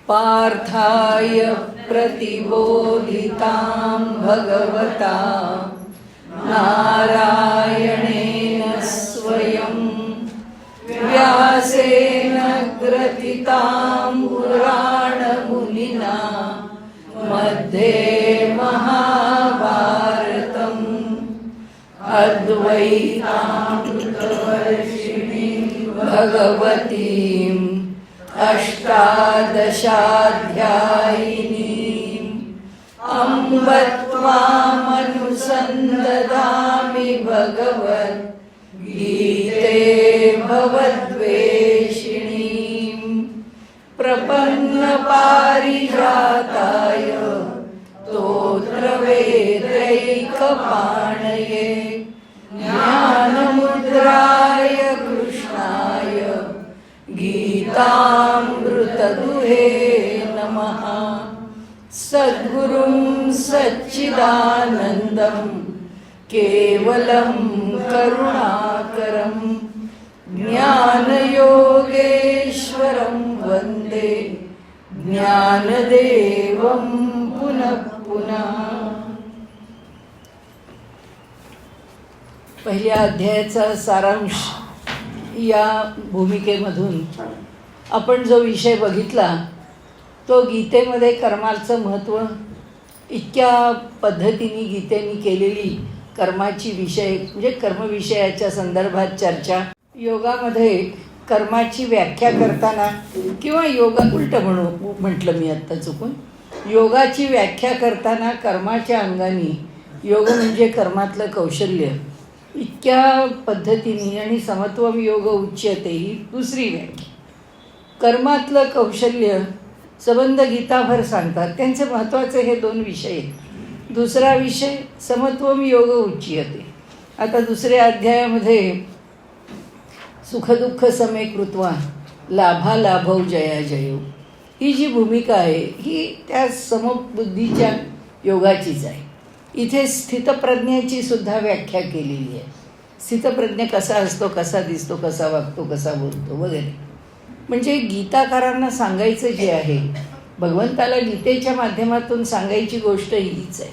पार्थाय प्रतिबोधितां भगवता नारायणेन स्वयं व्यासेन ग्रथितां पुराणमुनिना मध्ये महाभारतम् अद्वैतामृतवर्षिणीं भगवतीम् अष्टादशाध्यायिनीम् अम्ब त्वामनुसन्दधामि भगवद्गीते भवद्वेषिणीम् प्रपन्नपारिजाताय स्तोत्रवेत्रैकपाणये ज्ञानमुद्राय कृष्णाय गीतामृतदुहे नमः। सद्गुरुं सच्चिदानन्दं केवलं करुणाकरं ज्ञानयोगेश्वरं वन्दे ज्ञानदेवं पुनः पुनः। पहिल्या अध्यायाचा सारांश या भूमिकेमधून आपण जो विषय बघितला तो गीतेमध्ये कर्माचं महत्त्व, इतक्या पद्धतीने गीतेने केलेली कर्माची विषय म्हणजे कर्मविषयाच्या संदर्भात चर्चा, योगामध्ये कर्माची व्याख्या करताना किंवा योगा म्हटलं मी आत्ता चुकून, योगाची व्याख्या करताना कर्माच्या अंगाने योग म्हणजे कर्मातलं कौशल्य इतक्या पद्धतीने आणि समत्वम योग उच्यते ही दुसरी व्याख्या. कर्मातलं कौशल्य संबंध गीताभर सांगतात, त्यांचे महत्त्वाचे हे दोन विषय आहेत. दुसरा विषय समत्वम योग उच्यते. आता दुसऱ्या अध्यायामध्ये सुखदुःख समे कृत्वा लाभालाभौ जयाजयो ही जी भूमिका आहे ही त्या समबुद्धीच्या योगाचीच आहे. इथे स्थितप्रज्ञेची सुद्धा व्याख्या केलेली आहे. स्थितप्रज्ञ कसा असतो, कसा दिसतो, कसा वागतो, कसा बोलतो वगैरे. म्हणजे गीताकारांना सांगायचं जे आहे, भगवंताला गीतेच्या माध्यमातून सांगायची गोष्ट हीच आहे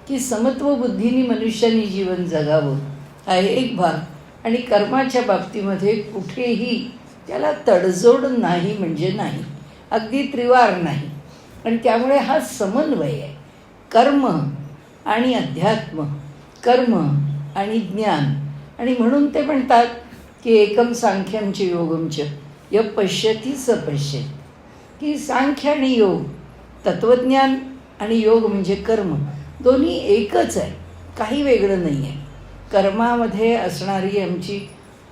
की समत्व बुद्धीने मनुष्याने जीवन जगावं हा एक भाग, आणि कर्माच्या बाबतीमध्ये कुठेही त्याला तडजोड नाही म्हणजे नाही, अगदी त्रिवार नाही. आणि त्यामुळे हा समन्वय आहे. कर्म आणि अध्यात्म, कर्म आणि ज्ञान. आणि म्हणून ते म्हणतात की एकम सांख्यमच योगमच य पश्यती स पश्येत, की सांख्य आणि योग, तत्त्वज्ञान आणि योग म्हणजे कर्म, दोन्ही एकच आहे, काही वेगळं नाही आहे. कर्मामध्ये असणारी आमची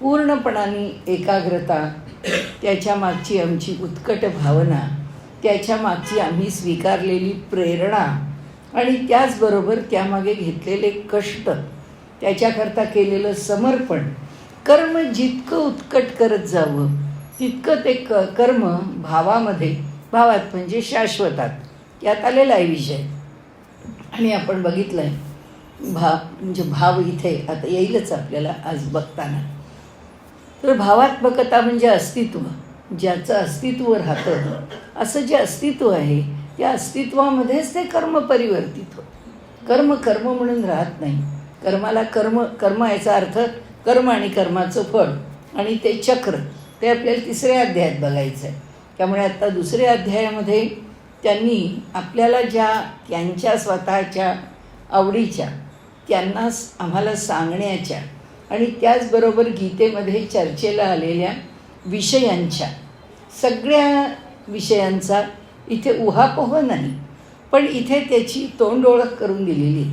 पूर्णपणाने एकाग्रता, त्याच्या मागची आमची उत्कट भावना, त्याच्या मागची आम्ही स्वीकारलेली प्रेरणा आणि त्याचबरोबर त्यामागे घेतलेले कष्ट, त्याच्याकरता केलेलं समर्पण, कर्म जितकं उत्कट करत जावं तितकं ते कर्म भावात म्हणजे शाश्वतात यात आलेला आहे विषय. आणि आपण बघितलं आहे म्हणजे भाव इथे आता येईलच आपल्याला आज बघताना. तर भावात्मकता म्हणजे अस्तित्व, ज्याचं अस्तित्व राहतं, असं जे अस्तित्व आहे त्या अस्तित्वामध्येच ते कर्म परिवर्तित होतं. कर्म म्हणून राहत नाही. कर्माला कर्म याचा अर्थ कर्म आणि कर्माचं फळ आणि ते चक्र, ते आपल्याला तिसऱ्या अध्यायात बघायचं आहे. त्यामुळे आत्ता दुसऱ्या अध्यायामध्ये त्यांनी आपल्याला ज्या त्यांच्या स्वतःच्या आवडीच्या, त्यांना आम्हाला सांगण्याच्या आणि त्याचबरोबर गीतेमध्ये चर्चेला आलेल्या विषयांच्या, सगळ्या विषयांचा इथे उहापोह नाही, पण इथे त्याची तोंड ओळख करून दिलेली.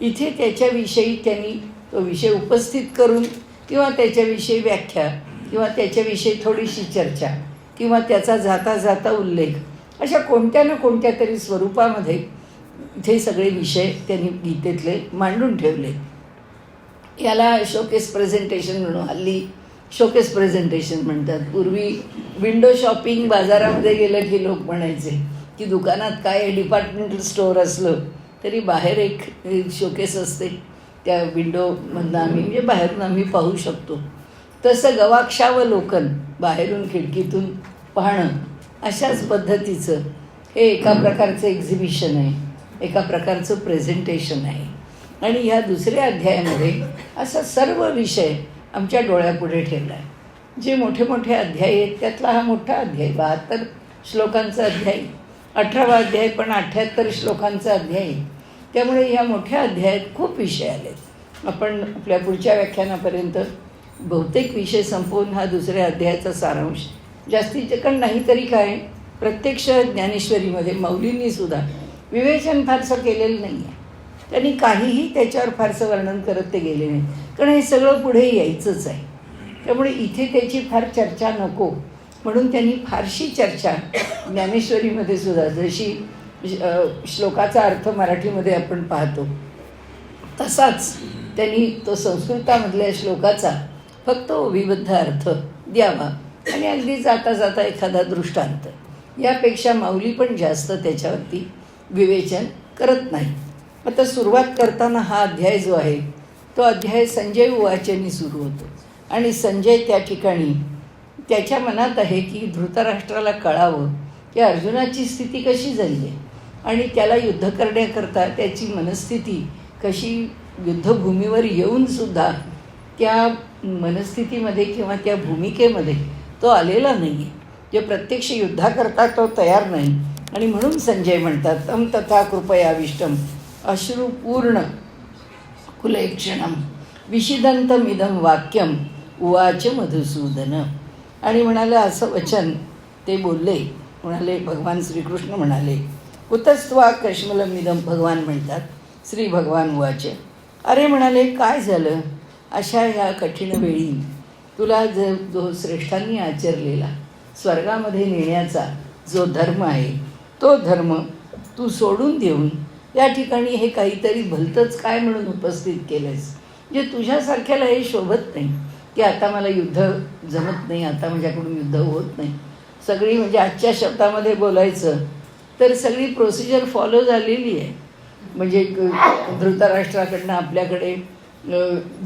इथे त्याच्याविषयी त्यांनी तो विषय उपस्थित करून किंवा त्याच्याविषयी व्याख्या किंवा त्याच्याविषयी थोडीशी चर्चा किंवा त्याचा जाता जाता उल्लेख, अशा कोणत्या ना कोणत्या तरी स्वरूपामध्ये इथे सगळे विषय त्यांनी गीतेतले मांडून ठेवले. याला शोकेस प्रेझेंटेशन म्हणून हल्ली शोकेस प्रेझेंटेशन म्हणतात. पूर्वी विंडो शॉपिंग बाजारामध्ये गेलं की लोक म्हणायचे की दुकानात काय डिपार्टमेंटल स्टोअर असलं तरी बाहेर एक शोकेस असते, त्या विंडोमधनं आम्ही म्हणजे बाहेरून आम्ही पाहू शकतो. तसं गवाक्षावलोकन, बाहेरून खिडकीतून पाहणं अशाच पद्धतीचं हे एका प्रकारचं एक्झिबिशन आहे, एका प्रकारचं प्रेझेंटेशन आहे. आणि ह्या दुसऱ्या अध्यायामध्ये असा सर्व विषय आमच्या डोळ्यापुढे ठेवला आहे. जे मोठे मोठे अध्याय आहेत त्यातला हा मोठा अध्याय, 72 श्लोकांचा अध्याय, 18वा अध्याय पण 78 श्लोकांचा अध्याय. त्यामुळे ह्या मोठ्या अध्यायात खूप विषय आलेत. आपण आपल्या पुढच्या व्याख्यानापर्यंत बहुतेक विषय संपवून हा दुसऱ्या अध्यायाचा सारांश जास्तीत कारण नाही तरी काय, प्रत्यक्ष ज्ञानेश्वरीमध्ये मौलींनीसुद्धा विवेचन फारसं केलेलं नाही आहे. त्यांनी काहीही त्याच्यावर फारसं वर्णन करत ते गेले नाही, कारण हे सगळं पुढे यायचंच आहे. त्यामुळे इथे त्याची फार चर्चा नको म्हणून त्यांनी फारशी चर्चा ज्ञानेश्वरीमध्ये सुद्धा, जशी श्लोकाचा अर्थ मराठीमध्ये आपण पाहतो तसाच त्यांनी तो संस्कृतामधल्या श्लोकाचा फक्त ओवीबद्ध अर्थ द्यावा आणि अगदी जाता जाता एखादा दृष्टांत, यापेक्षा माऊली पण जास्त त्याच्यावरती विवेचन करत नाही. आता सुरुवात करताना हा अध्याय जो आहे तो अध्याय संजय उवाचेनी सुरू होतो. आणि संजय त्या ठिकाणी त्याच्या मनात आहे की धृतराष्ट्राला कळावं की अर्जुनाची स्थिती कशी झाली आहे आणि त्याला युद्ध करण्याकरता त्याची मनस्थिती कशी, युद्धभूमीवर येऊनसुद्धा त्या मनस्थितीमध्ये किंवा त्या भूमिकेमध्ये तो आलेला नाही आहे, जे प्रत्यक्ष युद्धाकरता तो तयार नाही. आणि म्हणून संजय म्हणतात, तम तथा कृपयाविष्टम अश्रुपूर्ण कुलेक्षणम विषिदंतमिदं वाक्यम उवाच मधुसूदन. आणि म्हणाले असं वचन ते बोलले. म्हणाले भगवान श्रीकृष्ण म्हणाले, कुतस्त्वा कश्मलमिदं, भगवान म्हणतात श्री भगवान उवाच. अरे म्हणाले काय झालं, अशा ह्या कठीण वेळी तुला जो श्रेष्ठांनी आचरलेला स्वर्गामध्ये नेण्याचा जो धर्म आहे तो धर्म तू सोडून देऊन या ठिकाणी हे काहीतरी भलतंच काय म्हणून उपस्थित केलंस. जे तुझ्यासारख्याला हे शोभत नाही की आता मला युद्ध जमत नाही, आता माझ्याकडून युद्ध होत नाही. सगळी म्हणजे आजच्या शब्दामध्ये बोलायचं तर सगळी प्रोसिजर फॉलो झालेली आहे. म्हणजे धृतराष्ट्राकडनं आपल्याकडे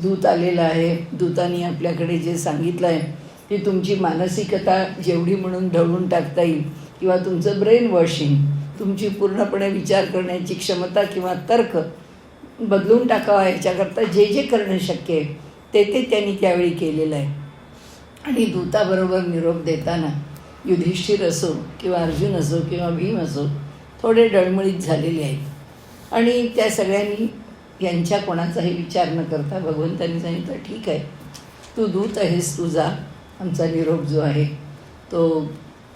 दूत आलेला आहे, दूतांनी आपल्याकडे जे सांगितलं आहे की तुमची मानसिकता जेवढी म्हणून ढवळून टाकता येईल किंवा तुमचं ब्रेन वॉशिंग, तुमची पूर्णपणे विचार करण्याची क्षमता किंवा तर्क बदलून टाकावा याच्याकरता जे जे करणं शक्य आहे ते त्यांनी त्यावेळी केलेलं आहे. आणि दूताबरोबर निरोप देताना युधिष्ठिर असो किंवा अर्जुन असो किंवा भीम असो थोडे डळमळीत झालेले आहेत. आणि त्या सगळ्यांनी यांच्या कोणाचाही विचार न करता भगवंतांनी सांगितलं ठीक आहे, तू दूत आहेस, तू जा, आमचा निरोप जो आहे तो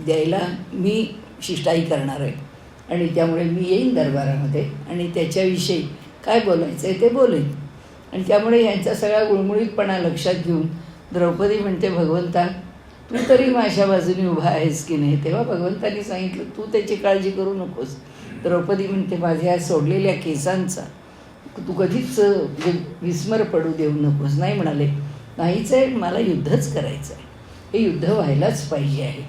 द्यायला मी शिष्टाई करणार आहे आणि त्यामुळे मी येईन दरबारामध्ये आणि त्याच्याविषयी काय बोलायचं आहे ते बोलेन. आणि त्यामुळे यांचा सगळा गुळमुळीतपणा लक्षात घेऊन द्रौपदी म्हणते, भगवंता तू तरी माझ्या बाजूने उभा आहेस की नाही. तेव्हा भगवंतांनी सांगितलं तू त्याची काळजी करू नकोस. द्रौपदी म्हणते, माझ्या सोडलेल्या केसांचा तू कधीच विस्मर पडू देऊ नकोस. नाही म्हणाले, नाहीच आहे, मला युद्धच करायचं आहे, हे युद्ध व्हायलाच पाहिजे आहे.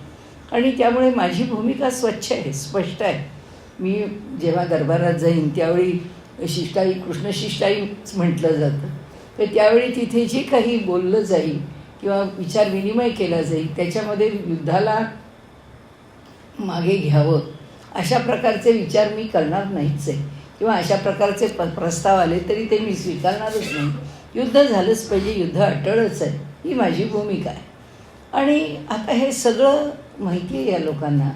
आणि त्यामुळे माझी भूमिका स्वच्छ आहे, स्पष्ट आहे. मी जेव्हा दरबारात जाईन त्यावेळी शिष्टाई, कृष्णशिष्टाईच म्हटलं जातं, तर त्यावेळी तिथे जे काही बोललं जाईल किंवा विचार विनिमय केला जाईल त्याच्यामध्ये युद्धाला मागे घ्यावं अशा प्रकारचे विचार मी करणार नाहीच आहे किंवा अशा प्रकारचे प्रस्ताव आले तरी ते मी स्वीकारणारच नाही. युद्ध झालंच पाहिजे, युद्ध अटळच आहे, ही माझी भूमिका आहे. आणि आता हे सगळं माहिती आहे या लोकांना,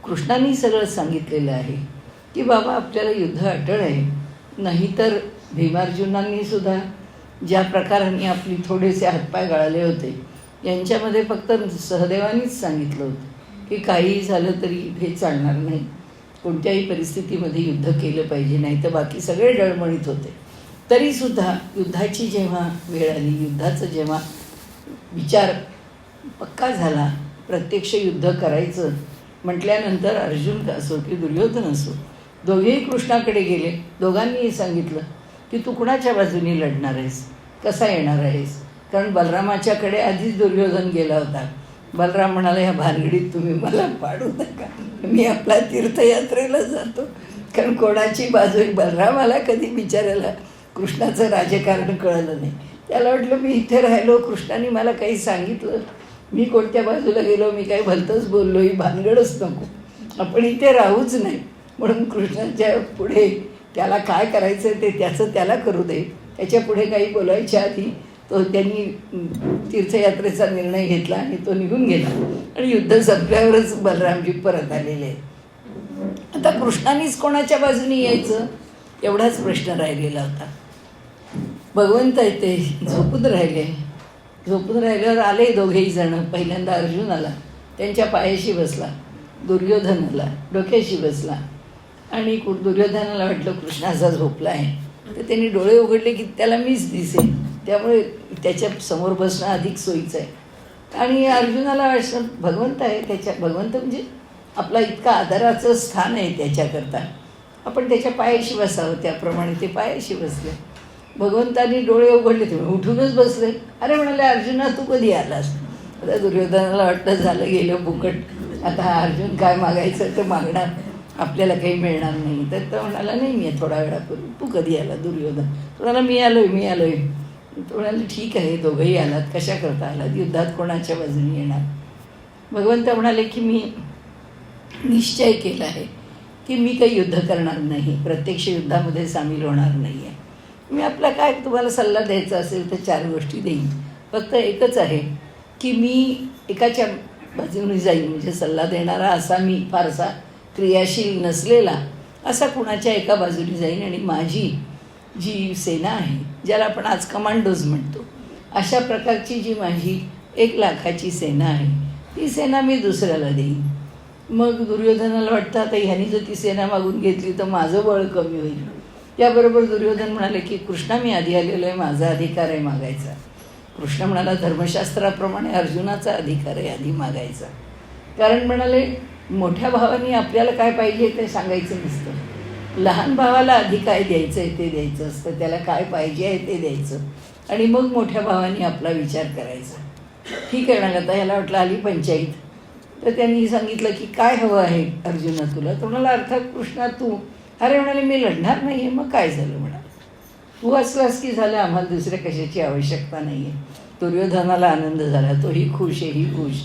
कृष्णांनी सगळं सांगितलेलं आहे की बाबा आपल्याला युद्ध अटळ आहे. नाहीतर भीमार्जुनांनी सुद्धा ज्या प्रकाराने आपली थोडेसे हातपाय गळाले होते यांच्यामध्ये फक्त सहदेवानीच सांगितलं होतं की काहीही झालं तरी हे चालणार नाही, कोणत्याही परिस्थितीमध्ये युद्ध केलं पाहिजे, नाही तर बाकी सगळे डळमळीत होते. तरीसुद्धा युद्धाची जेव्हा वेळ आली, युद्धाचं जेव्हा विचार पक्का झाला, प्रत्यक्ष युद्ध करायचं म्हटल्यानंतर अर्जुन असो की दुर्योधन असो दोघेही कृष्णाकडे गेले. दोघांनीही सांगितलं की तू कुणाच्या बाजूने लढणार आहेस, कसा येणार आहेस. कारण बलरामाच्याकडे आधीच दुर्योधन गेला होता. बलराम म्हणाला, ह्या भानगडीत तुम्ही मला पाडू नका, मी आपला तीर्थयात्रेला जातो. कारण कोणाची बाजू, बलरामाला कधी बिचारायला कृष्णाचं राजकारण कळलं नाही. त्याला वाटलं मी इथे राहिलो, कृष्णाने मला काही सांगितलं मी कोणत्या बाजूला गेलो, मी काही भलतंच बोललो, ही भानगडच नको, आपण इथे राहूच नाही. म्हणून कृष्णाच्या पुढे त्याला काय करायचं ते त्याचं त्याला करू दे, त्याच्या पुढे काही बोलायच्या आधी त्यांनी तीर्थयात्रेचा निर्णय घेतला आणि तो निघून गेला. आणि युद्ध संपल्यावरच बलरामजी परत आलेले आहेत. आता कृष्णानेच कोणाच्या बाजूने यायचं एवढाच प्रश्न राहिलेला होता. भगवंत आहे ते झोपून राहिले. झोपून राहिल्यावर आले दोघेही जण. पहिल्यांदा अर्जुन आला, त्यांच्या पायाशी बसला. दुर्योधन आला, डोक्याशी बसला. आणि दुर्योधनाला वाटलं कृष्ण असा झोपला आहे, तर त्यांनी डोळे उघडले की त्याला मीच दिसेल, त्यामुळे त्याच्या समोर बसणं अधिक सोयीचं आहे. आणि अर्जुनाला वाटलं भगवंत आहे, भगवंत म्हणजे आपला इतका आदराचं स्थान आहे त्याच्याकरता, आपण त्याच्या पायाशी बसावं. त्याप्रमाणे ते पायाशी बसले. भगवंतांनी डोळे उघडले, तुम्ही उठूनच बसले. अरे म्हणाले, अर्जुना तू कधी आलास? आता दुर्योधनाला वाटतं झालं गेलं फुकट, आता हा अर्जुन काय मागायचं तर मागणार, आपल्याला काही मिळणार नाही. तर तो म्हणाला, नाही मी थोडा वेळापूर्वी. तू कधी आला? दुर्योधन. तो म्हणाला, मी आलोय. तो म्हणाले, ठीक आहे, दोघंही आलात, कशा करता आलात? युद्धात कोणाच्या बाजूने येणार? भगवंत म्हणाले की मी निश्चय केला आहे की मी काही युद्ध करणार नाही, प्रत्यक्ष युद्धामध्ये सामील होणार नाही आहे. मी आपला काय तुम्हाला सल्ला द्यायचा असेल तर 4 गोष्टी देईन. फक्त एकच आहे की मी एकाच्या बाजूने जाईन, म्हणजे सल्ला देणारा असा मी फारसा क्रियाशील नसलेला असा कुणाच्या एका बाजूने जाईन. आणि माझी जी सेना आहे, ज्याला आपण आज कमांडोज म्हणतो, अशा प्रकारची जी माझी 1,00,000ची सेना आहे, ती सेना मी दुसऱ्याला देईन. मग दुर्योधनाला वाटतं आता ह्यानी जर ती सेना मागून घेतली तर माझं बळ कमी होईल. त्याबरोबर दुर्योधन म्हणाले की कृष्णा, मी आधी आलेलो आहे, माझा अधिकार आहे मागायचा. कृष्ण म्हणाला, धर्मशास्त्राप्रमाणे अर्जुनाचा अधिकार आहे आधी मागायचा. कारण म्हणाले, मोठ्या भावाने आपल्याला काय पाहिजे ते सांगायचं नसतं, लहान भावाला आधी काय द्यायचं आहे ते द्यायचं असतं, त्याला काय पाहिजे आहे ते द्यायचं, आणि मग मोठ्या भावाने आपला विचार करायचा. ठीक आहे म्हणाला. आता ह्याला वाटलं आली पंचायत. तर त्यांनी सांगितलं की काय हवं आहे अर्जुना तुला? तो म्हणाला, अर्थात कृष्णा तू. अरे म्हणाले, मी लढणार नाही आहे. मग काय झालं? म्हणाले, तू असलास की झालं, आम्हाला दुसऱ्या कशाची आवश्यकता नाही आहे. दुर्योधनाला आनंद झाला, तोही खुश आहे, ही खुश.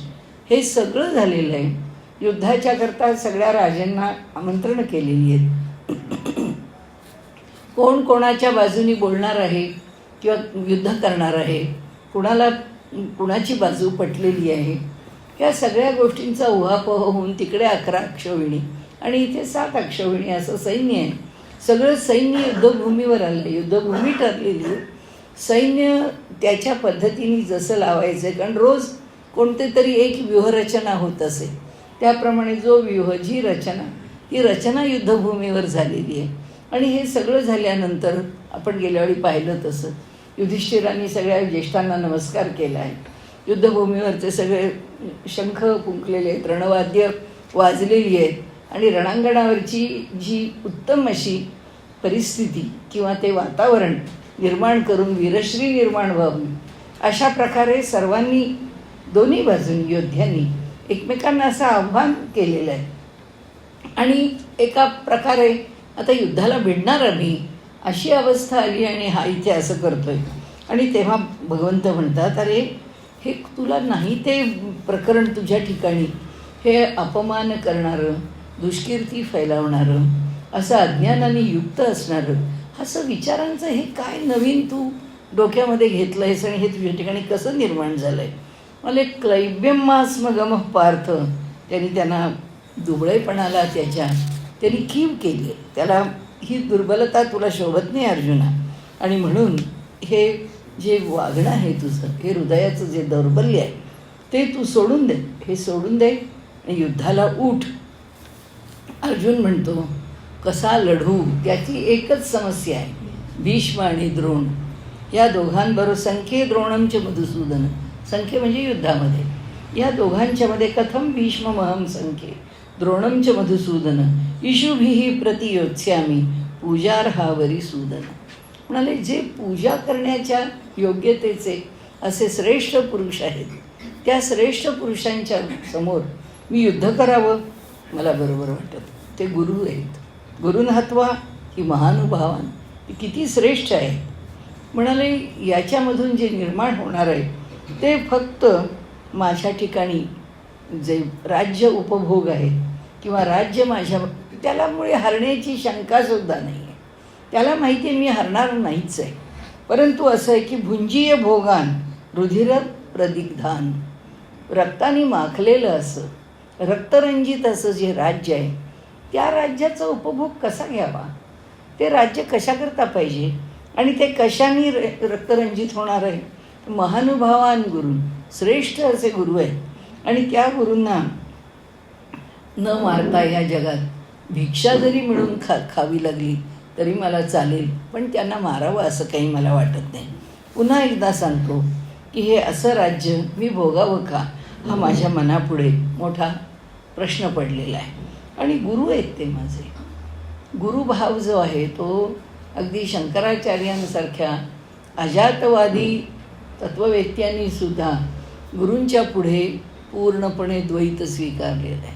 हे सगळं झालेलं आहे. युद्धाच्या करता सगळ्या राजांना आमंत्रण केलेली आहेत. कोण कोणाच्या बाजूनी बोलणार आहे किंवा युद्ध करणार आहे, कुणाची बाजू पटलेली आहे, या सगळ्या गोष्टींचा उहापोह होऊन तिकडे 11 अक्षौहिणी आणि इथे 7 अक्षौहिणी असं सैन्य आहे. सगळं सैन्य युद्धभूमीवर आलं, युद्धभूमी ठरलेली आहे. सैन्य त्याच्या पद्धतीने जसं लावायचं आहे, कारण रोज कोणते तरी एक व्यूहरचना होत असे, त्याप्रमाणे जो व्यूह, जी रचना, ती रचना युद्धभूमीवर झालेली आहे. आणि हे सगळं झाल्यानंतर आपण गेल्या वेळी पाहिलं तसं युधिष्ठिरांनी सगळ्या ज्येष्ठांना नमस्कार केला आहे. युद्धभूमीवरचे सगळे शंख फुंकलेले आहेत, रणवाद्य वाजलेली आहेत, आणि रणांगणावरची जी उत्तम अशी परिस्थिती किंवा ते वातावरण निर्माण करून वीरश्री निर्माण व्हावी, अशा प्रकारे सर्वांनी, दोन्ही बाजूंनी योद्ध्यांनी एकमेकांना असं आव्हान केलेलं आहे. आणि एका प्रकारे आता युद्धाला भिडणार आम्ही अशी अवस्था आली, आणि हा इथे असं करतोय. आणि तेव्हा भगवंत म्हणतात, अरे हे तुला नाही ते प्रकरण तुझ्या ठिकाणी, हे अपमान करणारं, दुष्कीर्ती फैलावणारं, असं अज्ञानाने युक्त असणारं, असं विचारांचं हे काय नवीन तू डोक्यामध्ये घेतलं आहेस, आणि हे तुझ्या ठिकाणी कसं निर्माण झालं आहे? मला क्लैब्यमास्मगमः पार्थ, त्यांना दुबळेपणाला त्यांनी कीव केली. त्याला ही दुर्बलता तुला शोभत नाही अर्जुना, आणि म्हणून हे जे वागणं आहे तुझं, हे हृदयाचं जे दौर्बल्य आहे ते तू सोडून दे, हे सोडून दे आणि युद्धाला उठ. अर्जुन म्हणतो, कसा लढू? त्याची एकच समस्या आहे, भीष्म आणि द्रोण या दोघांबरोबर. संख्ये द्रोणमच मधुसूदन, संख्ये म्हणजे युद्धामध्ये, या दोघांच्यामध्ये कथम भीष्ममहम संख्ये द्रोणमच मधुसूदन इषुभिः प्रतियोत्स्यामी पूजार्हावरी सूदन. म्हणाले, जे पूजा करण्याच्या योग्यतेचे असे श्रेष्ठ पुरुष आहेत, त्या श्रेष्ठ पुरुषांच्या समोर मी युद्ध करावं मला बरोबर वाटत. ते गुरु आहेत. गुरुन हत्वा ही महानुभावान, ती किती श्रेष्ठ आहे. म्हणाले, याच्यामधून जे निर्माण होणार आहे ते फक्त माझ्या ठिकाणी जे राज्य उपभोग आहेत किंवा राज्य माझ्या, त्यालामुळे हरण्याची शंकासुद्धा नाही आहे. त्याला माहिती आहे मी हरणार नाहीच आहे. परंतु असं आहे की भुंजीय भोगान रुधिर प्रदिग्धान, रक्ताने माखलेलं असं रक्तरंजित असं जे राज्य आहे, त्या राज्याचा उपभोग कसा घ्यावा, ते राज्य कशाकरता पाहिजे आणि ते कशाने रक्तरंजित होणार आहे. महानुभावान गुरु, श्रेष्ठ असे गुरु आहेत आणि त्या गुरूंना न मारता या जगात भिक्षा जरी मिळून खावी लागली तरी मला चालेल, पण त्यांना मारावं असं काही मला वाटत नाही. पुन्हा एकदा सांगतो की हे असं राज्य मी भोगावं का, हा माझ्या मनापुढे मोठा प्रश्न पडलेला आहे. आणि गुरु आहेत ते माझे. गुरुभाव जो आहे तो अगदी शंकराचार्यांसारख्या अजातवादी तत्ववेत्यांनी सुद्धा गुरूंच्या पुढे पूर्णपणे द्वैत स्वीकारलेलं आहे.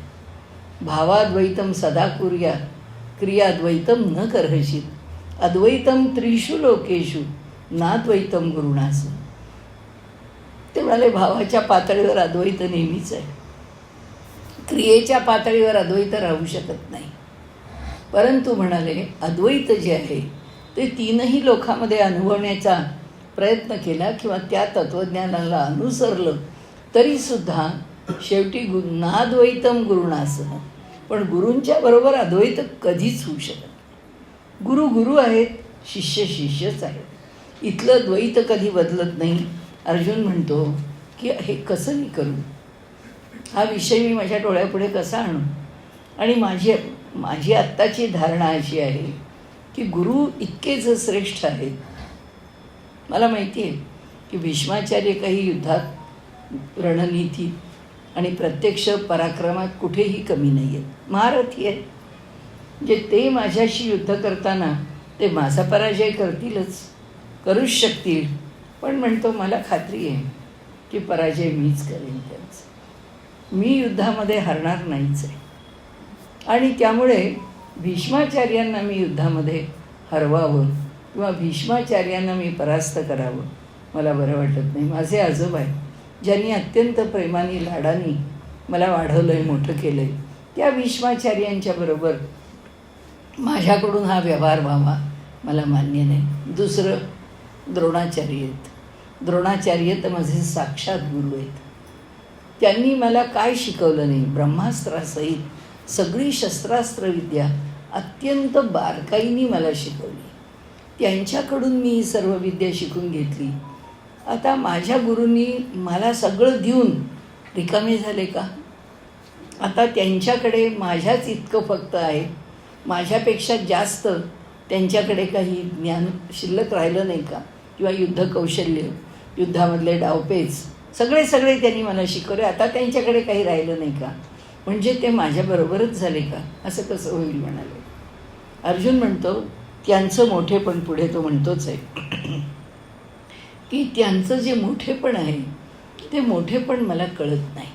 भावाद्वैतम सदा कुर्या क्रियाद्वैतम न करहशीत, अद्वैतम त्रिषु लोकेषु नाद्वैतम गुरुणास. ते म्हणाले भावाच्या पातळीवर अद्वैत नेहमीच आहे, क्रियेच्या पातळीवर अद्वैत राहू शकत नाही. परंतु म्हणाले अद्वैत जे आहे ते तीनही लोकांमध्ये अनुभवण्याचा प्रयत्न केला किंवा त्या तत्त्वज्ञानाला अनुसरलं तरीसुद्धा शेवटी नाद्वैतम गुरुणासह, पण गुरूंच्या बरोबर अद्वैत कधीच होऊ शकत नाही. गुरु गुरु आहेत, शिष्य शिष्यच आहेत. इथलं द्वैत कधी बदलत नाही. अर्जुन म्हणतो की हे कसं मी करू, हा विषय मी माझ्या डोळ्यापुढे कसा आणू. आणि माझी आत्ताची धारणा अशी आहे की गुरु इतकेच श्रेष्ठ आहेत. मला माहिती आहे की भीष्माचार्य काही युद्धात, रणनीतीत आणि प्रत्यक्ष पराक्रमात कुठेही कमी नाही आहेत, महारथी आहेत. जे ते माझ्याशी युद्ध करताना ते माझा पराजय करतीलच, करूच शकतील, पण म्हणतो मला खात्री आहे की पराजय मीच करेन त्यांचा. मी युद्धामध्ये हरणार नाहीच आहे. आणि त्यामुळे भीष्माचार्यांना मी युद्धामध्ये हरवावं किंवा भीष्माचार्यांना मी परास्त करावं मला बरं वाटत नाही. माझे आजोबा आहेत, ज्यांनी अत्यंत प्रेमाने लाडाने मला वाढवलं आहे, मोठं केलं आहे, त्या भीष्माचार्यांच्या बरोबर माझ्याकडून हा व्यवहार व्हावा मला मान्य नाही. दुसरं द्रोणाचार्य आहेत. द्रोणाचार्य तर माझे साक्षात गुरु आहेत. त्यांनी मला काय शिकवलं नाही, ब्रह्मास्त्रासहित सगळी शस्त्रास्त्रविद्या अत्यंत बारकाईने मला शिकवली. त्यांच्याकडून मी ही सर्व विद्या शिकून घेतली. आता माझ्या गुरूंनी मला सगळं देऊन रिकामे झाले का? आता त्यांच्याकडे माझ्याच इतकं फक्त आहे, माझ्यापेक्षा जास्त त्यांच्याकडे काही ज्ञान शिल्लक राहिलं नाही का? किंवा युद्ध कौशल्य, युद्धामधले डावपेच सगळे त्यांनी मला शिकवले. आता त्यांच्याकडे काही राहिलं नाही का? म्हणजे ते माझ्याबरोबरच झाले का? असं कसं होईल म्हणाले. अर्जुन म्हणतो त्यांचं मोठेपण, पुढे तो म्हणतोच आहे की त्यांचं जे मोठेपण आहे ते मोठेपण मला कळत नाही.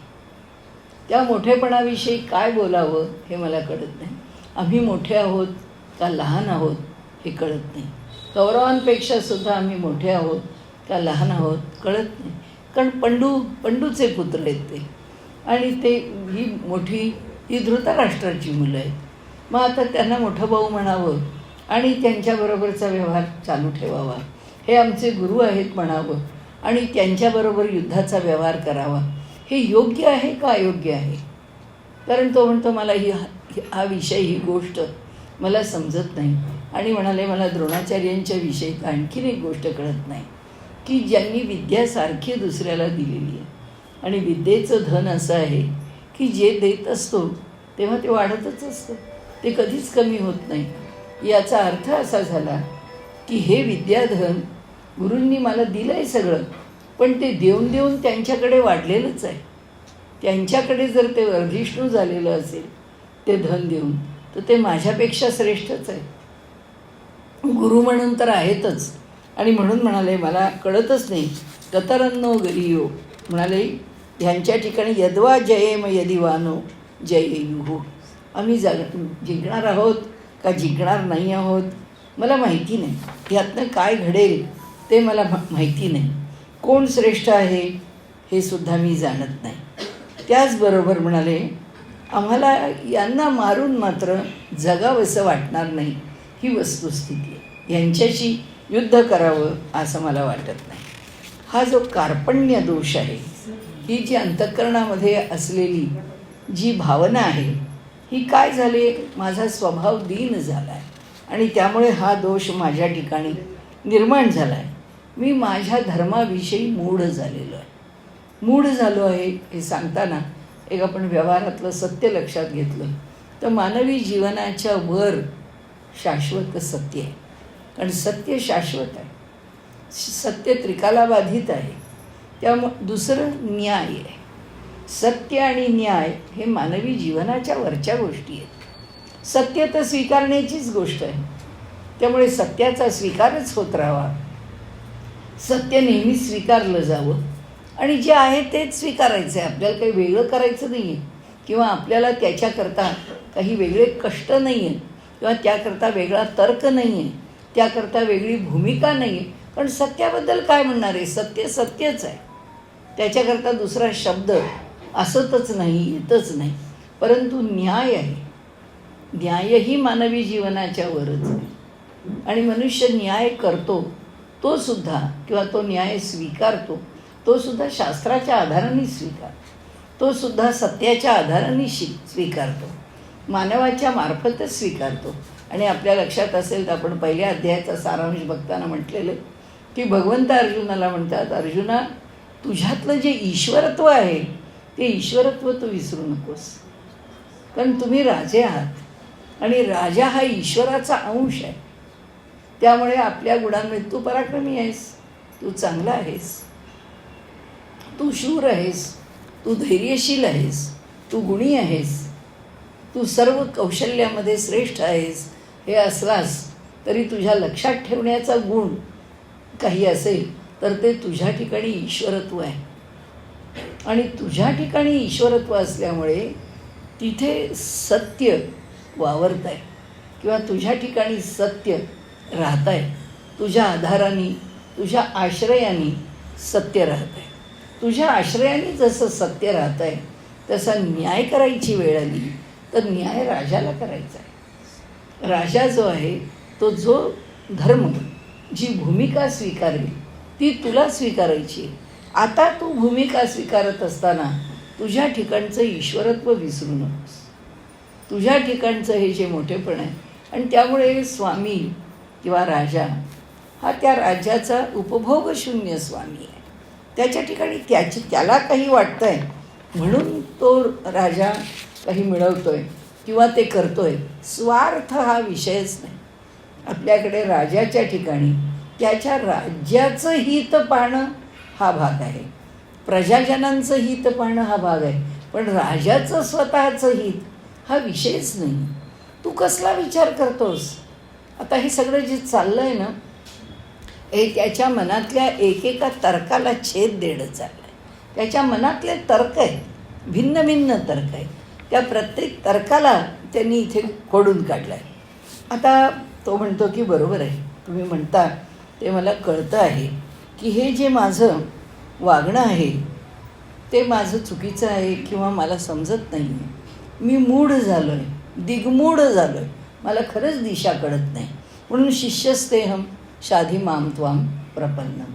त्या मोठेपणाविषयी काय बोलावं हे मला कळत नाही. आम्ही मोठे आहोत का लहान आहोत हे कळत नाही. कौरवांपेक्षा सुद्धा आम्ही मोठे आहोत का लहान आहोत कळत नाही. कारण पंडूचे पुत्र आहेत ते, आणि ते ही धृतराष्ट्राची मुलं आहेत. मग आता त्यांना मोठं भाऊ म्हणावं आणि त्यांच्याबरोबरचा व्यवहार चालू ठेवावा, हे आमचे गुरु आहेत म्हणावं आणि त्यांच्याबरोबर युद्धाचा व्यवहार करावा, हे योग्य आहे का अयोग्य आहे? कारण तो म्हणतो मला हा विषय, ही गोष्ट मला समजत नाही. आणि म्हणाले मला द्रोणाचार्यांच्या विषयी आणखीन एक गोष्ट कळत नाही की ज्यांनी विद्यासारखी दुसऱ्याला दिलेली आहे, आणि विद्येचं धन असं आहे की जे देत असतो तेव्हा ते वाढतच असतं, ते कधीच कमी होत नाही. याचा अर्थ असा झाला की हे विद्याधन गुरूंनी मला दिलं आहे सगळं, पण ते देऊन देऊन त्यांच्याकडे वाढलेलंच आहे. त्यांच्याकडे जर ते वर्धिष्णू झालेलं असेल ते धन देऊन, तर ते माझ्यापेक्षा श्रेष्ठच आहे. गुरु म्हणून तर आहेतच. आणि म्हणून म्हणाले मला कळतच नाही. कतरन्नो गरीयो म्हणाले ह्यांच्या ठिकाणी यद्वा जयेम यदिवानो जयेयुः. आम्ही जिंकणार आहोत का जिंकणार नाही आहोत मला माहिती नाही. यातनं काय घडेल ते मला माहिती नाही. कोण श्रेष्ठ आहे हे सुद्धा मी जाणत नाही. त्याचबरोबर म्हणाले, आम्हाला यांना मारून मात्र जगावंसं वाटणार नाही, ही वस्तुस्थिती आहे. यांच्याशी युद्ध करावं असं मला वाटत नाही. हा जो कार्पण्य दोष आहे, ही जी अंतःकरणामध्ये असलेली जी भावना आहे, ही काय झाले, माझा स्वभाव दीन झाला आहे आणि त्यामुळे हा दोष माझ्या ठिकाणी निर्माण झाला आहे. मी माझ्या धर्माविषयी मूढ झालेलो आहे. मूढ झालो आहे हे सांगताना एक आपण व्यवहारातलं सत्य लक्षात घेतलं तर मानवी जीवनाच्या वर शाश्वत सत्य आहे. कारण सत्य शाश्वत आहे, सत्य त्रिकालाबाधित आहे. त्यामुळे दुसरं न्याय आहे. सत्य आणि न्याय हे मानवी जीवनाच्या वरच्या गोष्टी आहेत. सत्य तर स्वीकारण्याचीच गोष्ट आहे, त्यामुळे सत्याचा स्वीकारच होत राहावा. सत्य नेहमी स्वीकारलं जावं आणि जे आहे तेच स्वीकारायचं आहे. आपल्याला काही वेगळं करायचं नाही आहे किंवा आपल्याला त्याच्याकरता काही वेगळे कष्ट नाही आहेत किंवा त्याकरता वेगळा तर्क नाही आहे, त्याकरता वेगळी भूमिका नाही आहे. पण सत्याबद्दल काय म्हणणार आहे, सत्य सत्यच आहे. त्याच्याकरता दुसरा शब्द असतच नाही, येतच नाही. परंतु न्याय आहे, न्यायही मानवी जीवनाच्या वरच आहे आणि मनुष्य न्याय करतो तो सुद्धा किंवा तो न्याय स्वीकारतो तो सुद्धा शास्त्राच्या आधाराने स्वीकारतो, तो सुद्धा सत्याच्या आधाराने स्वीकारतो, मानवाच्या मार्फतच स्वीकारतो. आणि आपल्या लक्षात असेल तर आपण पहिल्या अध्यायाचा सारांश बघताना म्हटलेलं की भगवंत अर्जुनाला म्हणतात, अर्जुना तुझ्यातलं जे ईश्वरत्व आहे ते ईश्वरत्व तू विसरू नकोस. कारण तुम्ही राजे आहात आणि राजा हा ईश्वराचा अंश आहे. त्यामुळे आपल्या गुणांमध्ये तू पराक्रमी आहेस, तू चांगला आहेस, तू शूर आहेस, तू धैर्यशील आहेस, तू गुणी आहेस, तू सर्व कौशल्यामध्ये श्रेष्ठ आहेस. हे असलास तरी तुझ्या लक्षात ठेवण्याचा गुण काही असेल तर ते तुझ्या ठिकाणी ईश्वरत्व आहे. आणि तुझ्या ठिकाणी ईश्वरत्व असल्यामुळे तिथे सत्य वावरत आहे किंवा तुझ्या ठिकाणी सत्य राहत आहे. तुझ्या आधाराने, तुझ्या आश्रयाने सत्य राहत आहे. तुझ्या आश्रयाने जसं सत्य राहत आहे तसा न्याय करायची वेळ आली तर न्याय राजाला करायचा आहे. राजा जो आहे तो जो धर्म, जी भूमिका स्वीकारेल ती तुला स्वीकारायची. आता तू भूमिका स्वीकारत असताना तुझ्या ठिकाणचं ईश्वरत्व विसरू नकोस. तुझ्या ठिकाणचं हे जे मोठेपण आहे आणि त्यामुळे स्वामी किंवा राजा हा त्या राज्याचा उपभोगशून्य स्वामी आहे. त्याच्या ठिकाणी त्याला काही वाटतं आहे म्हणून तो राजा काही मिळवतोय किंवा ते करतोय. स्वार्थ हा विषयच नाही. आपल्याकडे राजाच्या ठिकाणी त्याच्या राज्याचं हित पाहणं हा भाग आहे, प्रजाजनांचं हित पाहणं हा भाग आहे. पण राजाचं स्वतःचं हित हा विषयच नाही. तू कसला विचार करतोस? आता हे सगळं जे चाललं आहे ना, हे त्याच्या मनातल्या एकेका तर्काला छेद देणं चाललं आहे. त्याच्या मनातले तर्क आहेत, भिन्न भिन्न तर्क आहेत. त्या प्रत्येक तर्काला त्यांनी इथे खोडून काढलं आहे. आता तो म्हणतो की बरोबर आहे, तुम्ही म्हणता ते मला कळतं आहे की हे जे माझं वागणं आहे ते माझं चुकीचं आहे किंवा मला समजत नाही आहे. मी मूढ झालो आहे, दिग्मूढ झालो आहे, मला खरंच दिशा कळत नाही. म्हणून शिष्यस्तेहम शाधी माम त्वाम प्रपन्नम.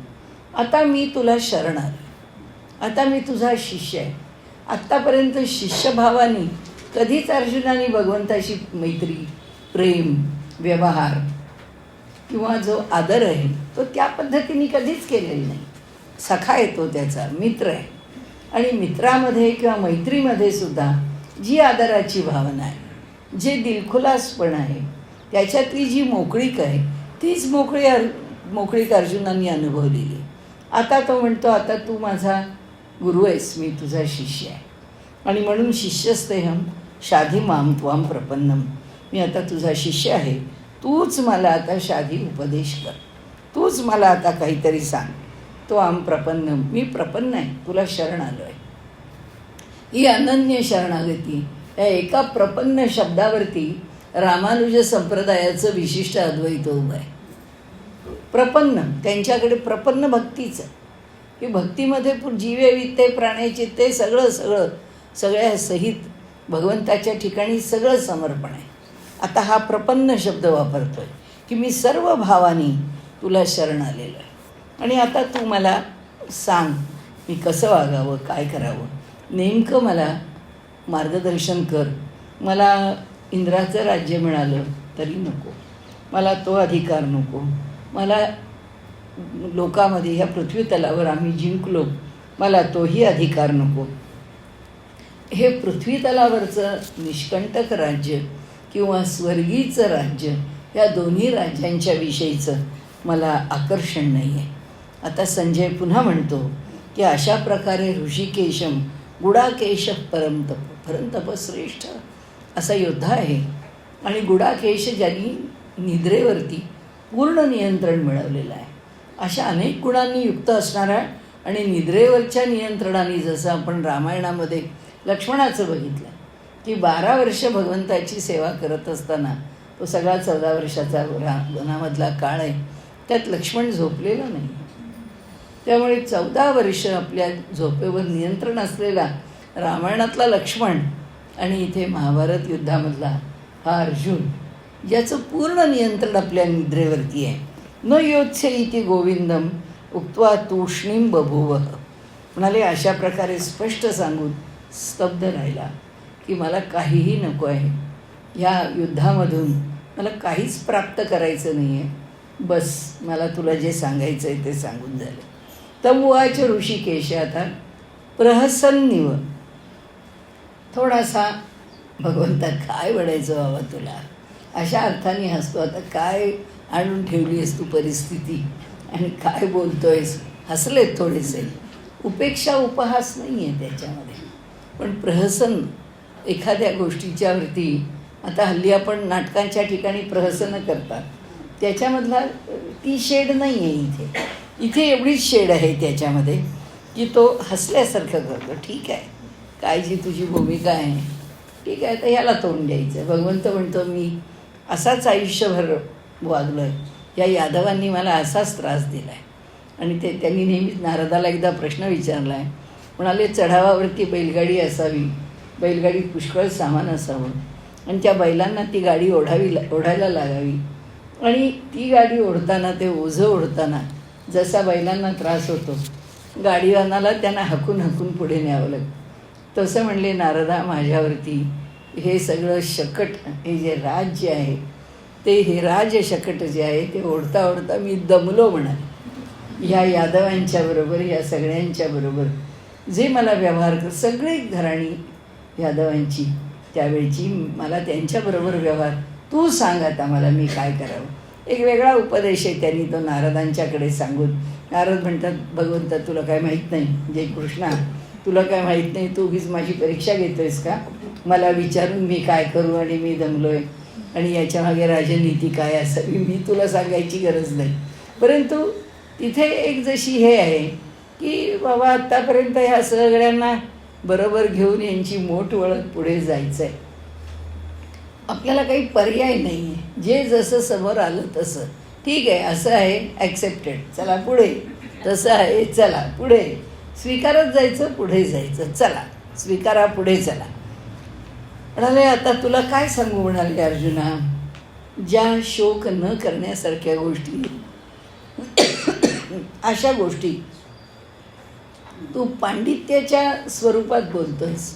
आता मी तुला शरण आलो, आता मी तुझा शिष्य आहे. आत्तापर्यंत शिष्यभावाने कधीच अर्जुनाने भगवंताशी मैत्री, प्रेम, व्यवहार किंवा जो आदर आहे तो त्या पद्धतीने कधीच केलेला नाही. सखा येतो, त्याचा मित्र आहे आणि मित्रामध्ये किंवा मैत्रीमध्ये सुद्धा जी आदराची भावना आहे, जे दिलखुलासपण आहे, त्याच्यातली जी मोकळीक आहे तीच मोकळीक अर्जुनांनी अनुभवलेली. आता तो म्हणतो आता तू माझा गुरु आहेस, मी तुझा शिष्य आहे आणि म्हणून शिष्यस्तेहम शाधी माम त्वाम प्रपन्नम. मी आता तुझा शिष्य आहे, तूच मला आता शाधी उपदेश कर, तूच मला आता काहीतरी सांग. तो आम प्रपन्नम, मी प्रपन्न आहे, तुला शरण आलो आहे. ही अनन्य शरणागती. या एका प्रपन्न शब्दावरती रामानुज संप्रदायाचं विशिष्ट अद्वैत उभं आहे. प्रपन्न, त्यांच्याकडे प्रपन्न भक्तीच आहे. की भक्तीमध्ये जीवे वित्ते प्राण्याचे ते सगळं सगळं सगळ्या सहित भगवंताच्या ठिकाणी सगळं समर्पण आहे. आता हा प्रपन्न शब्द वापरतो आहे की मी सर्व भावानी तुला शरण आलेलो आहे. आणि आता तू मला सांग मी कसं वागावं, काय करावं, नेमकं मला मार्गदर्शन कर. मला इंद्राचं राज्य मिळालं तरी नको, मला तो अधिकार नको, मला लोकामध्ये ह्या पृथ्वीतलावर आम्ही जिंकलो मला तोही अधिकार नको. हे पृथ्वीतलावरचं निष्कंटक राज्य किंवा स्वर्गीचं राज्य या दोन्ही राज्यांच्या विषयीचं मला आकर्षण नाही आहे. आता संजय पुन्हा म्हणतो की अशा प्रकारे ऋषिकेशम गुडाकेश परंतप श्रेष्ठ असा योद्धा आहे. आणि गुडाकेश ज्यांनी निद्रेवरती पूर्ण नियंत्रण मिळवलेलं आहे, अशा अनेक गुणांनी युक्त असणारा आणि निद्रेवरच्या नियंत्रणाने, जसं आपण रामायणामध्ये लक्ष्मणाचं बघितलं की 12 वर्ष भगवंताची सेवा करत असताना तो सगळा 14 वर्षाचा वनामधला काळ आहे, त्यात लक्ष्मण झोपलेला नाही. त्यामुळे 14 वर्ष आपल्या झोपेवर नियंत्रण असलेला रामायणातला लक्ष्मण आणि इथे महाभारत युद्धामधला हा अर्जुन, ज्याचं पूर्ण नियंत्रण आपल्या निद्रेवरती आहे. न योत्स्य इति गोविंदम उक्त्वा तूष्णीम बभूव म्हणाले. अशा प्रकारे स्पष्ट सांगून स्तब्ध राहिला की मला काहीही नको आहे, ह्या युद्धामधून मला काहीच प्राप्त करायचं नाही आहे, बस मला तुला जे सांगायचं आहे ते सांगून झालं. तम उवाच ऋषिकेश. आता प्रहसन्निव, थोडासा भगवंता काय म्हणायचं बाबा तुला, अशा अर्थाने हसतो. आता काय आणून ठेवली आहेस तू परिस्थिती आणि काय बोलतो आहेस. हसलेत थोडेसे, उपेक्षा उपहास नाही आहे त्याच्यामध्ये, पण प्रहसन एखाद्या गोष्टीच्यावरती. आता हल्ली आपण नाटकांच्या ठिकाणी प्रहसनं करतात, त्याच्यामधला ती शेड नाही आहे इथे. इथे एवढीच शेड आहे त्याच्यामध्ये की तो हसल्यासारखं करतो. ठीक आहे, काय जी तुझी भूमिका आहे, ठीक आहे, तर ह्याला तोंड द्यायचं. भगवंत म्हणतो मी असाच आयुष्यभर वागलो आहे, या यादवांनी मला असाच त्रास दिला आहे. आणि त्यांनी नेहमीच नारदाला एकदा प्रश्न विचारला आहे. म्हणाले चढावावरती बैलगाडी असावी, बैलगाडीत पुष्कळ सामान असावं आणि त्या बैलांना ती गाडी ओढायला लागावी. आणि ती गाडी ओढताना, ते ओझं ओढताना जसा बैलांना त्रास होतो, गाडीवानाला त्यांना हकून हकून पुढे न्यावं लागतं. तसं म्हणले नारदा, माझ्यावरती हे सगळं शकट, हे जे राज्य आहे ते, हे राज्य शकट जे आहे ते ओढता ओढता मी दमलो म्हणाले. ह्या यादवांच्याबरोबर, या सगळ्यांच्याबरोबर जे मला व्यवहार कर, सगळी घराणी यादवांची त्यावेळची, मला त्यांच्याबरोबर व्यवहार, तू सांग आता मला मी काय करावं. एक वेगळा उपदेश आहे त्यांनी तो नारदांच्याकडे सांगून. नारद म्हणतात, भगवंता तुला काय माहीत नाही, जे कृष्णा तुला काय माहीत नाही, तू उगीच माझी परीक्षा घेतोयस का, मला विचारून मी काय करू आणि मी दमलो आहे आणि याच्यामागे राजनीती काय असावी मी तुला सांगायची गरज नाही. परंतु तिथे एक जशी हे आहे की बाबा आत्तापर्यंत ह्या सगळ्यांना बरोबर घेऊन यांची मोठ वळत पुढे जायचं आहे, आपल्याला काही पर्याय नाही आहे, जे जसं समोर आलं तसं ठीक आहे, असं आहे ॲक्सेप्टेड, चला पुढे, तसं आहे चला पुढे, स्वीकारत जायचं, पुढे जायचं, चला स्वीकारा, पुढे चला. म्हणाले आता तुला काय सांगू म्हणाले अर्जुना, ज्या शोक न करण्यासारख्या गोष्टी, अशा गोष्टी तू पांडित्याच्या स्वरूपात बोलतोस,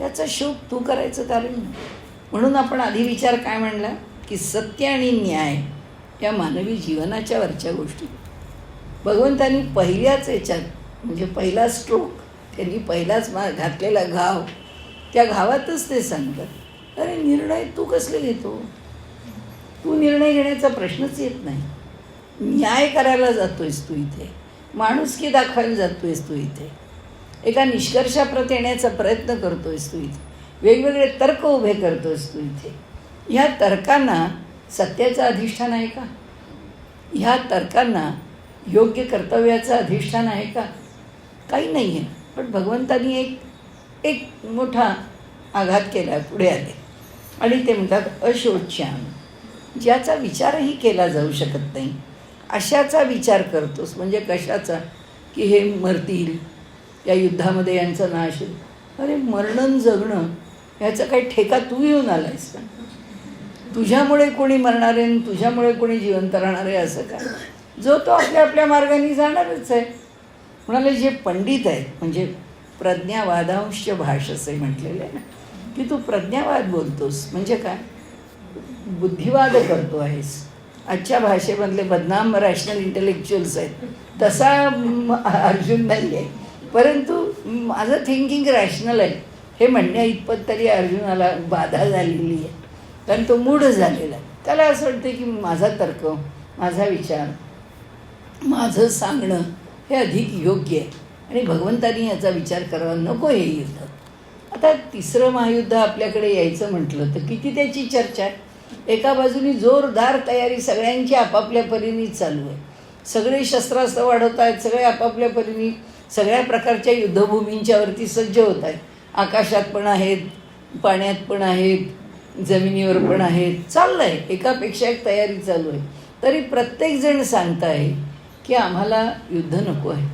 याचा शोक तू करायचं कारण नाही. म्हणून आपण आधी विचार काय म्हणला की सत्य आणि न्याय या मानवी जीवनाच्या वरच्या गोष्टी भगवंतांनी पहिल्याच याच्यात, म्हणजे पहिला स्ट्रोक, त्यांनी पहिलाच घातलेला घाव, त्या घावातच ते सांगतात. अरे निर्णय तू कसले घेतो, तू निर्णय घेण्याचा प्रश्नच येत नाही. न्याय करायला जातोयस तू इथे, माणुसकी दाखवायला जातोयस तू इथे, एका निष्कर्षाप्रत येण्याचा प्रयत्न करतोयस तू इथे, वेगवेगळे तर्क उभे करतोयस तू इथे. ह्या तर्कांना सत्याचं अधिष्ठान आहे का, ह्या तर्कांना योग्य कर्तव्याचं अधिष्ठान आहे का, काही नाही आहे. पण भगवंतांनी एक मोठा आघात केला, पुढे आले आणि ते म्हणतात अशोच्याम, ज्याचा विचारही केला जाऊ शकत नाही अशाचा विचार करतोस. म्हणजे कशाचा, की हे मरतील, या युद्धामध्ये यांचा नाश होईल. अरे मरणं जगणं ह्याचा काही ठेका तू घेऊन आला आहेस का? तुझ्यामुळे कोणी मरणार आहे आणि तुझ्यामुळे कोणी जिवंत राहणार आहे असं काय? जो तो आपल्या आपल्या मार्गाने जाणारच आहे. म्हणाले जे पंडित आहेत, म्हणजे प्रज्ञावादांश भाष असे म्हटलेले आहे ना, की तू प्रज्ञावाद बोलतोस म्हणजे काय? बुद्धिवाद करतो आहेस. आजच्या भाषेमधले बदनाम रॅशनल इंटेलेक्च्युअल्स आहेत तसा अर्जुन नाही आहे, परंतु माझं थिंकिंग रॅशनल आहे हे म्हणण्या इतपत तरी अर्जुनाला बाधा झालेली आहे. कारण तो मूढ झालेला आहे. त्याला असं वाटतं की माझा तर्क, माझा विचार, माझं सांगणं हे अधिक योग्य आहे आणि भगवंतानी याचा विचार करावा, नको हे युद्ध. आता तिसरं महायुद्ध आपल्याकडे यायचं म्हटलं तर किती त्याची चर्चा आहे. एका बाजूनी जोरदार तयारी सगळ्यांची आपापल्या परीनेच चालू आहे. सगळे शस्त्रास्त्र वाढवत आहेत, सगळे आपापल्या परीने सगळ्या प्रकारच्या युद्धभूमींच्यावरती सज्ज होत आहेत. आकाशात पण आहेत, पाण्यात पण आहेत, जमिनीवर पण आहेत, चाललं आहे. एकापेक्षा एक तयारी चालू आहे. तरी प्रत्येकजण सांगत आहे की आम्हाला युद्ध नको आहे,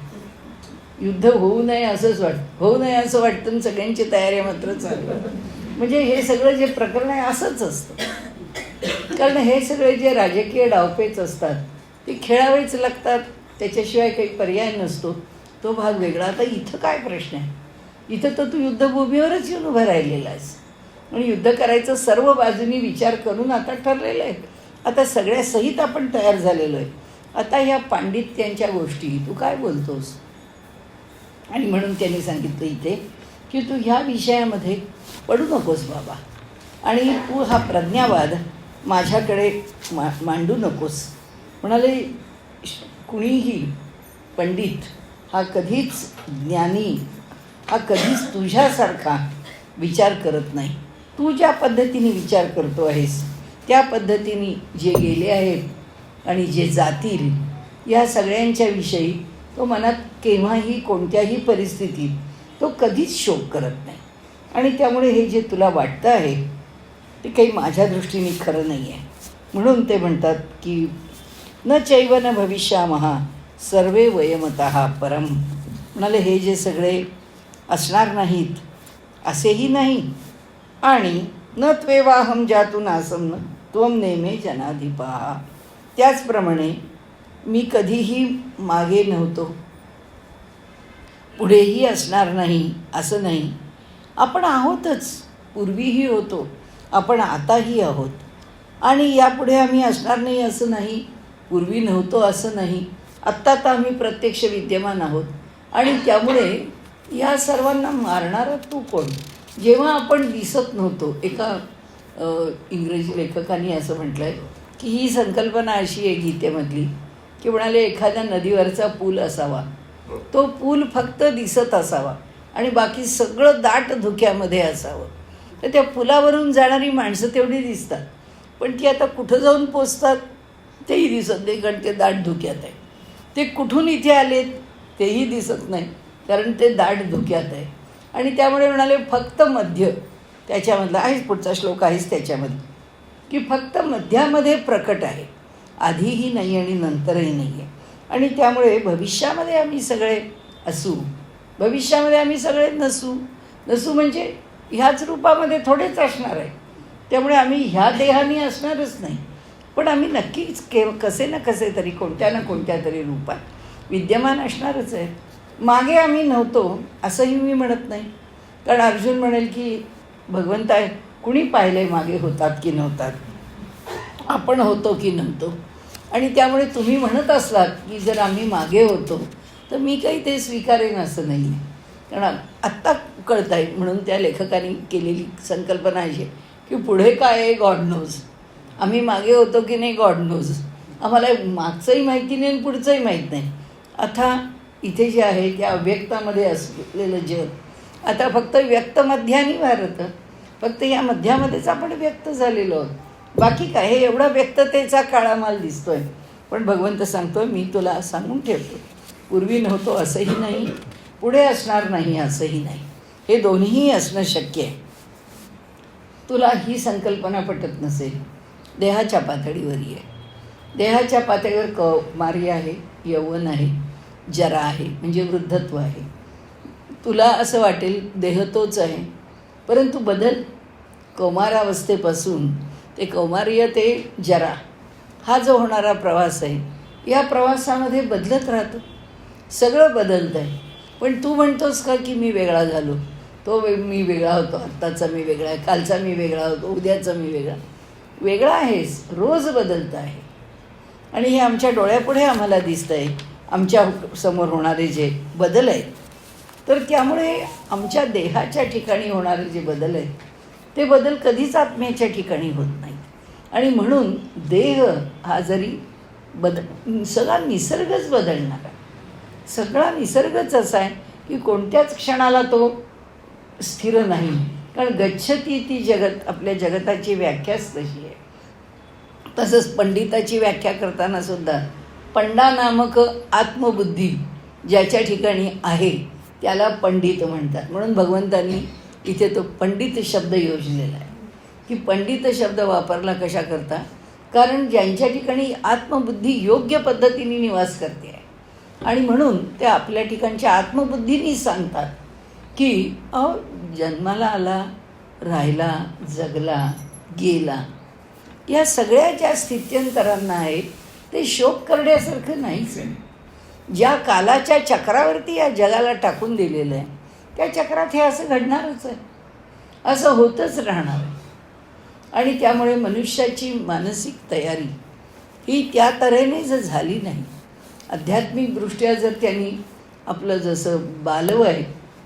युद्ध होऊ नये असंच वाटतं, होऊ नये असं वाटतं आणि सगळ्यांची तयारी मात्र चालू आहे. म्हणजे हे सगळं जे प्रकरण आहे असंच असतं. कारण हे सगळे जे राजकीय डावपेच असतात ते खेळावेच लागतात, त्याच्याशिवाय काही पर्याय नसतो. तो भाग वेगळा. आता इथं काय प्रश्न आहे? इथं तर तू युद्धभूमीवरच येऊन उभं राहिलेला आहेस आणि युद्ध करायचं सर्व बाजूनी विचार करून आता ठरलेलं आहे. आता सगळ्या सहित आपण तयार झालेलो आहे. आता ह्या पांडित्यांच्या गोष्टी तू काय बोलतोस? आणि म्हणून त्यांनी सांगितलं इथे की तू ह्या विषयामध्ये पडू नकोस बाबा, आणि तू हा प्रज्ञावाद माझ्याकडे मांडू नकोस. म्हणाले कुणीही पंडित हा कधीच, ज्ञानी हा कधीच तुझ्यासारखा विचार करत नाही. तू ज्या पद्धतीने विचार करतो आहेस त्या पद्धतीने जे गेले आहेत आणि जे जातील या सगळ्यांच्या विषयी तो मनात केव्हाही कोणत्याही परिस्थितीत तो कधीच शोक करत नाही. आणि त्यामुळे हे जे तुला वाटतं आहे ते काही माझ्या दृष्टीने खरं नाही आहे. म्हणून ते म्हणतात की न चैव न भविष्यामः सर्वे वयमतः परम. म्हणाले हे जे सगळे असणार नाहीत असेही नाही, आणि न त्वेवाहम जातु नासम त्वम नेमे जनाधिपा. त्याचप्रमाणे मी कधीही मागे नव्हतो, पुढेही असणार नाही असं नाही. आपण आहोतच, पूर्वीही होतो, आपण आताही आहोत, आणि यापुढे आम्ही असणार नाही असं नाही, पूर्वी नव्हतो असं नाही, आत्ता तर आम्ही प्रत्यक्ष विद्यमान आहोत. आणि त्यामुळे या सर्वांना मारणारा तू कोण? जेव्हा आपण दिसत नव्हतो, एका इंग्रजी लेखकांनी असं म्हटलं आहे की ही संकल्पना अशी आहे गीतेमधली की म्हणाले एखाद्या नदीवरचा पूल असावा, तो पूल फक्त दिसत असावा आणि बाकी सगळं दाट धुक्यामध्ये असावं. तर त्या पुलावरून जाणारी माणसं तेवढी दिसतात, पण ती आता कुठं जाऊन पोचतात तेही दिसत नाही, कारण ते दाट धुक्यात आहे. ते कुठून इथे आलेत तेही दिसत नाही, कारण ते दाट धुक्यात आहे. आणि त्यामुळे म्हणाले फक्त मध्य त्याच्यामधला आहेच, पुढचा श्लोक आहेच त्याच्यामध्ये, की फक्त मध्यामध्ये प्रकट आहे, आधीही नाही आणि नंतरही नाही आहे. आणि त्यामुळे भविष्यामध्ये आम्ही सगळे असू, भविष्यामध्ये आम्ही सगळे नसू. नसू म्हणजे ह्याच रूपामध्ये थोडेच असणार आहे. त्यामुळे आम्ही ह्या देहाने असणारच नाही, पण आम्ही नक्कीच कसे ना कसे तरी कोणत्या ना कोणत्या तरी रूपात विद्यमान असणारच आहे. मागे आम्ही नव्हतो असंही मी म्हणत नाही, कारण अर्जुन म्हणेल की भगवंता कुणी पाहिले मागे होतात की नव्हतात, आपण होतो की नव्हतो. आणि त्यामुळे तुम्ही म्हणत असलात की जर आम्ही मागे होतो तर मी काही ते स्वीकारेन असं नाही आहे. कारण आत्ता कळत आहे, म्हणून त्या लेखकाने केलेली संकल्पना अशी की पुढे काय आहे गॉड नोज. आम्ही मागे होतो की नाही गॉड नोज, आम्हाला मागचंही माहिती नाही आणि पुढचंही माहीत नाही. आता इथे जे आहे त्या अव्यक्तामध्ये असलेलं जग आता फक्त व्यक्त मध्यानी भारत, फक्त या मध्यामध्येच आपण व्यक्त झालेलो आहोत. बाकी काय हे एवढा व्यक्ततेचा काळामाल दिसतोय. पण भगवंत सांगतोय मी तुला सांगून ठेवतो, पूर्वी नव्हतो असंही नाही, पुढे असणार नाही असंही नाही, हे दोन्हीही असणं शक्य आहे. तुला ही संकल्पना पटत नसेल, देहाच्या पातळीवर आहे. देहाच्या पातळीवर कौमार्य आहे, यौवन आहे, जरा आहे, म्हणजे वृद्धत्व आहे. तुला असं वाटेल देह तोच आहे, परंतु बदल कौमारावस्थेपासून ते कौमार्य ते जरा हा जो होणारा प्रवास आहे, या प्रवासामध्ये बदलत राहतं, सगळं बदलतं आहे. पण तू म्हणतोस का की मी वेगळा झालो, मी वेगळा होतो, आत्ताचा मी वेगळा आहे, कालचा मी वेगळा होतो, उद्याचा मी वेगळा आहेस, रोज बदलत आहे. आणि हे आमच्या डोळ्यापुढे आम्हाला दिसतं आहे, आमच्या समोर होणारे जे बदल आहेत. तर त्यामुळे आमच्या देहाच्या ठिकाणी होणारे जे बदल आहेत, ते बदल कधीच आत्म्याच्या ठिकाणी होत नाहीत. आणि म्हणून देह हा जरी सगळा निसर्गच बदलणारा, सगळा निसर्गच असा आहे की कोणत्याच क्षणाला तो स्थिर नाही. कारण गच्छती ती जगत, आपल्या जगताची व्याख्याच तशी आहे. तसंच पंडिताची व्याख्या करताना सुद्धा पंडा नामक आत्मबुद्धी ज्याच्या ठिकाणी आहे त्याला पंडित म्हणतात. म्हणून भगवंतांनी इथे तो पंडित शब्द योजलेला आहे की पंडित शब्द वापरला कशा करता, कारण ज्यांच्या ठिकाणी आत्मबुद्धी योग्य पद्धतीने निवास करते आहे. आणि म्हणून ते आपल्या ठिकाणच्या आत्मबुद्धीनी सांगतात की जन्माला आला, राहिला, जगला, गेला, या सगळ्या ज्या स्थित्यंतरांना आहेत ते शोक करण्यासारखं नाहीच आहे. ज्या कालाच्या चक्रावरती या जगाला टाकून दिलेलं आहे त्या चक्रात हे असं घडणारच आहे, असं होतच राहणार आहे. आणि त्यामुळे मनुष्याची मानसिक तयारी ही त्या तऱ्हेने जर झाली नाही, आध्यात्मिकदृष्ट्या जर त्यांनी आपलं जसं बालवय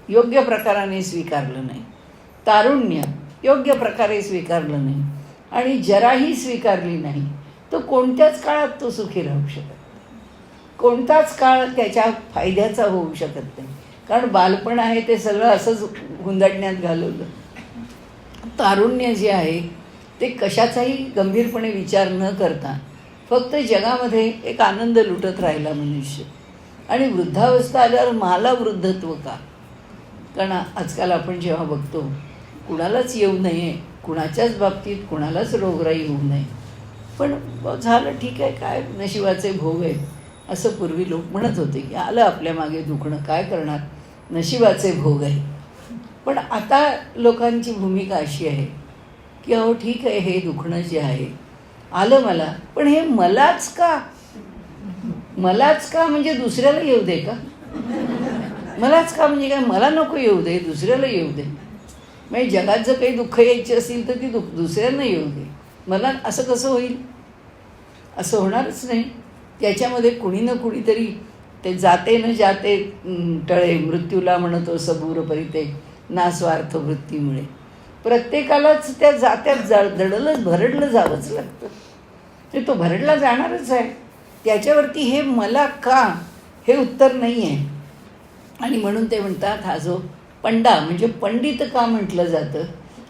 योग्य प्रकाराने स्वीकारलं नाही, तारुण्य योग्य प्रकारे स्वीकारलं नाही आणि जराही स्वीकारली नाही, तर कोणत्याच काळात तो सुखी राहू शकत नाही, कोणताच काळ त्याच्या फायद्याचा होऊ शकत नाही. कारण बालपण आहे ते सगळं असंच गुंदाटण्यात घालवलं. तारुण्य जे आहे ते कशाचाही गंभीरपणे विचार न करता फक्त जगामध्ये एक आनंद लुटत राहिला मनुष्य. आणि वृद्धावस्था आल्यावर मला वृद्धत्व का? कारण आजकाल आपण जेव्हा बघतो कुणालाच येऊ नये, कुणाच्याच बाबतीत कुणालाच रोगराई होऊ नये, पण झालं ठीक आहे, काय नशिबाचे भोग आहेत असं पूर्वी लोक म्हणत होते की आलं आपल्या मागे दुखणं, काय करणार, नशिबाचे भोग आहे. पण आता लोकांची भूमिका अशी आहे की अहो ठीक आहे, हे दुखणं जे आहे आलं मला, पण हे मलाच का म्हणजे दुसऱ्याला येऊ दे का? मलाच का म्हणजे काय, मला नको येऊ दे, दुसऱ्याला येऊ दे. म्हणजे जगात जर काही दुःख यायची असेल तर ती दुसऱ्यांना येऊ दे, मला असं कसं होईल? असं होणारच नाही. त्याच्यामध्ये कुणी ना कुणीतरी ते जाते न जाते टळे मृत्यूला म्हणतो सबूर परिते ना स्वार्थ वृत्तीमुळे प्रत्येकालाच त्या जात्यात भरडलं जावंच लागतं. ते तो भरडला जाणारच आहे. त्याच्यावरती हे मला का हे उत्तर नाही आहे. आणि म्हणून ते म्हणतात हा जो पंडा म्हणजे पंडित का म्हटलं जातं,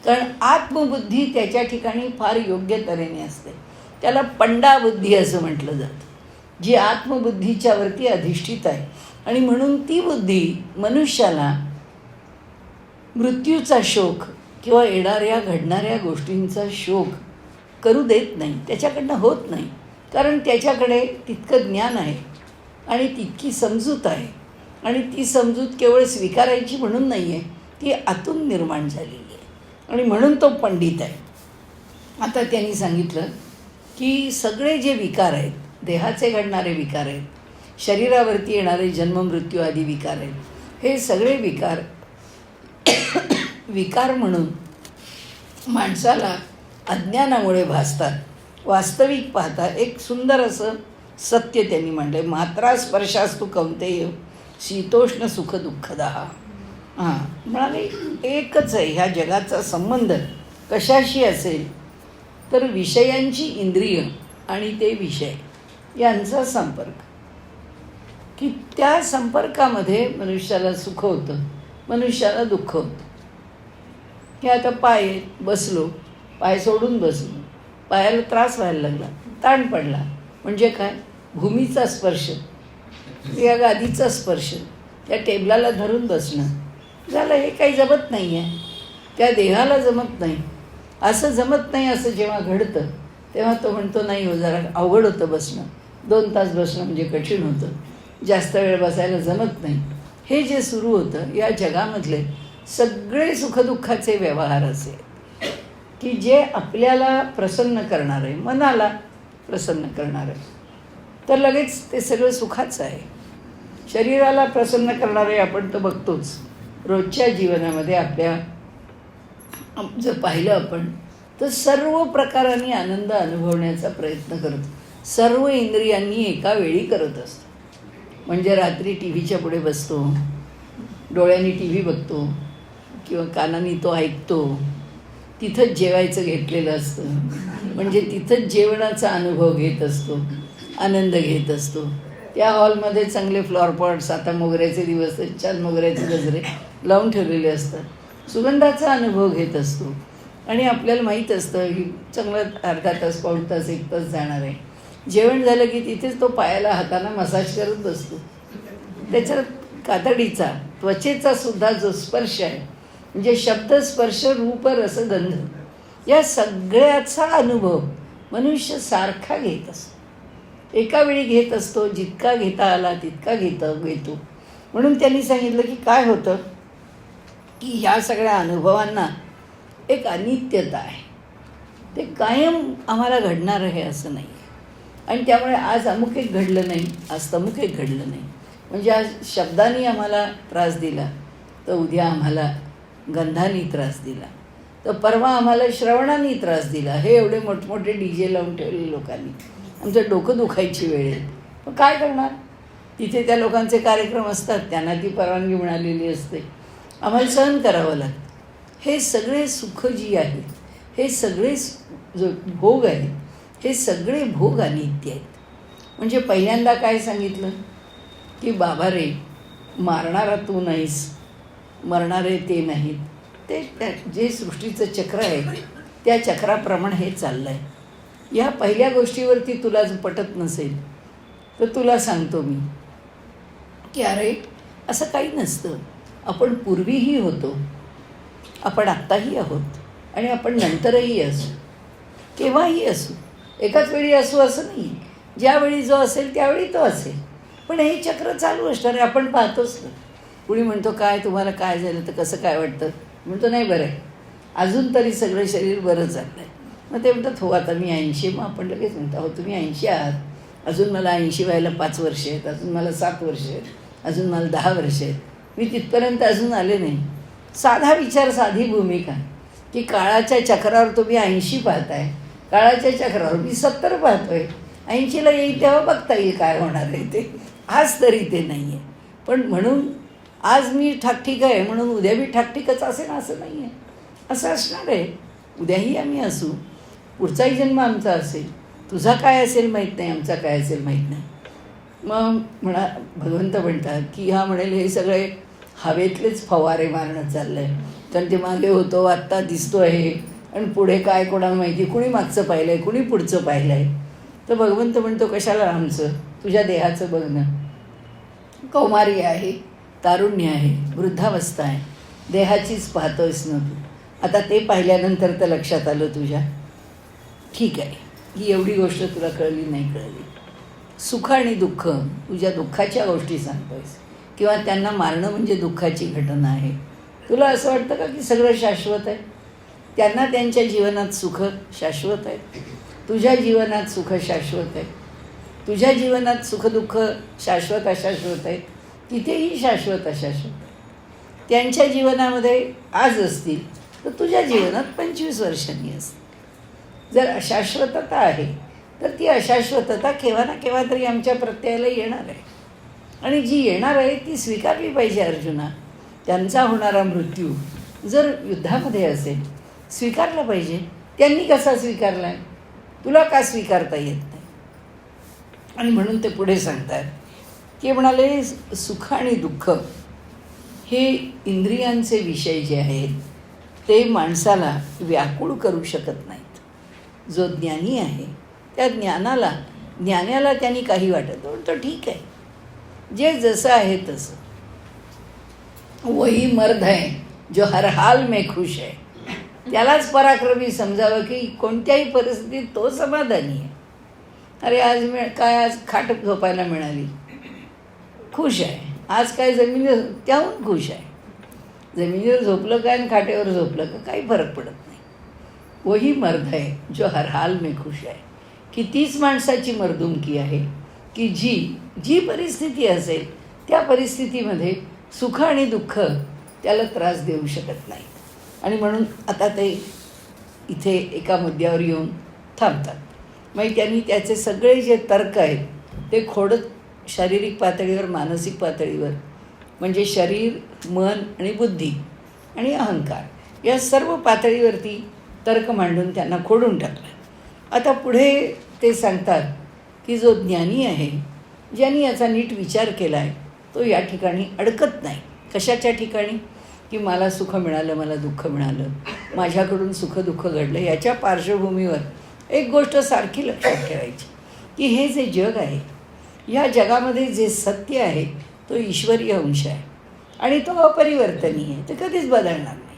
कारण आत्मबुद्धी त्याच्या ठिकाणी फार योग्य तऱ्हेने असते, त्याला पंडा बुद्धी असं म्हटलं जातं, जी आत्मबुद्धीच्या वरती अधिष्ठित आहे. आणि म्हणून ती बुद्धी मनुष्याला मृत्यूचा शोक किंवा येणाऱ्या घडणाऱ्या गोष्टींचा शोक करू देत नाही, त्याच्याकडनं होत नाही. कारण त्याच्याकडे तितकं ज्ञान आहे आणि तितकी समजूत आहे. आणि ती समजूत केवळ स्वीकारायची म्हणून नाही आहे, ती आतून निर्माण झालेली आहे. आणि म्हणून तो पंडित आहे. आता त्यांनी सांगितलं की सगळे जे विकार आहेत, देहाचे घडणारे विकार आहेत, शरीरावरती येणारे जन्म मृत्यू आदी विकार आहेत, हे सगळे विकार म्हणून माणसाला अज्ञानामुळे भासतात. वास्तविक पाहता एक सुंदर असं सत्य त्यांनी म्हणलं आहे, मात्रा स्पर्शास्तु कौंतेय शीतोष्ण सुख दुःखदाह. म्हणाले एकच आहे ह्या जगाचा संबंध कशाशी असेल तर विषयांची इंद्रिय आणि ते विषय यांचा संपर्क, की त्या संपर्कामध्ये मनुष्याला सुख होतं, मनुष्याला दुःख होतं. की आता पाय बसलो, पाय सोडून बसलो, पायाला त्रास व्हायला लागला, ताण पडला, म्हणजे काय, भूमीचा स्पर्श, या गादीचा स्पर्श, त्या टेबलाला धरून बसणं झालं, हे काही जमत नाही आहे, त्या देहाला जमत नाही. असं जमत नाही असं जेव्हा घडतं तेव्हा तो म्हणतो नाही हो, जरा अवघड होतं बसणं, 2 तास बसणं म्हणजे कठीण होतं. जास्त वेळ बसायला जमत नाही. हे जे सुरू होतं या जगामधले सगळे सुखदुःखाचे व्यवहार असे की जे आपल्याला प्रसन्न करणार आहे, मनाला प्रसन्न करणार आहे, तर लगेच ते सगळं सुखाचं आहे. शरीराला प्रसन्न करणारे आपण तर बघतोच रोजच्या जीवनामध्ये. आपल्या जर पाहिलं आपण तर सर्व प्रकारांनी आनंद अनुभवण्याचा प्रयत्न करतो, सर्व इंद्रियांनी एका वेळी करत असतो. म्हणजे रात्री टी व्हीच्या पुढे बसतो, डोळ्यांनी टी व्ही बघतो किंवा कानाने तो ऐकतो, तिथंच जेवायचं घेतलेलं असतं, म्हणजे तिथंच जेवणाचा अनुभव घेत असतो, आनंद घेत असतो. त्या हॉलमध्ये चांगले फ्लॉवरपॉट्स, आता मोगऱ्याचे दिवस, छान मोगऱ्याचे गजरे लावून ठेवलेले असतात, सुगंधाचा अनुभव घेत असतो. आणि आपल्याला माहीत असतं की चांगलं अर्धा तास, पाऊण तास, 1 तास जाणार आहे. जेवण झालं की तिथेच तो पायाला हाताला मसाज करत बसतो. त्याच्या कातडीचा, त्वचेचा सुद्धा जो स्पर्श आहे, म्हणजे शब्द, स्पर्श, रूप, रस, गंध, या सगळ्याचा अनुभव मनुष्य सारखा घेत असतो, एका वेळी घेत असतो. जितका घेता आला तितका घेतो. म्हणून त्यांनी सांगितलं की काय होतं की ह्या सगळ्या अनुभवांना एक अनित्यता आहे, ते कायम आम्हाला घडणार आहे असं नाही आहे. आणि त्यामुळे आज अमुक एक घडलं नाही, आज तमुक एक घडलं नाही. म्हणजे आज शब्दाने आम्हाला त्रास दिला तर उद्या आम्हाला गंधाने त्रास दिला, तर परवा आम्हाला श्रवणाने त्रास दिला. हे एवढे मोठमोठे DJ लावून ठेवले लोकांनी, आमचं डोकं दुखायची वेळ आहे. मग काय करणार? तिथे त्या लोकांचे कार्यक्रम असतात, त्यांना ती परवानगी मिळालेली असते, आम्हाला सहन करावं लागतं. हे सगळे सुख जी आहेत, हे सगळे जो भोग आहेत, हे सगळे भोग अनित्य आहेत. म्हणजे पहिल्यांदा काय सांगितलं की बाबा रे, मारणारा तू नाहीस, मरणारे ते नाहीत. ते जे सृष्टीचं चक्र आहे त्या चक्राप्रमाणे हे चाललं आहे. या पहिल्या गोष्टीवरती तुला जर पटत नसेल तर तुला सांगतो मी की अरे असं काही नसतं. आपण पूर्वीही होतो, आपण आत्ताही आहोत आणि आपण नंतरही असू, केव्हाही असू, एकाच वेळी असू असं नाही. ज्यावेळी जो असेल त्यावेळी तो असेल, पण हे चक्र चालू असणार आहे. आपण पाहतोच ना. कुणी म्हणतो काय तुम्हाला काय झालं तर कसं काय वाटतं, म्हणतो नाही बरं आहे, अजून तरी सगळं शरीर बरं चाललं आहे. मग ते म्हणतात हो आता मी 80, मग आपण लगेच म्हणतो हो तुम्ही 80 आहात, अजून मला 80 व्हायला 5 वर्ष आहेत, अजून मला 7 वर्ष आहेत, अजून मला 10 वर्ष आहेत, मी तिथपर्यंत अजून आले नाही. साधा विचार, साधी भूमिका की काळाच्या चक्रावर तुम्ही 80 पाहताय, काळाच्या चक्रावर मी 70 पाहतोय, 80ला येईल तेव्हा बघता येईल काय होणार आहे ते. आज तरी ते नाही आहे. पण म्हणून आज मी ठाकठीक आहे म्हणून उद्या मी ठाकठीकच असेल असं नाही आहे. असं असणार आहे, उद्याही आम्ही असू, पुढचाही जन्म आमचा असेल, तुझा काय असेल माहीत नाही, आमचा काय असेल माहीत नाही. मग भगवंत म्हणतात की हा म्हणेल हे सगळे हवेतलेच फवारे मारणं चाललं आहे, कारण ते मागे होतो आत्ता दिसतो आहे आणि पुढे काय कोणाला माहिती, कुणी मागचं पाहिलं आहे, कुणी पुढचं पाहिलं आहे. तर भगवंत म्हणतो कशाला आमचं, तुझ्या देहाचं बघणं. कौमारी आहे, तारुण्य आहे, वृद्धावस्था आहे, देहाचीच पाहतोयस ना तू. आता ते पाहिल्यानंतर तर लक्षात आलं तुझ्या, ठीक आहे ही एवढी गोष्ट तुला कळली नाही कळली. सुख आणि दुःख, तुझ्या दुःखाच्या गोष्टी सांगतोयस किंवा त्यांना मारणं म्हणजे दुःखाची घटना आहे. तुला असं वाटतं का की सगळं शाश्वत आहे? त्यांना त्यांच्या जीवनात सुख शाश्वत आहे, तुझ्या जीवनात सुख शाश्वत आहे, तुझ्या जीवनात सुखदुःख शाश्वत अशाश्वत आहे, तिथेही शाश्वत अशाश्वत आहे. त्यांच्या जीवनामध्ये आज असतील तर तुझ्या जीवनात 25 वर्षांनी असतील. जर अशाश्वतता आहे तर ती अशाश्वतता केव्हा ना केव्हा तरी आमच्या प्रत्ययाला येणार आहे, आणि जी येणार आहे ती स्वीकारली पाहिजे अर्जुना. त्यांचा होणारा मृत्यू जर युद्धामध्ये असेल स्वीकारला पाहिजे. त्यांनी कसा स्वीकारला आहे, तुला का स्वीकारता येत नाही? आणि म्हणून ते पुढे सांगतात की म्हणाले सुख आणि दुःख हे इंद्रियांचे विषय जे आहेत ते माणसाला व्याकुळ करू शकत नाहीत. जो ज्ञानी आहे त्या ज्ञानाला त्यांनी काही वाटत तो ठीक आहे, जे जसं आहे तसं. वही मर्द है जो हर हाल में खुश है, त्यालाच पराक्रमी समजावं की कोणत्याही परिस्थितीत तो समाधानी आहे. अरे आज काय आज खाट झोपायला मिळाली, खुश आहे. आज काय जमिनीवर त्याहून खुश आहे. जमिनीवर झोपलं काय आणि खाटेवर झोपलं का काही फरक पडत नाही. वही मर्द है जो हर हाल में खुश आहे. की तीच माणसाची मर्दुमकी आहे की जी परिस्थिती असेल त्या परिस्थितीमध्ये सुख आणि दुःख त्याला त्रास देऊ शकत नाही. आणि म्हणून आता ते इथे एका मुद्द्यावर येऊन थांबतात. मग त्यांनी त्याचे सगळे जे तर्क आहेत ते खोडत शारीरिक पातळीवर, मानसिक पातळीवर, म्हणजे शरीर, मन आणि बुद्धी आणि अहंकार या सर्व पातळीवरती तर्क मांडून त्यांना खोडून टाकलं. आता पुढे ते सांगतात की जो ज्ञानी आहे, ज्यांनी याचा नीट विचार केला आहे, तो या ठिकाणी अडकत नाही. कशाच्या ठिकाणी? की मला सुख मिळालं, मला दुःख मिळालं, माझ्याकडून सुखदुःख घडलं, याच्या पार्श्वभूमीवर एक गोष्ट सारखी लक्षात ठेवायची की हे जे जग आहे, या जगामध्ये जे सत्य आहे तो ईश्वरीय अंश आहे आणि तो अपरिवर्तनीय आहे, ते कधीच बदलणार नाही.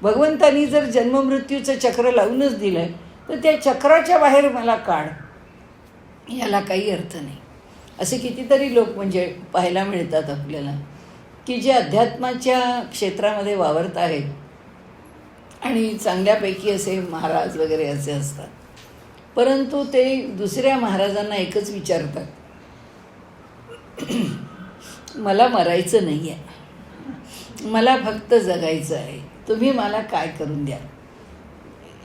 भगवंतानी जर जन्ममृत्यूचं चक्र लावूनच दिलं आहे तर त्या चक्राच्या बाहेर मला काढ, याला काही अर्थ नाही. असे कितीतरी लोक म्हणजे पाहायला मिळतात आपल्याला की जे अध्यात्माच्या क्षेत्रामध्ये वावरत आहेत आणि चांगल्यापैकी असे महाराज वगैरे असे असतात, परंतु ते दुसऱ्या महाराजांना एकच विचारतात, मला मरायचं नाही आहे, मला फक्त जगायचं आहे, तुम्ही मला काय करून द्या.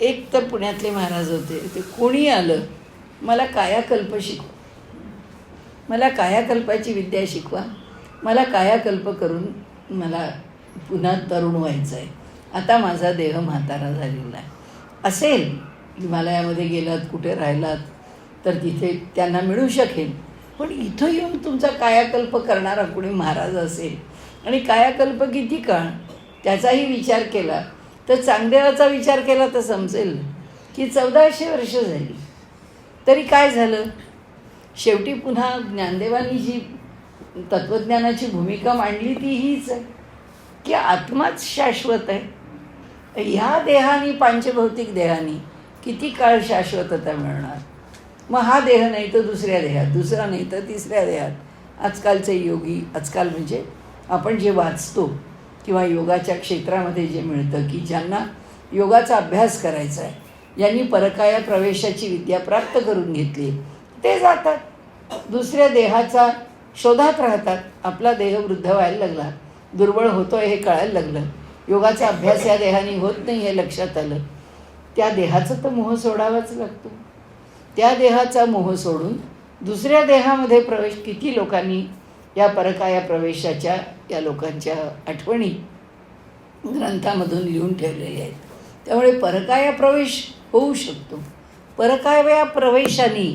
एक तर पुण्यातले महाराज होते, ते कोणी आलं मला कायाकल्प शिकवा, मला कायाकल्पाची विद्या शिकवा, मला कायाकल्प करून मला पुन्हा तरुण व्हायचं आहे. आता माझा देह म्हातारा झालेला आहे. असेल हिमालयामध्ये गेलात, कुठे राहिलात तर तिथे त्यांना मिळू शकेल, पण इथं येऊन तुमचा कायाकल्प करणारा कोणी महाराज असेल आणि कायाकल्प किती काळ त्याचाही विचार केला तर चांगदेवाचा विचार केला तर समजेल की 1400 वर्ष झाली. तरी काय झालं? शेवटी पुन्हा ज्ञानदेवांनी जी तत्त्वज्ञानाची भूमिका मांडली ती हीच आहे की आत्माच शाश्वत आहे. ह्या देहाने, पांचभौतिक देहाने किती काळ शाश्वतता मिळणार? मग हा देह नाही तर दुसऱ्या देहात, दुसरा नाही तर तिसऱ्या देहात. आजकालचे योगी, आजकाल म्हणजे आपण जे वाचतो किंवा योगाच्या क्षेत्रामध्ये जे मिळतं की ज्यांना योगाचा अभ्यास करायचा आहे, ज्यांनी परकाया प्रवेशाची विद्या प्राप्त करून घेतली, ते जातात दुसऱ्या देहाचा शोधात राहतात. आपला देह वृद्ध व्हायला लागला, दुर्बळ होतो आहे हे कळायला लागलं, योगाचा अभ्यास या देहाने होत नाही हे लक्षात आलं, त्या देहाचा तर मोह सोडावाच लागतो. त्या देहाचा मोह सोडून दुसऱ्या देहामध्ये प्रवेश किती लोकांनी या परकाया प्रवेशाच्या या लोकांच्या आठवणी ग्रंथामधून लिहून ठेवलेल्या आहेत. त्यामुळे परकाया प्रवेश होऊ शकतो. परकाया प्रवेशाने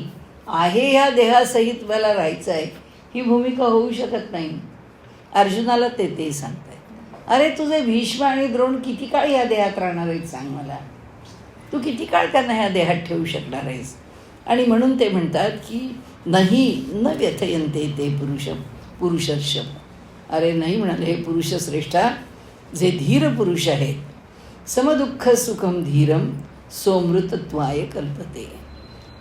आहे ह्या देहासहित मला राहायचं आहे ही भूमिका होऊ शकत नाही. अर्जुनाला ते सांगत आहेत, अरे तुझे भीष्म आणि द्रोण किती काळ ह्या देहात राहणार आहेत सांग मला, तू किती काळ त्यांना ह्या देहात ठेवू शकणार आहेस. आणि म्हणून ते म्हणतात की नाही न व्यथयन्ते ते पुरुषर्षभ. अरे नाही म्हणाले हे पुरुषश्रेष्ठा, जे धीर पुरुष आहेत, समदुःख सुखम धीरम सोमृतत्वाय कल्पते.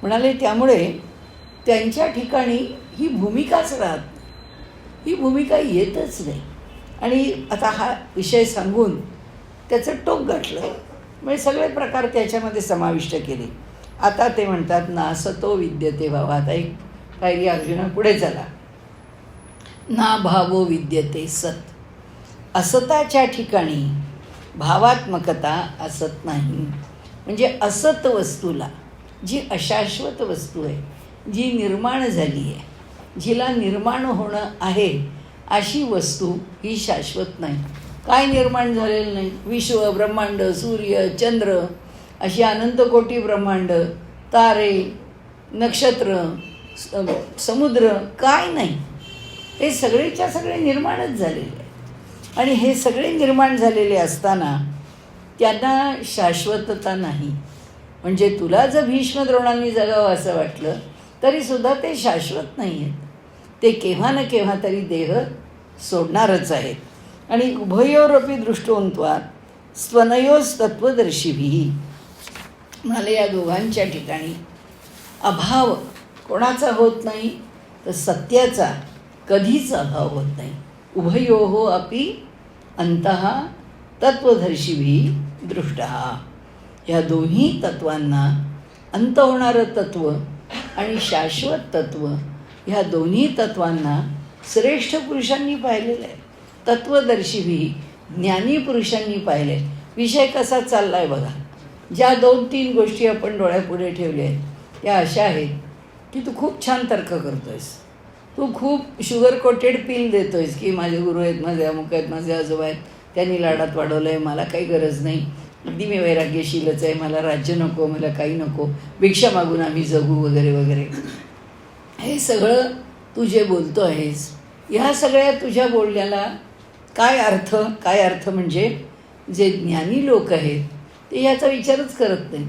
म्हणाले त्यामुळे त्यांच्या ठिकाणी ही भूमिकाच राहत नाही, ही भूमिका येतच नाही. आणि आता हा विषय सांगून त्याचं टोक गाठलं, म्हणजे सगळे प्रकार त्याच्यामध्ये समाविष्ट केले. आता ते म्हणतात नासतो विद्यते भावा. आता एक पायरी अर्जुना पुढे चला. ना भावो विद्यते सत. असताच्या ठिकाणी भावात्मकता असत नाही. म्हणजे असत वस्तूला, जी अशाश्वत वस्तू आहे, जी निर्माण झाली आहे, जिला निर्माण होणं आहे, अशी वस्तू ही शाश्वत नाही. काय निर्माण झालेलं नाही? विश्व, ब्रह्मांड, सूर्य, चंद्र, अशी अनंतकोटी ब्रह्मांड, तारे, नक्षत्र, समुद्र, काय नाही, हे सगळेच्या सगळे निर्माणच झालेले आहे. आणि हे सगळे निर्माण झालेले असताना त्यांना शाश्वतता नाही. म्हणजे तुला जर भीष्म द्रोणांनी जगावं असं वाटलं तरीसुद्धा ते शाश्वत नाही आहेत. ते केव्हा ना केव्हा तरी देह सोडणारच आहेत. आणि उभयोरपी दृष्टोन्त्वात् स्वनयोस्तत्वदर्शिभिः. म्हणाले या दोघांच्या ठिकाणी अभाव कोणाचा होत नाही तर सत्याचा कधीच अभाव होत नाही. उभयोः अपि अंतः तत्वदर्शिभिः दृष्टः. ह्या दोन्ही तत्वांना अंत होणारं तत्व आणि शाश्वत तत्व, ह्या दोन्ही तत्वांना श्रेष्ठ पुरुषांनी पाहिलेलं आहे. तत्वदर्शिभिः ज्ञानी पुरुषांनी पाहिले. विषय कसा चालला आहे बघा. ज्या 2-3 गोष्टी आपण डोळ्यापुढे ठेवल्या आहेत त्या अशा आहेत की तू खूप छान तर्क करतोयस, तू खूप शुगर कोटेड पील देतोयस की माझे गुरु आहेत, माझे अमुक आहेत, माझे आजोबा आहेत, त्यांनी लाडात वाढवलं आहे, मला काही गरज नाही, अगदी मी वैराग्यशीलच आहे, मला राज्य नको, मला काही नको, भिक्षा मागून आम्ही जगू वगैरे वगैरे. हे सगळं तू जे बोलतो आहेस, ह्या सगळ्या तुझ्या बोलण्याला काय अर्थ म्हणजे जे ज्ञानी लोक आहेत ते याचा विचारच करत नाहीत.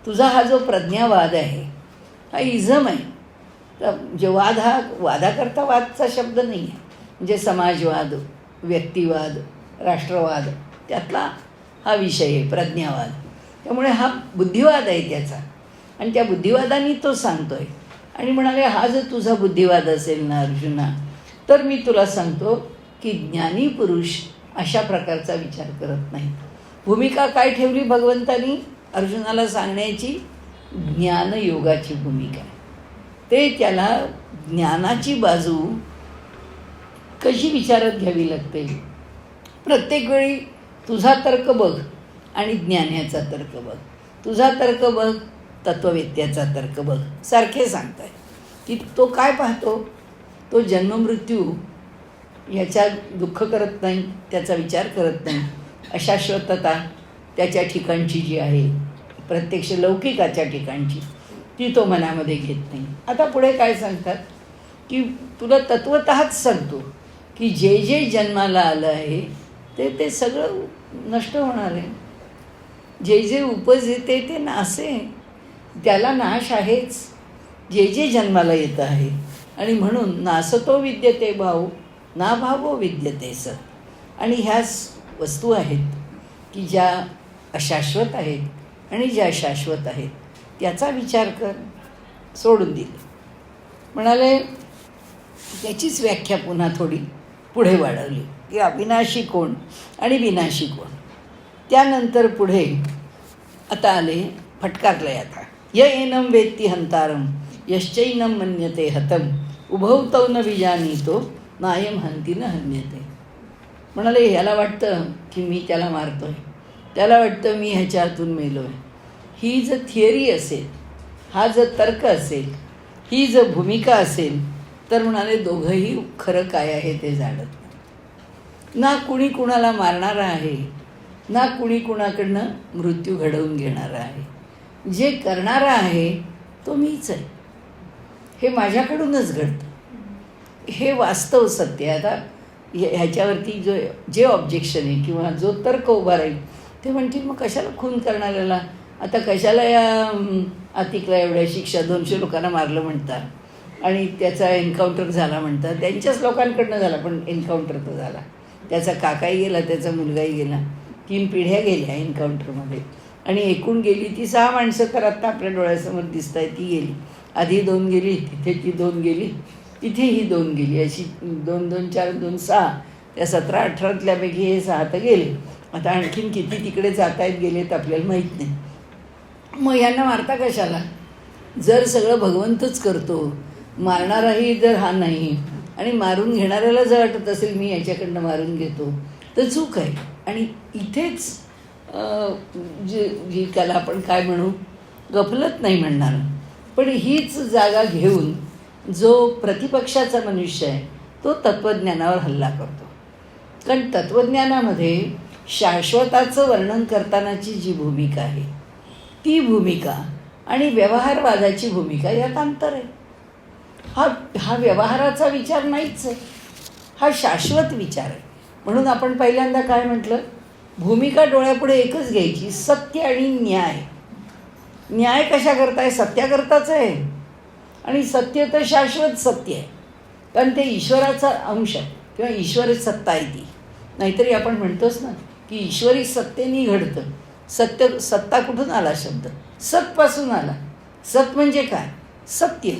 तुझा हा जो प्रज्ञावाद आहे हा इझम आहे. तर जे वादाकरता वादचा शब्द नाही आहे. म्हणजे समाजवाद, व्यक्तिवाद, राष्ट्रवाद त्यातला हा विषय आहे प्रज्ञावाद. त्यामुळे हा बुद्धिवाद आहे त्याचा. आणि त्या बुद्धिवादाने तो सांगतो आहे. आणि म्हणाले हा जर तुझा बुद्धिवाद असेल ना अर्जुना, तर मी तुला सांगतो की ज्ञानी पुरुष अशा प्रकारचा विचार करत नाही. भूमिका काय ठेवली भगवंतानी अर्जुनाला सांगण्याची? ज्ञानयोगाची भूमिका आहे. ते त्याला ज्ञानाची बाजू कशी विचारात घ्यावी लागते. प्रत्येक वेळी तुझा तर्क बघ आणि ज्ञानाचा तर्क बघ, तुझा तर्क बघ, तत्ववेत्याचा तर्क बघ, सारखे सांगताय की तो काय पाहतो? तो जन्ममृत्यू याच्या दुःख करत नाही, त्याचा विचार करत नाही. अशाश्वतता त्याच्या ठिकाणची जी आहे, प्रत्यक्ष लौकिकाच्या ठिकाणची, ती तो मनामध्ये घेत नाही. आता पुढे काय सांगतात की तुला तत्वतःच सांगतो की जे जे जन्माला आलं आहे ते सगळं नष्ट होणार आहे. जे जे उपजते ते नासे, त्याला नाश आहेच. जे जे जन्माला येतं आहे. आणि म्हणून नासतो विद्यते भाव ना भावो विद्यते सत. आणि ह्याच वस्तू आहेत की ज्या अशाश्वत आहेत आणि ज्या शाश्वत आहेत त्याचा विचार कर. सोडून दिले. म्हणाले त्याचीच व्याख्या पुन्हा थोडी पुढे वाढवली की अविनाशी कोण आणि विनाशी कोण. त्यानंतर पुढे आता आले, फटकारलंय आता. य एनम वेत्ती हंतारम यश्चैनम मन्यते हतम उभौ तौ न विजानीतो नायम हंती न हन्यते. म्हणाले ह्याला वाटतं की मी त्याला मारतोय, त्याला वाटतं मी ह्याच्या हातून मेलो आहे. ही जर थिअरी असेल, हा जर तर्क असेल, ही जर भूमिका असेल, तर म्हणाले दोघंही खरं काय आहे ते जाणत नाही. ना कुणी कुणाला मारणारा आहे, ना कुणी कुणाकडनं मृत्यू घडवून घेणारा आहे. जे करणारा आहे तो मीच आहे. हे माझ्याकडूनच घडतं. हे वास्तव सत्य आहे. आता ह्याच्यावरती जे ऑब्जेक्शन आहे किंवा जो तर्क उभा राहील ते म्हणतील मग कशाला खून करणाऱ्याला, आता कशाला या आतिकला एवढ्या शिक्षा, 200 लोकांना मारलं म्हणतात आणि त्याचा एन्काउंटर झाला म्हणतात. त्यांच्याच लोकांकडनं झाला पण एन्काउंटर तर झाला. त्याचा काकाही गेला, त्याचा मुलगाही गेला, 3 पिढ्या गेल्या एन्काउंटरमध्ये. आणि एकूण गेली ती 6 माणसं तर आत्ता आपल्या डोळ्यासमोर दिसत आहे. ती गेली, आधी 2 गेली, तिथे ती 2 गेली, तिथेही 2 गेली, अशी 2, 2, 4, 2, 6. त्या 17-18तल्यापैकी हे 6 तर गेले. आता आणखीन किती तिकडे जात आहेत गेलेत आपल्याला माहीत नाही. मग यांना मारता कशाला? जर सगळं भगवंतच करतो, मारणाराही जर हा नाही आणि मारून घेणाऱ्याला जर वाटत असेल मी याच्याकडनं मारून घेतो तर चूक आहे. आणि इथेच जी त्याला आपण काय म्हणू, गफलत नाही म्हणणार, पण हीच जागा घेऊन जो प्रतिपक्षाचा मनुष्य आहे तो तत्त्वज्ञानावर हल्ला करतो. कारण तत्त्वज्ञानामध्ये शाश्वताचं वर्णन करतानाची जी भूमिका आहे ती भूमिका आणि व्यवहारवादाची भूमिका यात अंतर आहे. हा व्यवहाराचा विचार नाहीच आहे, हा शाश्वत विचार आहे. म्हणून आपण पहिल्यांदा काय म्हटलं, भूमिका डोळ्यापुढे एकच घ्यायची, सत्य आणि न्याय. न्याय कशा करताय? सत्याकरताच आहे. आणि सत्य तर शाश्वत सत्य आहे, कारण ते ईश्वराचा अंश आहे किंवा ईश्वरी सत्ता आहे ती. नाहीतरी आपण म्हणतोच ना की ईश्वरी सत्तेने घडतं. सत्ता कुठून आला शब्द? सतपासून आला. सत म्हणजे काय? सत्य.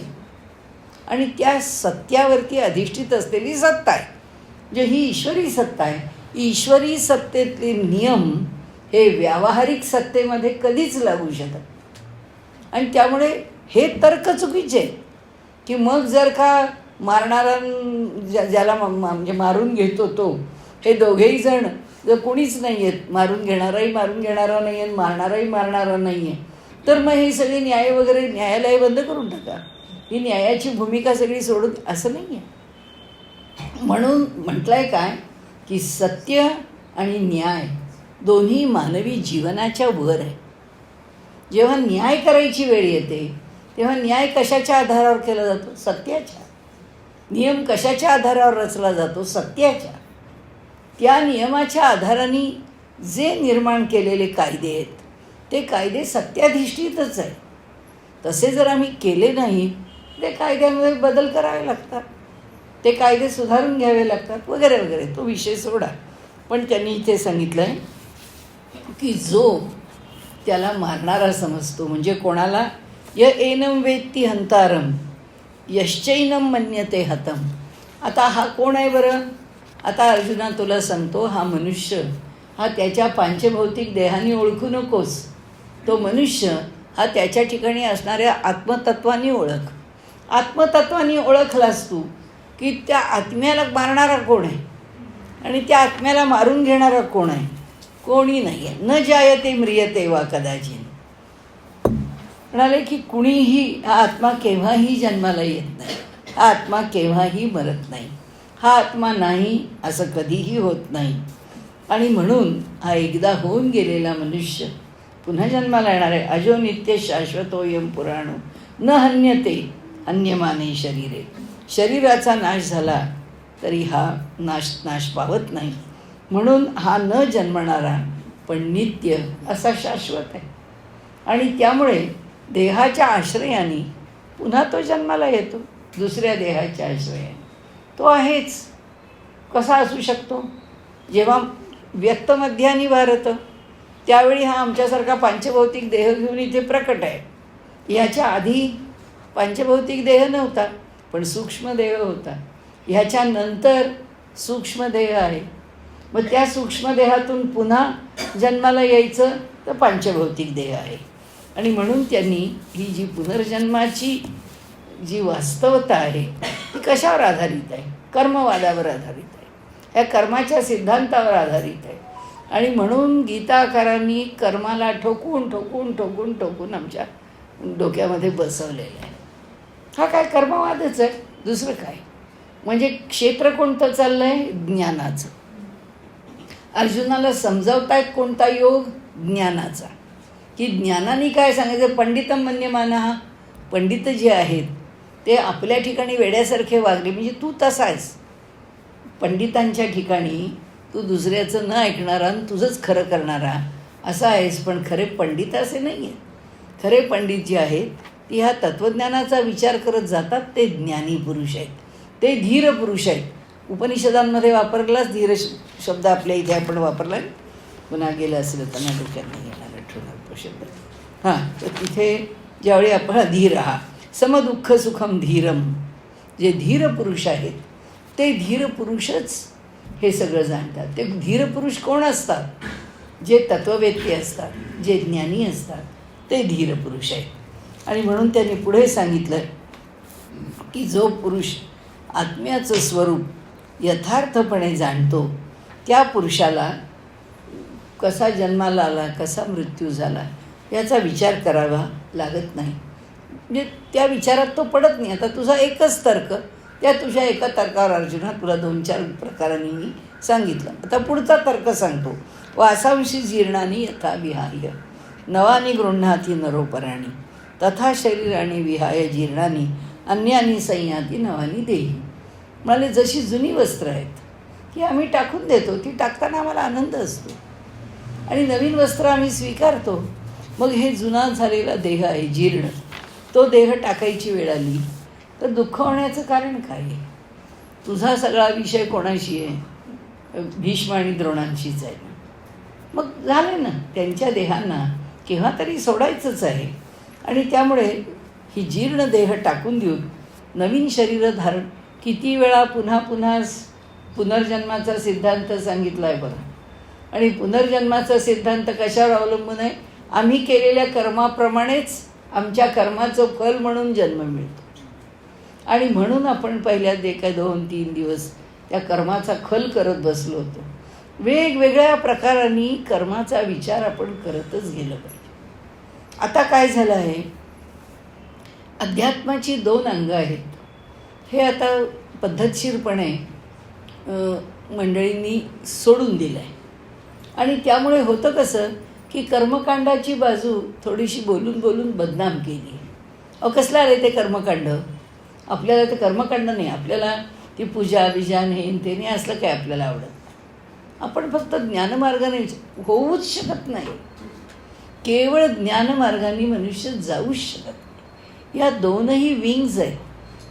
आणि त्या सत्यावरती अधिष्ठित असलेली सत्ता आहे, म्हणजे ही ईश्वरी सत्ता आहे. ईश्वरी सत्तेतले नियम हे व्यावहारिक सत्तेमध्ये कधीच लागू शकत. आणि त्यामुळे हे तर्क चुकीचे आहेत की मग जर का मारणारा ज्याला म्हणजे मारून घेतो तो, हे दोघेही जण जर कोणीच नाही आहेत, मारून घेणाराही मारून घेणारा नाही आहे, मारणाराही मारणारा नाही आहे, तर मग हे सगळे न्याय वगैरे न्यायालय बंद करून टाका. ही न्यायाची भूमिका सगळी सोडून असं नाही आहे. म्हणून म्हटलं आहे काय की सत्य आणि न्याय दोन्ही मानवी जीवनाच्या वर आहे. जेव्हा न्याय करायची वेळ येते तेव्हा न्याय कशाच्या आधारावर केला जातो? सत्याच्या. नियम कशाच्या आधारावर रचला जातो? सत्याच्या. त्या नियमाच्या आधाराने जे निर्माण केलेले कायदे आहेत ते कायदे सत्याधिष्ठितच आहे. तसे जर आम्ही केले नाही ते कायद्यामध्ये बदल करावे लागतात, ते कायदे सुधारून घ्यावे लागतात वगैरे वगैरे. तो विषय सोडा. पण त्यांनी इथे सांगितलं आहे की जो त्याला मारणारा समजतो, म्हणजे कोणाला य एनम वेत्ती हंतारम यश्चैनम मन्यते हतम. आता हा कोण आहे बरं? आता अर्जुना तुला सांगतो, हा मनुष्य हा त्याच्या पांचभौतिक देहाने ओळखू नकोस. तो मनुष्य हा त्याच्या ठिकाणी असणाऱ्या आत्मतत्वाने ओळख. आत्मतत्वाने ओळखलास तू की त्या आत्म्याला मारणारा कोण आहे आणि त्या आत्म्याला मारून घेणारा कोण आहे? कोणी नाही आहे. न जायते म्रियते वा कदाचित. म्हणाले की कुणीही, हा आत्मा केव्हाही जन्माला येत नाही, हा आत्मा केव्हाही मरत नाही, हा आत्मा नाही असं कधीही होत नाही. आणि म्हणून हा एकदा होऊन गेलेला मनुष्य पुन्हा जन्माला येणार आहे. अजो नित्य शाश्वतोयम पुराणो न हन्यते हन्यमाने शरीरे. शरीराचा नाश झाला तरी हा नाश पावत नाही. म्हणून हा न जन्मणारा पण नित्य असा शाश्वत आहे. आणि त्यामुळे देहाच्या आश्रयाने पुन्हा तो जन्माला येतो, दुसऱ्या देहाच्या आश्रयाने. तो आहेच. कसा असू शकतो? जेव्हा व्यक्तमध्यानी भारतं त्यावेळी हा आमच्यासारखा पांचभौतिक देह घेऊन इथे प्रकट आहे. ह्याच्या आधी पांचभौतिक देह नव्हता पण सूक्ष्मदेह होता. ह्याच्यानंतर सूक्ष्मदेह आहे. मग त्या सूक्ष्मदेहातून पुन्हा जन्माला यायचं तर पांचभौतिक देह आहे. आणि म्हणून त्यांनी ही जी पुनर्जन्माची जी वास्तवता आहे ती कशावर आधारित आहे? कर्मवादावर आधारित आहे. ह्या कर्माच्या सिद्धांतावर आधारित आहे. आणि म्हणून गीताकारांनी कर्माला ठोकून ठोकून ठोकून ठोकून आमच्या डोक्यामध्ये बसवलेलं आहे. हा काय कर्मवादच आहे, दुसरं काय. म्हणजे क्षेत्र कोणतं चाललं आहे? ज्ञानाचं. अर्जुनाला समजावतायत कोणता योग? ज्ञानाचा. की ज्ञानाने काय सांगायचं? पंडितम मन्यमानः. पंडित जे आहेत ते आपल्या ठिकाणी वेड्यासारखे वागले, म्हणजे तू तसा आहेस. पंडितांच्या ठिकाणी तू दुसऱ्याचं न ऐकणारा आणि तुझंच खरं करणारा असा आहेस. पण खरे पंडित असे नाही आहेत. खरे पंडित जे आहेत ते ह्या तत्त्वज्ञानाचा विचार करत जातात. ते ज्ञानी पुरुष आहेत, ते धीर पुरुष आहेत. उपनिषदांमध्ये वापरलाच धीर शब्द आपल्या इथे आपण वापरला आहे. पुन्हा गेलं असलं त्यांना डोक्यात नाही येणार आठवणार तो शब्द. हां, तर तिथे ज्यावेळी आपण धीर हा समदुःख सुखम धीरम, जे धीर पुरुष आहेत ते धीर पुरुषच हे सगळं जाणतात. ते धीर पुरुष कोण असतात? जे तत्ववेत्ते असतात, जे ज्ञानी असतात, ते धीर पुरुष आहेत. आणि म्हणून त्यांनी पुढे सांगितलं की जो पुरुष आत्म्याचं स्वरूप यथार्थपणे जाणतो त्या पुरुषाला कसा जन्माला आला, कसा मृत्यू झाला याचा विचार करावा लागत नाही. म्हणजे त्या विचारात तो पडत नाही. आता तुझा एकच तर्क, त्या तुझ्या एका तर्कावर अर्जुना तुला 2-4 प्रकारांनी मी सांगितलं. आता पुढचा तर्क सांगतो. वासांशी जीर्णानी यथा विहाय नवानी गृह्णाती नरोपराणी तथा शरीराने विहाय जीर्णानी अन्यानी संयाती नवानी देही. म्हणाले जशी जुनी वस्त्र आहेत ती आम्ही टाकून देतो, ती टाकताना आम्हाला आनंद असतो आणि नवीन वस्त्र आम्ही स्वीकारतो. मग हे जुना झालेला देह आहे जीर्ण, तो देह टाकायची वेळ आली तर दुःख होण्याचं कारण काय आहे? तुझा सगळा विषय कोणाशी आहे? भीष्म आणि द्रोणांशीच आहे. मग झालं ना, त्यांच्या देहांना केव्हा तरी सोडायचंच आहे. आणि त्यामुळे ही जीर्ण देह टाकून देऊन नवीन शरीर धारण. किती वेळा पुन्हा पुन्हा पुनर्जन्माचा सिद्धांत सांगितला आहे बघा. आणि पुनर्जन्माचा सिद्धांत कशावर अवलंबून आहे? आम्ही केलेल्या कर्माप्रमाणेच आमच्या कर्माचं फल म्हणून जन्म मिळतो. आणि म्हणून आपण पहिल्या 2-3 दिवस त्या कर्माचा खल करत बसलो होतो. वेगवेगळ्या प्रकारांनी कर्माचा विचार आपण करतच गेलं पाहिजे. आता काय झालं आहे, अध्यात्माची 2 अंगं आहेत. हे आता पद्धतशीरपणे मंडळींनी सोडून दिलं आहे. आणि त्यामुळे होतं कसं की कर्मकांडाची बाजू थोडीशी बोलून बोलून बदनाम केली. कसलं आलं ते कर्मकांड? आपल्याला ते कर्मकांड नाही, आपल्याला ती पूजा विजान हे ते नाही, असलं काय आपल्याला आवडत. आपण फक्त ज्ञानमार्गाने होऊच शकत नाही. केवळ ज्ञानमार्गाने मनुष्य जाऊच शकत नाही. या 2ही विंग्ज आहेत,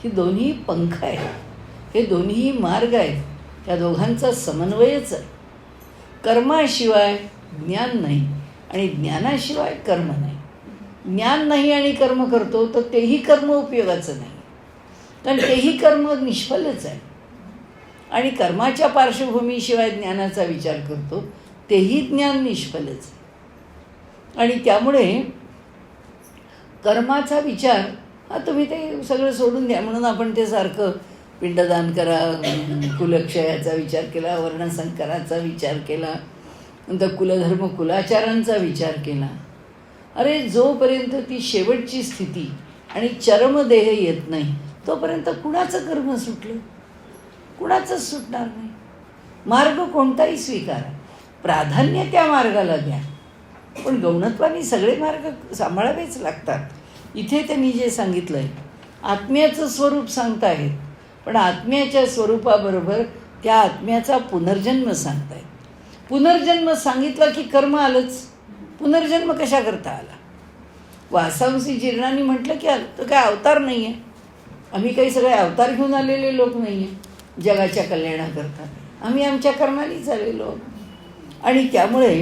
ही दोन्ही पंख आहेत, हे दोन्ही मार्ग आहेत. त्या दोघांचा समन्वयच आहे. कर्माशिवाय ज्ञान नाही आणि ज्ञानाशिवाय कर्म नाही. ज्ञान नाही आणि कर्म करतो तर तेही कर्म उपयोगाचं नाही, कारण तेही कर्म निष्फलच आहे. आणि कर्माच्या पार्श्वभूमीशिवाय ज्ञानाचा विचार करतो तेही ज्ञान निष्फलच आहे. आणि त्यामुळे कर्माचा विचार हा तुम्ही ते सगळं सोडून द्या. म्हणून आपण ते सारखं पिंडदान करा, कुलक्षयाचा विचार केला, वर्णसंकराचा विचार केला, नंतर कुलधर्म कुलाचारांचा विचार केला. अरे जोपर्यंत ती शेवटची स्थिती आणि चरमदेह येत नाही तोपर्यंत कुणाचं कर्म सुटलं? कुणाचंच सुटणार नाही. मार्ग कोणताही स्वीकारा, प्राधान्य त्या मार्गाला द्या, पण गौणत्वाने सगळे मार्ग सांभाळावेच लागतात. इथे त्यांनी जे सांगितलं आहे आत्म्याचं स्वरूप सांगतायत, पण आत्म्याच्या स्वरूपाबरोबर त्या आत्म्याचा पुनर्जन्म सांगतायत. पुनर्जन्म सांगितला की कर्म आलंच. पुनर्जन्म कशा करता आला? वासांसी जीर्णांनी म्हटलं की तो काय अवतार नाही आहे. आम्ही काही सगळे अवतार घेऊन आलेले लोक नाही आहे जगाच्या कल्याणाकरता. आम्ही आमच्या कर्मानेच आलेलो. आणि त्यामुळे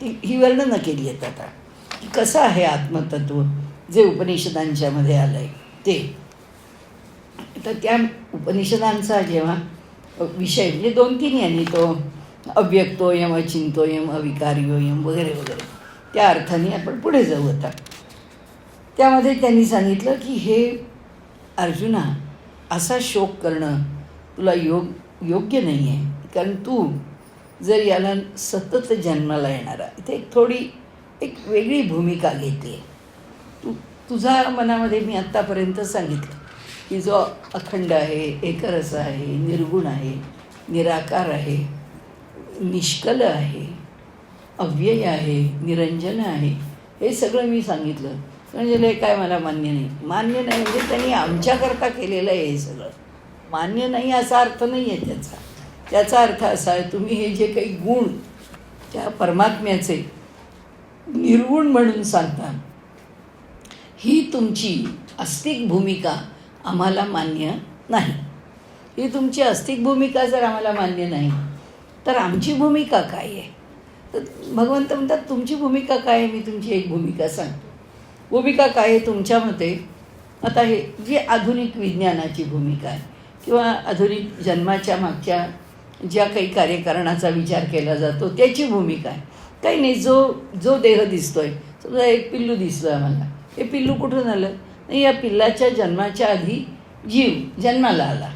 ही वर्णनं केली आहेत आता की कसं आहे आत्मतत्व जे उपनिषदांच्यामध्ये आलं आहे ते. तर त्या उपनिषदांचा जेव्हा विषय म्हणजे 2-3 यांनी तो अव्यक्तोयम, अचिंतोयम, अविकार्योयम वगैरे वगैरे त्या अर्थाने आपण पुढे जाऊ. आता त्यामध्ये त्यांनी सांगितलं की हे अर्जुना, असा शोक करणं तुला योग्य नाही आहे, कारण तू जर याला सतत जन्माला येणारा, इथे एक वेगळी भूमिका घेते. तुझ्या मनामध्ये मी आत्तापर्यंत सांगितलं की जो अखंड आहे, एकरस आहे, निर्गुण आहे, निराकार आहे, निष्कल आहे, अव्यय आहे, निरंजन आहे, हे सगळं मी सांगितलं. म्हणजे हे काय मला मान्य नाही. मान्य नाही म्हणजे त्यांनी आमच्याकरता केलेलं आहे हे सगळं. मान्य नाही असा अर्थ नाही आहे त्याचा. त्याचा अर्थ असा आहे तुम्ही हे जे काही गुण त्या परमात्म्याचे निर्गुण म्हणून सांगता, ही तुमची आस्तिक भूमिका आम्हाला मान्य नाही. ही तुमची आस्तिक भूमिका जर आम्हाला मान्य नाही तर आमची भूमिका काय आहे? तर भगवंत म्हणतात तुमची भूमिका काय आहे? मी तुमची एक भूमिका सांगतो. भूमिका काय आहे तुमच्या मते? आता हे जी आधुनिक विज्ञानाची भूमिका आहे किंवा आधुनिक जन्माच्या मागच्या ज्या काही कार्यकारणाचा विचार केला जातो त्याची भूमिका आहे. काही नाही, जो देह दिसतो आहे, समजा एक पिल्लू दिसलं आम्हाला, हे पिल्लू कुठून आलं? नाही, या पिल्लाच्या जन्माच्या आधी जीव जन्माला आला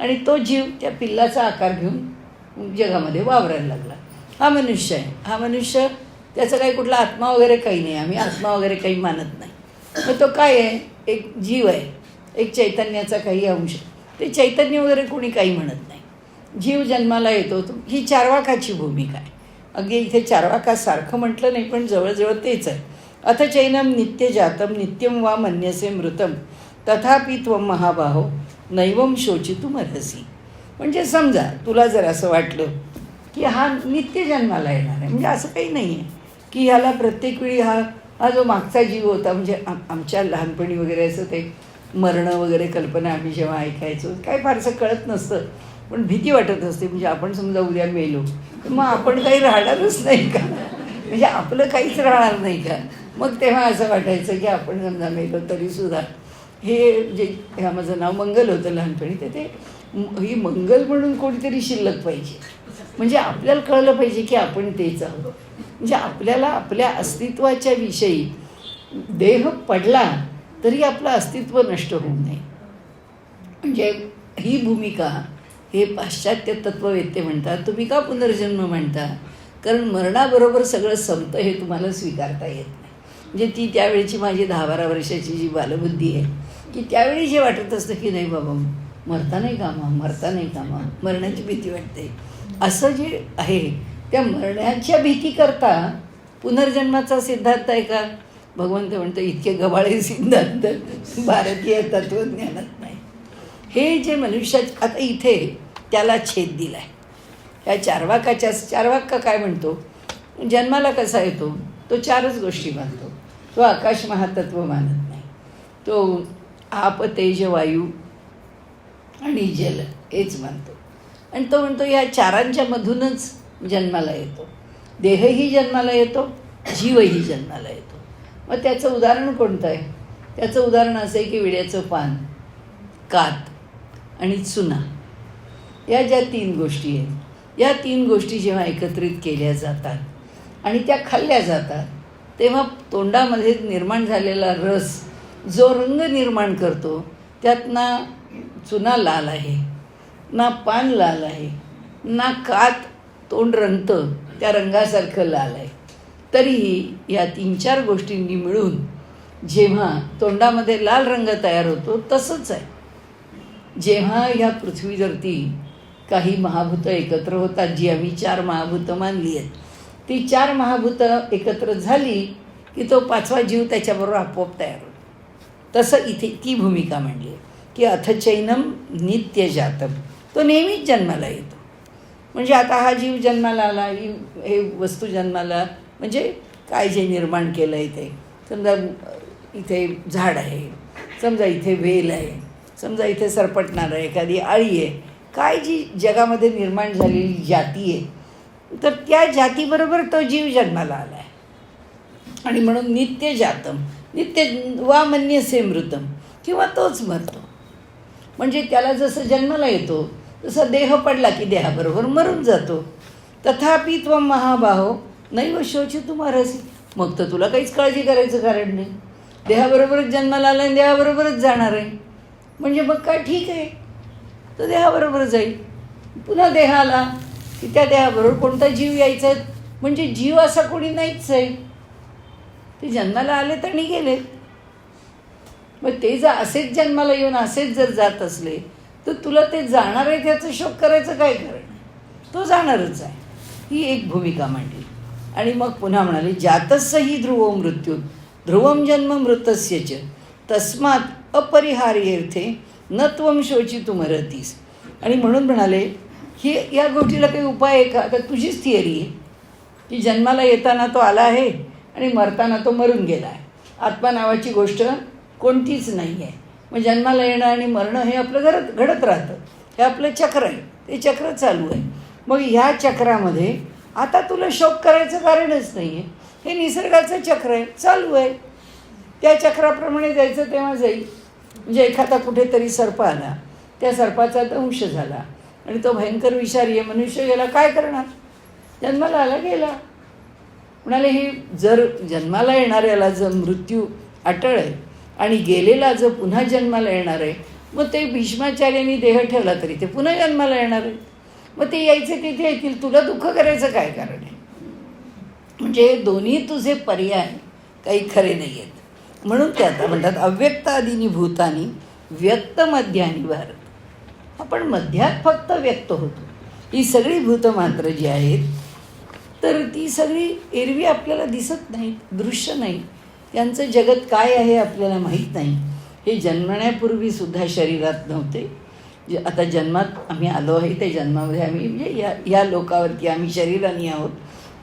आणि तो जीव त्या पिल्लाचा आकार घेऊन जगामध्ये वावरायला लागला. हा मनुष्य आहे. हा मनुष्य त्याचा काही कुठला आत्मा वगैरे काही नाही. आम्ही आत्मा वगैरे काही मानत नाही. मग तो काय आहे? एक जीव आहे, एक चैतन्याचा काही अंश. ते चैतन्य वगैरे कोणी काही म्हणत नाही. जीव जन्माला येतो, ही चार्वाकाची भूमिका आहे. अगदी इथे चार्वाकासारखं म्हटलं नाही, पण जवळजवळ तेच आहे. अथ चैनम नित्य जातम नित्यम वा मन्यसे मृतम तथापि त्वं महाबाहो नैवम शोचितुम अर्हसि. म्हणजे समजा तुला जर असं वाटलं की हा नित्य जन्माला येणार आहे, म्हणजे असं काही नाही आहे की ह्याला प्रत्येक वेळी हा जो मागचा जीव होता, म्हणजे आमच्या लहानपणी वगैरे असं ते मरणं वगैरे कल्पना आम्ही जेव्हा ऐकायचो काय फारसं कळत नसतं, पण भीती वाटत असते. म्हणजे आपण समजा उद्या मेलो तर मग आपण काही राहणारच नाही का? म्हणजे आपलं काहीच राहणार नाही का? मग तेव्हा असं वाटायचं की आपण समजा मेलो तरीसुद्धा हे जे ह्या माझं नाव मंगल होतं लहानपणी, तर ते ही मंगल म्हणून कोणीतरी शिल्लक पाहिजे. म्हणजे आपल्याला कळलं पाहिजे की आपण तेच आहोत. म्हणजे आपल्याला आपल्या अस्तित्वाच्या विषयी देह पडला तरी आपलं अस्तित्व नष्ट होऊ नये. म्हणजे ही भूमिका हे पाश्चात्य तत्ववेत्ते म्हणतात. तुम्ही का पुनर्जन्म म्हणता? कारण मरणाबरोबर सगळं संपतं हे तुम्हाला स्वीकारता येत नाही. म्हणजे ती त्यावेळची माझी 10-12 वर्षाची जी बालबुद्धी आहे की त्यावेळी जे वाटत असतं की नाही बाबा मरता नाही कामा, मरता नाही कामा, मरण्याची भीती वाटते, असं जे आहे त्या मरण्याच्या भीतीकरता पुनर्जन्माचा सिद्धांत आहे का? भगवंत म्हणतो इतके गबाळे सिद्धांत भारतीय तत्त्वज्ञानात नाही. हे जे मनुष्यात आता इथे त्याला छेद दिला आहे. ह्या चार्वाका काय म्हणतो? जन्माला कसा येतो? तो 4च गोष्टी मानतो. तो आकाश महातत्व मानत नाही. तो आप, तेज, वायू आणि जल हेच मानतो. आणि तो म्हणतो या 4च्या मधूनच जन्माला येतो. देहही जन्माला येतो, जीवही जन्माला येतो. मग त्याचं उदाहरण कोणतं आहे? त्याचं उदाहरण असं आहे की विड्याचं पान, कात आणि चुना या ज्या 3 गोष्टी आहेत, या 3 गोष्टी जेव्हा एकत्रित केल्या जातात आणि त्या खाल्ल्या जातात तेव्हा तोंडामध्ये निर्माण झालेला रस जो रंग निर्माण करतो, त्यात ना चुना लाल आहे, ना पान लाल आहे, ना कात तोंड रंगतं त्या रंगासारखं लाल आहे. तरीही या 3-4 गोष्टींनी मिळून जेव्हा तोंडामध्ये लाल रंग तयार होतो तसंच आहे. जेव्हा या पृथ्वीवरती काही महाभूतं एकत्र होतात, जी आम्ही 4 महाभूतं मानली आहेत, ती 4 महाभूतं एकत्र झाली की तो 5वा जीव त्याच्याबरोबर आपोआप तयार होतो. तसं इथे ती भूमिका मांडली आहे की अथचैनम नित्य जातम, तो नेहमीच जन्माला येतो. म्हणजे आता हा जीव जन्माला आला, हे वस्तू जन्माला, म्हणजे काय जे निर्माण केलं आहे ते, समजा इथे झाड आहे, समजा इथे वेल आहे, समजा इथे सरपटणार आहे, एखादी आळी आहे, काय जी जगामध्ये निर्माण झालेली जाती आहे, तर त्या जातीबरोबर तो जीव जन्माला आला आहे. आणि म्हणून नित्य जातम, नित्य वा मन्यसे मृतम, किंवा तोच मरतो. म्हणजे त्याला जसं जन्माला येतो तसं देह पडला की देहाबरोबर मरून जातो. तथापि त्वम महाबाहो नैव शोचितुम अर्हसि, मग तर तुला काहीच काळजी करायचं कारण नाही. देहाबरोबरच जन्माला आला आणि देहाबरोबरच जाणार आहे, म्हणजे मग काय ठीक आहे, तो देहाबरोबर जाईल. पुन्हा देह आला की त्या देहाबरोबर कोणता जीव यायचा, म्हणजे जीव असा कोणी नाहीच आहे. ते जन्माला आलेत आणि गेलेत. मग ते जर असेच जन्माला येऊन असेच जर जात असले तर तुला ते जाणार आहे त्याचं शोक करायचं काय कारण? तो जाणारच आहे. ही एक भूमिका मांडली. आणि मग पुन्हा म्हणाले जातस्य हि ध्रुवो मृत्यूत ध्रुवम जन्म मृतस्य च तस्मात् अपरिहार्यर्थे न त्वम शोचितुमर्हतीस. आणि म्हणून म्हणाले ही या गोष्टीला काही उपाय आहे का? आता तुझीच थिअरी आहे की जन्माला येताना तो आला आहे आणि मरताना तो मरून गेला आहे. आत्मा नावाची गोष्ट कोणतीच नाही आहे. मग जन्माला येणं आणि मरणं हे आपलं घडत राहतं. हे आपलं चक्र आहे, ते चक्र चालू आहे. मग ह्या चक्रामध्ये आता तुला शोक करायचं कारणच नाही आहे. हे निसर्गाचं चक्र आहे, चालू आहे. त्या चक्राप्रमाणे जायचं तेव्हा जाईल. म्हणजे एखादा कुठेतरी सर्प आला, त्या सर्पाचा दंश झाला आणि तो भयंकर विषारी आहे, मनुष्य गेला, काय करणार? जन्माला आला गेला. म्हणाले ही जर जन्माला येणाऱ्याला जर मृत्यू अटळ आहे आणि गेलेला जर पुन्हा जन्माला येणार आहे, मग ते भीष्माचार्यांनी देह ठेवला तरी ते पुन्हा जन्माला येणार आहे. मग ते यायचे तिथे येतील, तुला दुःख करायचं काय कारण आहे? म्हणजे हे दोन्ही तुझे पर्याय काही खरे नाही आहेत. म्हणून ते आता म्हणतात अव्यक्तादीनी भूतानी व्यक्त मध्यानी भारत. आपण मध्यात फक्त व्यक्त होतो. ही सगळी भूतं मात्र जी आहेत तर ती सगळी एरवी आपल्याला दिसत नाहीत, दृश्य नाही. त्यांचं जगत काय आहे आपल्याला माहीत नाही. हे जन्मण्यापूर्वीसुद्धा शरीरात नव्हते. आता जन्मात आम्ही आलो आहे, त्या जन्मामध्ये आम्ही म्हणजे या लोकावरती आम्ही शरीराने आहोत,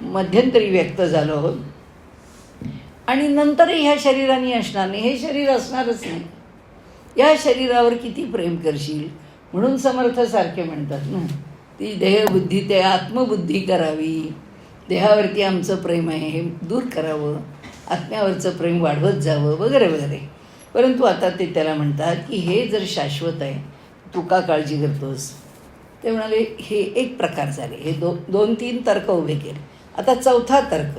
मध्यंतरी व्यक्त झालो आहोत आणि नंतरही ह्या शरीराने असणार नाही. हे शरीर असणारच नाही. या शरीरावर किती प्रेम करशील? म्हणून समर्थ सारखे म्हणतात ना, ती देहबुद्धी ते आत्मबुद्धी करावी. देहावरती आमचं प्रेम आहे हे दूर करावं, आत्म्यावरचं प्रेम वाढवत जावं वगैरे वगैरे. परंतु आता ते त्याला म्हणतात की हे जर शाश्वत आहे, तू का काळजी करतोस? ते म्हणाले हे एक प्रकार झाले, हे 2-3 तर्क उभे केले. आता चौथा तर्क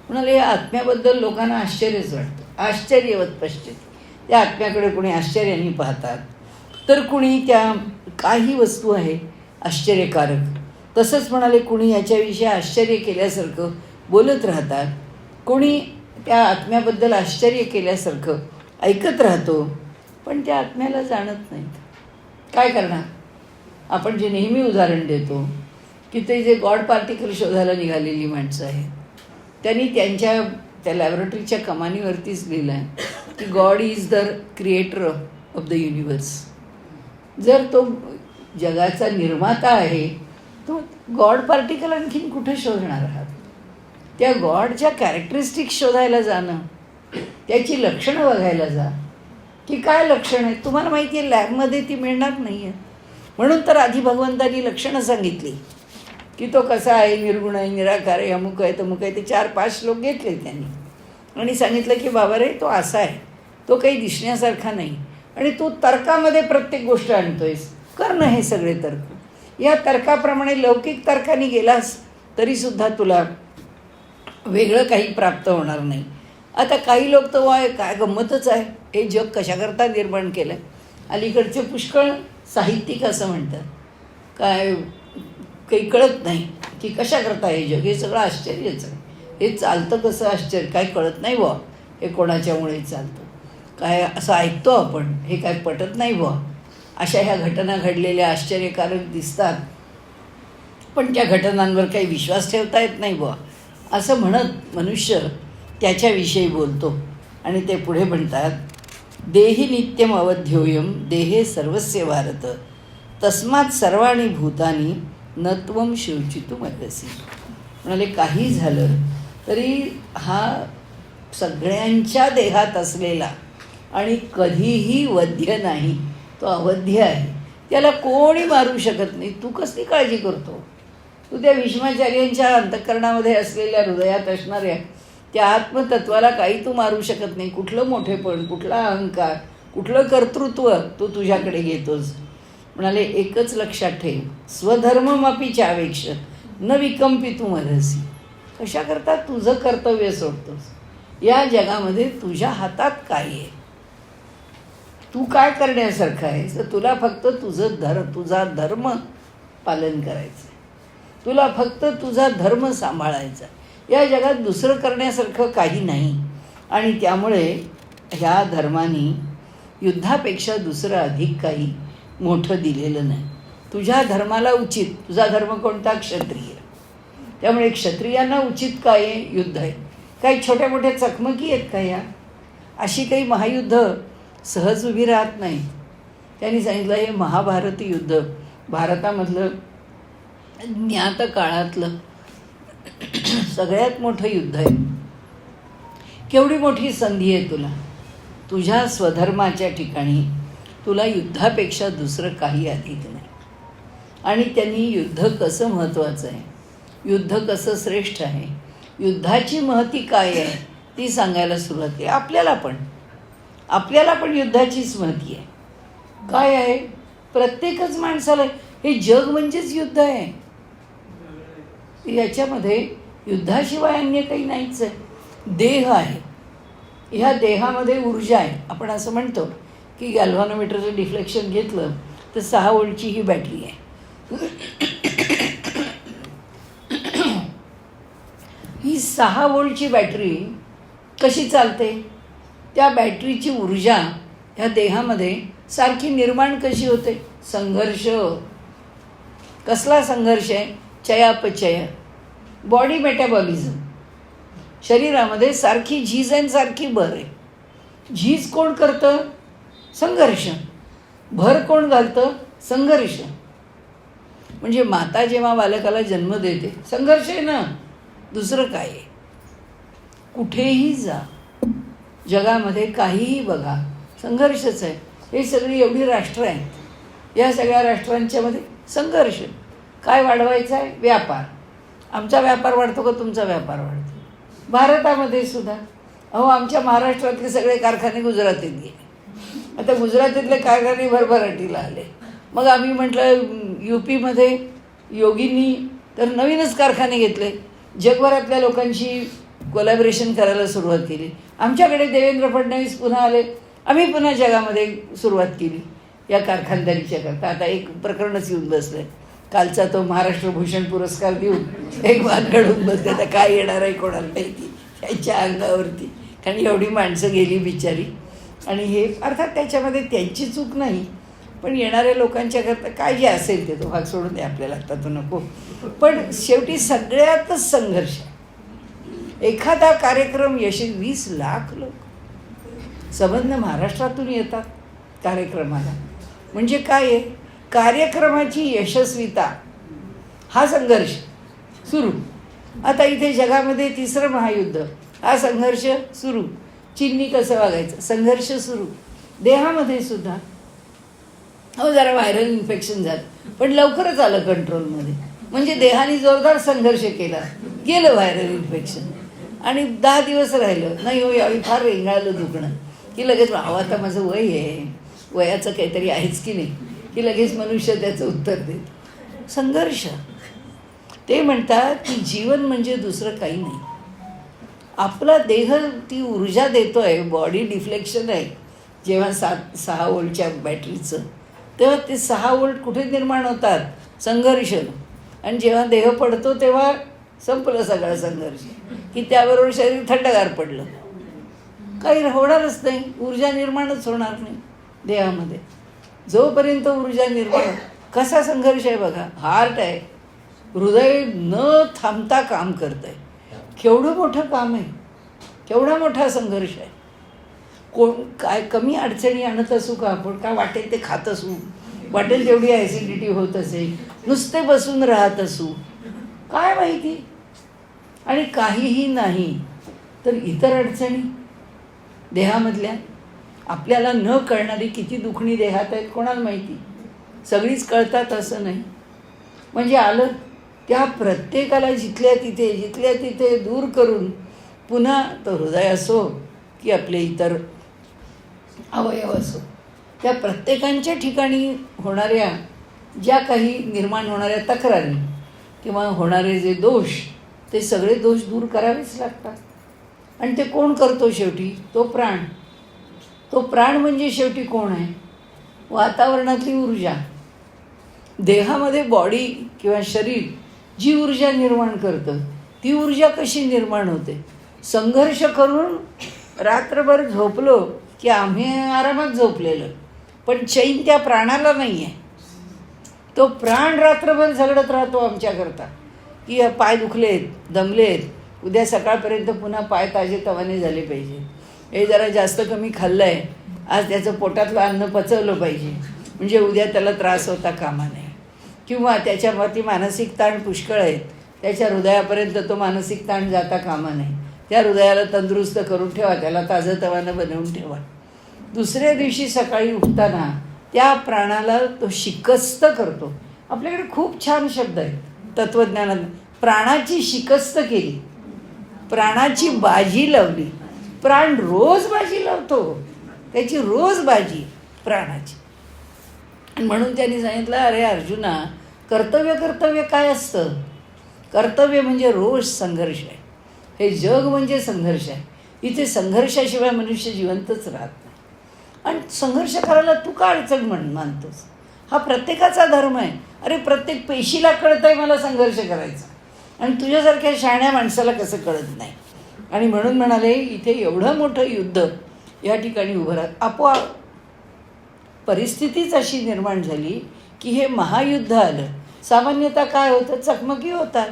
म्हणाले, या आत्म्याबद्दल लोकांना आश्चर्यच वाटतं, आश्चर्यवत पश्चित. त्या आत्म्याकडे कोणी आश्चर्याने पाहतात, तर कुणी त्या काही वस्तू आहे आश्चर्यकारक, तसंच म्हणाले कुणी याच्याविषयी आश्चर्य केल्यासारखं बोलत राहतात, कोणी त्या आत्म्याबद्दल आश्चर्य केल्यासारखं ऐकत राहतो, पण त्या आत्म्याला जाणत नाहीत. काय करणार? आपण जे नेहमी उदाहरण देतो की ते जे गॉड पार्टिकल शोधायला निघालेली माणसं आहेत, त्यांनी त्यांच्या त्या लॅबोरेटरीच्या कमानीवरतीच लिहिलं आहे की God is the creator of the universe. जर तो जगाचा निर्माता आहे, तो गॉड पार्टिकल आणखीन कुठे शोधणार आहात? त्या गॉडच्या कॅरेक्टरिस्टिक्स शोधायला जाणं, त्याची लक्षणं बघायला जा की काय लक्षणं आहेत. तुम्हाला माहिती आहे लॅबमध्ये ती मिळणार नाही आहे. म्हणून तर आधी भगवंतांनी लक्षणं सांगितली की तो कसा आहे, निर्गुण आहे, निराकार आहे, अमुक आहे, तमुक आहे. ते 4-5 श्लोक घेतले त्यांनी आणि सांगितलं की बाबा रे, तो असा आहे, तो काही दिसण्यासारखा नाही, आणि तू तर्कामध्ये प्रत्येक गोष्ट आणतोयस. कर ना हे सगळे तर्क. या तर्काप्रमाणे लौकिक तर्काने गेलास तरीसुद्धा तुला वेगळं काही प्राप्त होणार नाही. आता काही लोक तर वाय काय गंमतच आहे, हे जग कशाकरता निर्माण केलं? अलीकडचे पुष्कळ साहित्यिक असं म्हणतात, काय काही कळत नाही की कशाकरता हे जग, हे सगळं आश्चर्यच आहे, हे चालतं कसं आश्चर्य, काय कळत नाही बुवा, हे कोणाच्यामुळे चालतं, काय असं ऐकतो आपण, हे काय पटत नाही बुवा. अशा ह्या घटना घडलेल्या आश्चर्यकारक दिसतात, पण त्या घटनांवर काही विश्वास ठेवता येत नाही बुवा, असं म्हणत मनुष्य त्याच्याविषयी बोलतो. आणि ते पुढे म्हणतात, देहि नित्यम अवध्योयम देहे सर्वस्य भारत तस्मात सर्वाणी भूतानी नत्वम शिवचितुमर्हसि. म्हणाले काही झालं तरी हा सगळ्यांच्या देहात असलेला आणि कधीही वध्य नाही, तो अवध्य आहे, त्याला कोणी मारू शकत नाही. तू कसली काळजी करतो? तू त्या भीष्माचार्यांच्या अंतःकरणामध्ये असलेल्या, हृदयात असणाऱ्या त्या आत्मतत्वाला काही तू मारू शकत नाही. कुठलं मोठेपण, कुठला अहंकार, कुठलं कर्तृत्व तू तुझ्याकडे घेतोस? म्हणाले एकच लक्षात ठेव, स्वधर्ममपि चावेक्ष न विकंपितुमर्हसि. कशाकरता तुझं कर्तव्य सोडतोस? या जगामध्ये तुझ्या हातात काय आहे? तू काय करण्यासारखं आहे? तर तुला फक्त तुझा धर्म पालन करायचं, तुला फक्त तुझा धर्म सांभाळायचा. या जगात दुसरं करण्यासारखं काही नाही. आणि त्यामुळे ह्या धर्माने युद्धापेक्षा दुसरं अधिक काही मोठं दिलेलं नाही. तुझ्या धर्माला उचित, तुझा धर्म कोणता? क्षत्रिय. त्यामुळे क्षत्रियांना उचित काय आहे? युद्ध आहे. काही छोट्या मोठ्या चकमकी आहेत का या? अशी काही महायुद्ध सहज उभी राहत नाही. त्यांनी सांगितलं हे महाभारती युद्ध भारतामधलं ज्ञात काळातलं सगळ्यात मोठं युद्ध आहे. केवढी मोठी संधी आहे तुला. तुझ्या स्वधर्माच्या ठिकाणी तुला युद्धापेक्षा दुसरं काही अधिक नाही. आणि त्यांनी युद्ध कसं महत्त्वाचं आहे, युद्ध कसं श्रेष्ठ आहे, युद्धाची महती काय आहे ती सांगायला सुरुवात केली. आपल्याला पण युद्धाचीच महती आहे. काय आहे? प्रत्येकच माणसाला हे जग म्हणजेच युद्ध आहे. याच्यामध्ये युद्धाशिवाय अन्य काही नाहीच आहे. देह आहे, ह्या देहामध्ये ऊर्जा आहे. आपण असं म्हणतो की गॅल्व्हॅनोमीटरचं डिफ्लेक्शन घेतलं तर 6 व्होल्टची ही बॅटरी आहे. ही 6 व्होल्टची बॅटरी कशी चालते? त्या बॅटरीची ऊर्जा ह्या देहामध्ये सारखी निर्माण कशी होते? संघर्ष. कसला संघर्ष आहे? चयापचय, बॉडी मेटाबॉलिझम. शरीरामध्ये सारखी झीज आणि सारखी भर आहे. झीज कोण करतं? संघर्ष. भर कोण घालतं? संघर्ष. म्हणजे माता जेव्हा बालकाला जन्म देते, संघर्ष आहे ना, दुसरं काय आहे? कुठेही जा, जगामध्ये काहीही बघा, संघर्षच आहे. हे सगळी एवढी राष्ट्र आहेत, या सगळ्या राष्ट्रांच्यामध्ये संघर्ष. काय वाढवायचा आहे? व्यापार. आमचा व्यापार वाढतो का तुमचा व्यापार वाढतो? भारतामध्ये सुद्धा आमच्या महाराष्ट्रातले सगळे कारखाने गुजरातीत गेले. आता गुजरातीतले कारखाने भरभराटीला आले. मग आम्ही म्हटलं UPमध्ये योगींनी तर नवीनच कारखाने घेतले, जगभरातल्या लोकांशी कोलॅबरेशन करायला सुरुवात केली. आमच्याकडे देवेंद्र फडणवीस पुन्हा आले, आम्ही पुन्हा जगामध्ये सुरुवात केली या कारखानदारीच्या करता. आता एक प्रकरणच येऊन बसलं आहे. कालचा तो महाराष्ट्र भूषण पुरस्कार देऊन एक वाद घडून बसले. आता काय येणार आहे कोणाला माहिती त्यांच्या अंगावरती, कारण एवढी माणसं गेली बिचारी. आणि हे अर्थात त्याच्यामध्ये त्यांची चूक नाही, पण येणाऱ्या लोकांच्या करता काय जे असेल ते तो भाग सोडून द्या आपल्याला, आता तो नको. पण शेवटी सगळ्यातच संघर्ष. एखादा कार्यक्रम 20 लाख लोक संबंध महाराष्ट्रातून येतात कार्यक्रमाला. म्हणजे काय आहे, कार्यक्रमाची यशस्वीता हा संघर्ष सुरू. आता इथे जगामध्ये 3रं महायुद्ध, हा संघर्ष सुरू. चीननी कसं वागायचं, संघर्ष सुरू. देहामध्ये सुद्धा जरा व्हायरल इन्फेक्शन झालं, पण लवकरच आलं कंट्रोलमध्ये. म्हणजे देहाने जोरदार संघर्ष केला, गेलं व्हायरल इन्फेक्शन. आणि 10 दिवस राहिलं नाही हो, यावेळी फार रेंगाळलं दुखणं, की लगेच आता माझं वय आहे, वयाचं काहीतरी आहेच की नाही, की लगेच मनुष्य त्याचं उत्तर देत. संघर्ष. ते म्हणतात की जीवन म्हणजे दुसरं काही नाही. आपला देह ती ऊर्जा देतो आहे, बॉडी डिफ्लेक्शन आहे. जेव्हा 6 वोल्टच्या बॅटरीचं, तेव्हा ते 6 वोल्ट कुठे निर्माण होतात, संघर्ष. आणि जेव्हा देह पडतो तेव्हा संपलं सगळा संघर्ष, की त्याबरोबर शरीर थंडगार पडलं, काही होणारच नाही, ऊर्जा निर्माणच होणार नाही देहामध्ये. जोपर्यंत ऊर्जा निर्माण, कसा संघर्ष आहे बघा. हार्ट आहे, हृदय न थांबता काम करत आहे. केवढं मोठं काम आहे, केवढा मोठा संघर्ष आहे. काय कमी अडचणी आणत असू का आपण, काय वाटेल ते खात असू, वाटेल तेवढी ॲसिडिटी होत असेल, नुसते बसून राहत असू, काय माहिती. आणि काहीही नाही तर इतर अडचणी देहामधल्या आपल्याला न कळणारी किती दुखणी देहात आहेत कोणाला माहिती. सगळीच कळतात असं नाही. म्हणजे आलं त्या प्रत्येकाला जिथल्या तिथे दूर करून पुन्हा तो हृदय असो की आपले इतर अवयव असो, त्या प्रत्येकांच्या ठिकाणी होणाऱ्या ज्या काही निर्माण होणाऱ्या तक्रारी किंवा होणारे जे दोष, ते सगळे दोष दूर करावेच लागतात. आणि ते कोण करतो शेवटी, तो प्राण. तो प्राण म्हणजे शेवटी कोण आहे, वातावरणातली ऊर्जा. देहामध्ये बॉडी किंवा शरीर जी ऊर्जा निर्माण करतं, ती ऊर्जा कशी निर्माण होते. संघर्ष करून रात्रभर झोपलो की आम्ही आरामात झोपलेलो, पण चैन त्या प्राणाला नाही आहे. तो प्राण रात्रभर झगडत राहतो आमच्याकरता, की पाय दुखलेत, दमलेत, उद्या सकाळपर्यंत पुन्हा पाय ताजे तवाने झाले पाहिजे. हे जरा जास्त कमी खाल्लं आहे, आज त्याचं पोटातलं अन्न पचवलं पाहिजे, म्हणजे उद्या त्याला त्रास होता कामा नये. किंवा त्याच्यावरती मानसिक ताण पुष्कळ आहेत, त्याच्या हृदयापर्यंत तो मानसिक ताण जाता कामा नये. त्या हृदयाला तंदुरुस्त करून ठेवा, त्याला ताजं तवानं बनवून ठेवा. दुसऱ्या दिवशी सकाळी उठताना त्या प्राणाला तो शिकस्त करतो. आपल्याकडे खूप छान शब्द आहे तत्त्वज्ञानात. प्राणाची शिकस्त केली, प्राणाची बाजी लावली. प्राण रोज बाजी लावतो, त्याची रोज बाजी प्राणाची. आणि म्हणून त्यांनी सांगितलं, अरे अर्जुना, कर्तव्य काय असतं. कर्तव्य म्हणजे रोज संघर्ष आहे. हे जग म्हणजे संघर्ष आहे. इथे संघर्षाशिवाय मनुष्य जिवंतच राहत नाही. आणि संघर्ष करायला तू का अडचण मानतोस, हा प्रत्येकाचा धर्म आहे. अरे प्रत्येक पेशीला कळत आहे मला संघर्ष करायचा, आणि तुझ्यासारख्या शहाण्या माणसाला कसं कळत नाही. आणि म्हणून म्हणाले, इथे एवढं मोठं युद्ध या ठिकाणी उभं राहत. आपोआप परिस्थितीच अशी निर्माण झाली की हे महायुद्ध आलं. सामान्यतः काय होतं, चकमकी होतात.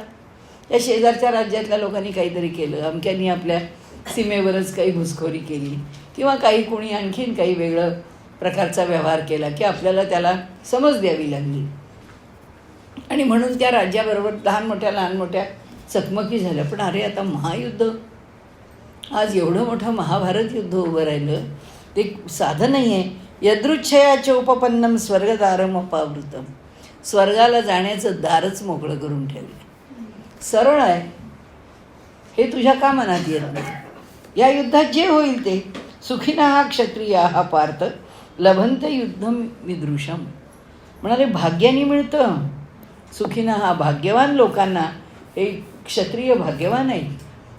या शेजारच्या राज्यातल्या लोकांनी काहीतरी केलं, अमक्यांनी आपल्या सीमेवरच काही घुसखोरी केली, किंवा काही कोणी आणखीन काही वेगळं प्रकारचा व्यवहार केला की आपल्याला त्याला समज द्यावी लागली. आणि म्हणून त्या राज्याबरोबर लहान मोठ्या चकमकी झाल्या. पण अरे आता महायुद्ध, आज एवढं मोठं महाभारत युद्ध उभं राहिलं, ते साधं नाही आहे. यदृच्छया उपपन्नम स्वर्गदारम अपावृतम. स्वर्गाला जाण्याचं दारच मोकळं करून ठेवलं. सरळ आहे, हे तुझ्या का मनात येत नाही. या युद्धात जे होईल ते सुखिना हा क्षत्रिय हा पार्थ लभंत युद्धम विदृशम. म्हणाले भाग्याने मिळतं. सुखीनं हा भाग्यवान लोकांना, हे क्षत्रिय भाग्यवान आहेत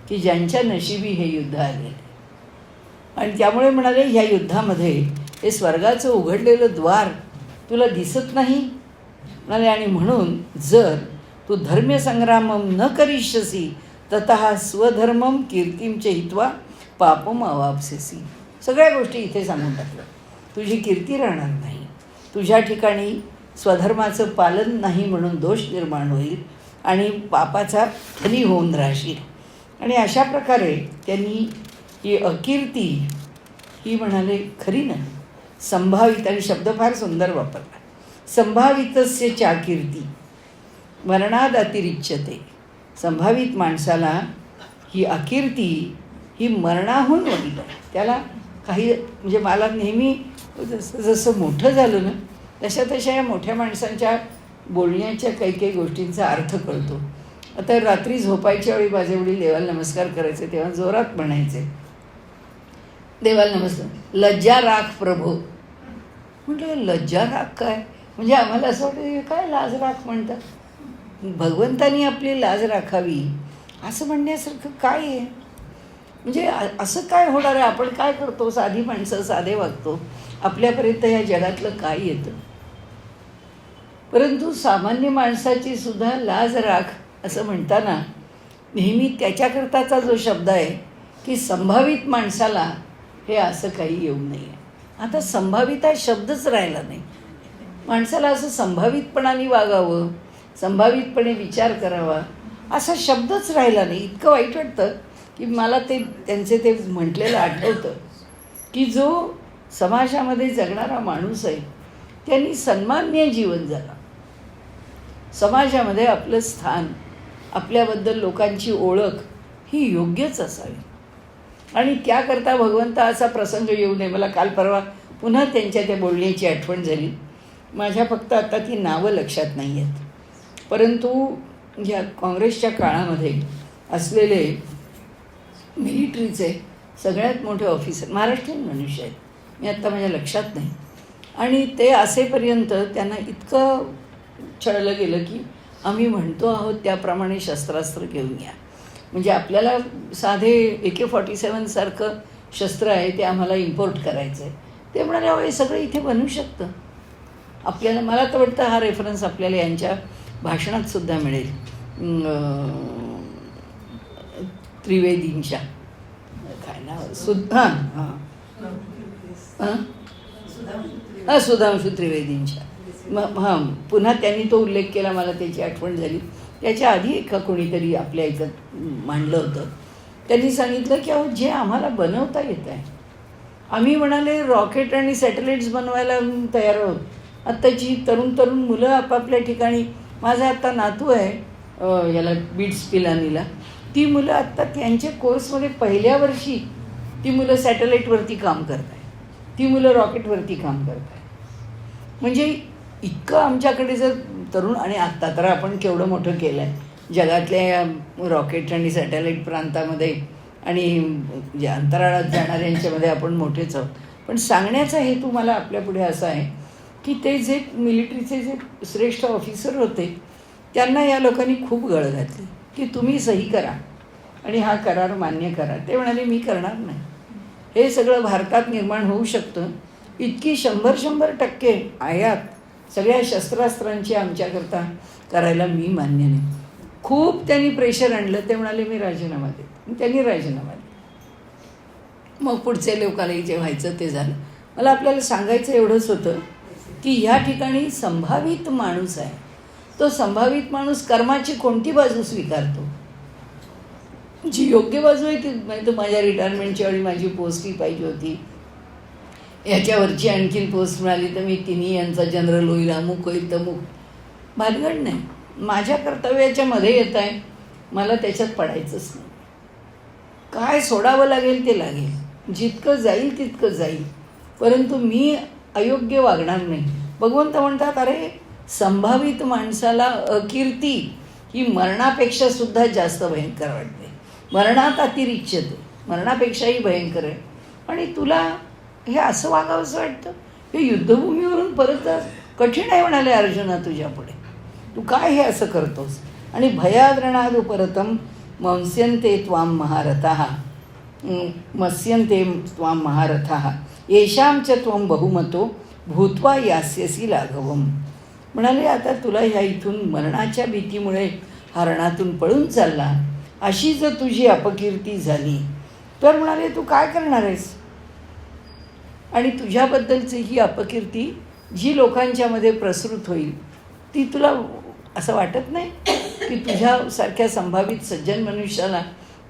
की ज्यांच्या नशिबी हे युद्ध आले. आणि त्यामुळे म्हणाले ह्या युद्धामध्ये हे स्वर्गाचं उघडलेलं द्वार तुला दिसत नाही. म्हणाले आणि म्हणून जर तू धर्मसंग्रामम न करिष्यसी ततः स्वधर्मम कीर्तीम च हित्वा पापम अवाप्स्यसी. सगळ्या गोष्टी इथे सांगून टाकलं. तुझी कीर्ती राहणार नाही, तुझ्या ठिकाणी स्वधर्माचं पालन नाही म्हणून दोष निर्माण होईल आणि पापाचा धनी होऊन राहशील. आणि अशा प्रकारे त्यांनी ही अकीर्ती ही म्हणाले खरी ना संभावित, आणि शब्द फार सुंदर वापरला, संभावितस्य चाकीर्ती मरणाद अतिरिच्यते. संभावित माणसाला ही अकीर्ती ही मरणाहून वगैरे त्याला काही, म्हणजे मला नेहमी जसं जसं मोठं झालं ना तशा तशा या मोठ्या माणसांच्या बोलण्याच्या काही काही गोष्टींचा अर्थ कळतो. आता रात्री झोपायच्या वेळी माझे वडील देवाला नमस्कार करायचे तेव्हा जोरात म्हणायचे देवाला नमस्कार, लज्जा राख प्रभो. म्हटलं लज्जा राख काय, म्हणजे आम्हाला असं वाटतं काय लाज राख म्हणतात. भगवंतानी आपली लाज राखावी असं म्हणण्यासारखं काय आहे. म्हणजे असं काय होणार आहे. आपण काय करतो, साधी माणसं साधे वागतो, आपल्यापर्यंत या जगातलं काय येतं. परंतु सामान्य माणसाची सुद्धा लाज राख असं म्हणताना नेहमी त्याच्याकरताचा जो शब्द आहे की संभावित माणसाला हे असं काही येऊ नये. आता संभावित हा शब्दच राहिला नाही. माणसाला असं संभावितपणाने वागावं, संभावितपणे विचार करावा असा शब्दच राहिला नाही. इतकं वाईट वाटतं की मला ते त्यांचे ते म्हटलेलं आठवतं की जो समाजामध्ये जगणारा माणूस आहे त्यांनी सन्माननीय जीवन जगा, समाजामध्ये आपलं स्थान, आपल्याबद्दल लोकांची ओळख ही योग्यच असावी. आणि त्याकरता भगवंता असा प्रसंग येऊ नये. मला काल परवा पुन्हा त्यांच्या त्या बोलण्याची आठवण झाली. माझ्या फक्त आता ती नावं लक्षात नाही आहेत, परंतु या काँग्रेसच्या काळामध्ये असलेले मिलिटरीचे सगळ्यात मोठे ऑफिसर महाराष्ट्रीयन मनुष्य आहेत, मी आत्ता माझ्या लक्षात नाही. आणि ते असेपर्यंत त्यांना इतकं छळलं गेलं की आम्ही म्हणतो आहोत त्याप्रमाणे शस्त्रास्त्र घेऊन या. म्हणजे आपल्याला साधे AK-47 सारखं शस्त्र आहे ते आम्हाला इम्पोर्ट करायचं आहे. ते म्हणाले अहो हे सगळं इथे बनवू शकतं आपल्याला. मला तर वाटतं हा रेफरन्स आपल्याला यांच्या भाषणात सुद्धा मिळेल. त्रिवेदींच्या काय नाव हां सुधांशू त्रिवेदींच्या हां पुन्हा त्यांनी तो उल्लेख केला, मला त्याची आठवण झाली. त्याच्या आधी एका कोणीतरी आपल्या इथं मांडलं होतं. त्यांनी सांगितलं की अहो जे आम्हाला बनवता येत आहे, आम्ही म्हणाले रॉकेट आणि सॅटेलाइट्स बनवायला तयार आहोत. आत्ताची तरुण मुलं आपापल्या ठिकाणी, माझा आत्ता नातू आहे याला बीट्स पिलानीला, ती मुलं आत्ता त्यांच्या कोर्समध्ये पहिल्या वर्षी ती मुलं सॅटेलाईटवरती काम करत आहे, ती मुलं रॉकेटवरती काम करत आहे. म्हणजे इतकं आमच्याकडे जर तरुण, आणि आत्ता तर आपण केवढं मोठं केलं आहे जगातल्या या रॉकेट आणि सॅटेलाईट प्रांतामध्ये आणि जे अंतराळात जाणाऱ्यांच्यामध्ये आपण मोठेच आहोत. पण सांगण्याचा हेतू मला आपल्यापुढे असा आहे की ते जे मिलिटरीचे जे श्रेष्ठ ऑफिसर होते त्यांना या लोकांनी खूप गळ घातली की तुम्ही सही करा आणि हा करार मान्य करा. ते म्हणाले मी करणार नाही. हे सगळं भारतात निर्माण होऊ शकतं, इतकी 100% आयात सगळ्या शस्त्रास्त्रांची आमच्याकरता करायला मी मान्य नाही. खूप त्यांनी प्रेशर आणलं. ते म्हणाले मी राजीनामा देते. त्यांनी राजीनामा दिला. मग पुढच्या लोकांनाही जे व्हायचं ते झालं. मला आपल्याला सांगायचं एवढंच होतं की ह्या ठिकाणी संभावित माणूस आहे. तो संभावित माणूस कर्माची कोणती बाजू स्वीकारतो, जी योग्य बाजू आहे ती. म्हणजे माझ्या रिटायरमेंटच्या वेळी माझी पोस्ट ही पाहिजे होती, याच्यावरची आणखीन पोस्ट मिळाली तर मी तिन्ही यांचा जनरल होईल, अमुक होईल तमुक. भानगड नाही. माझ्या कर्तव्याच्या मध्ये येत आहे, मला त्याच्यात पडायचंच नाही. काय सोडावं लागेल ते लागेल, जितकं जाईल तितकं जाईल, परंतु मी अयोग्य वागणार नाही. भगवंत म्हणतात अरे संभावित माणसाला अकीर्ती ही मरणापेक्षा सुद्धा जास्त भयंकर वाटते. मरणात अतिरिच्यते, मरणापेक्षाही भयंकर आहे. आणि तुला हे असं वागावंसं वाटतं हे युद्धभूमीवरून परत कठीण आहे म्हणाले अर्जुना तुझ्या पुढे. तू काय हे असं करतोस. आणि भयाद्रणादु परतम मंस्यन्ते त्वां महारथाः मत्स्यन्ते त्वां महारथाः येषां च त्वं बहुमतो भूत्वा यास्यसि लाघवम. म्हणाले आता तुला ह्या इथून मरणाच्या भीतीमुळे हरणातून पळून चालला, अशी जर तुझी अपकीर्ती झाली तर म्हणाले तू काय करणार आहेस. आणि तुझ्याबद्दलची ही अपकीर्ती जी लोकांच्यामध्ये प्रसृत होईल ती तुला असं वाटत नाही की तुझ्यासारख्या संभावित सज्जन मनुष्याला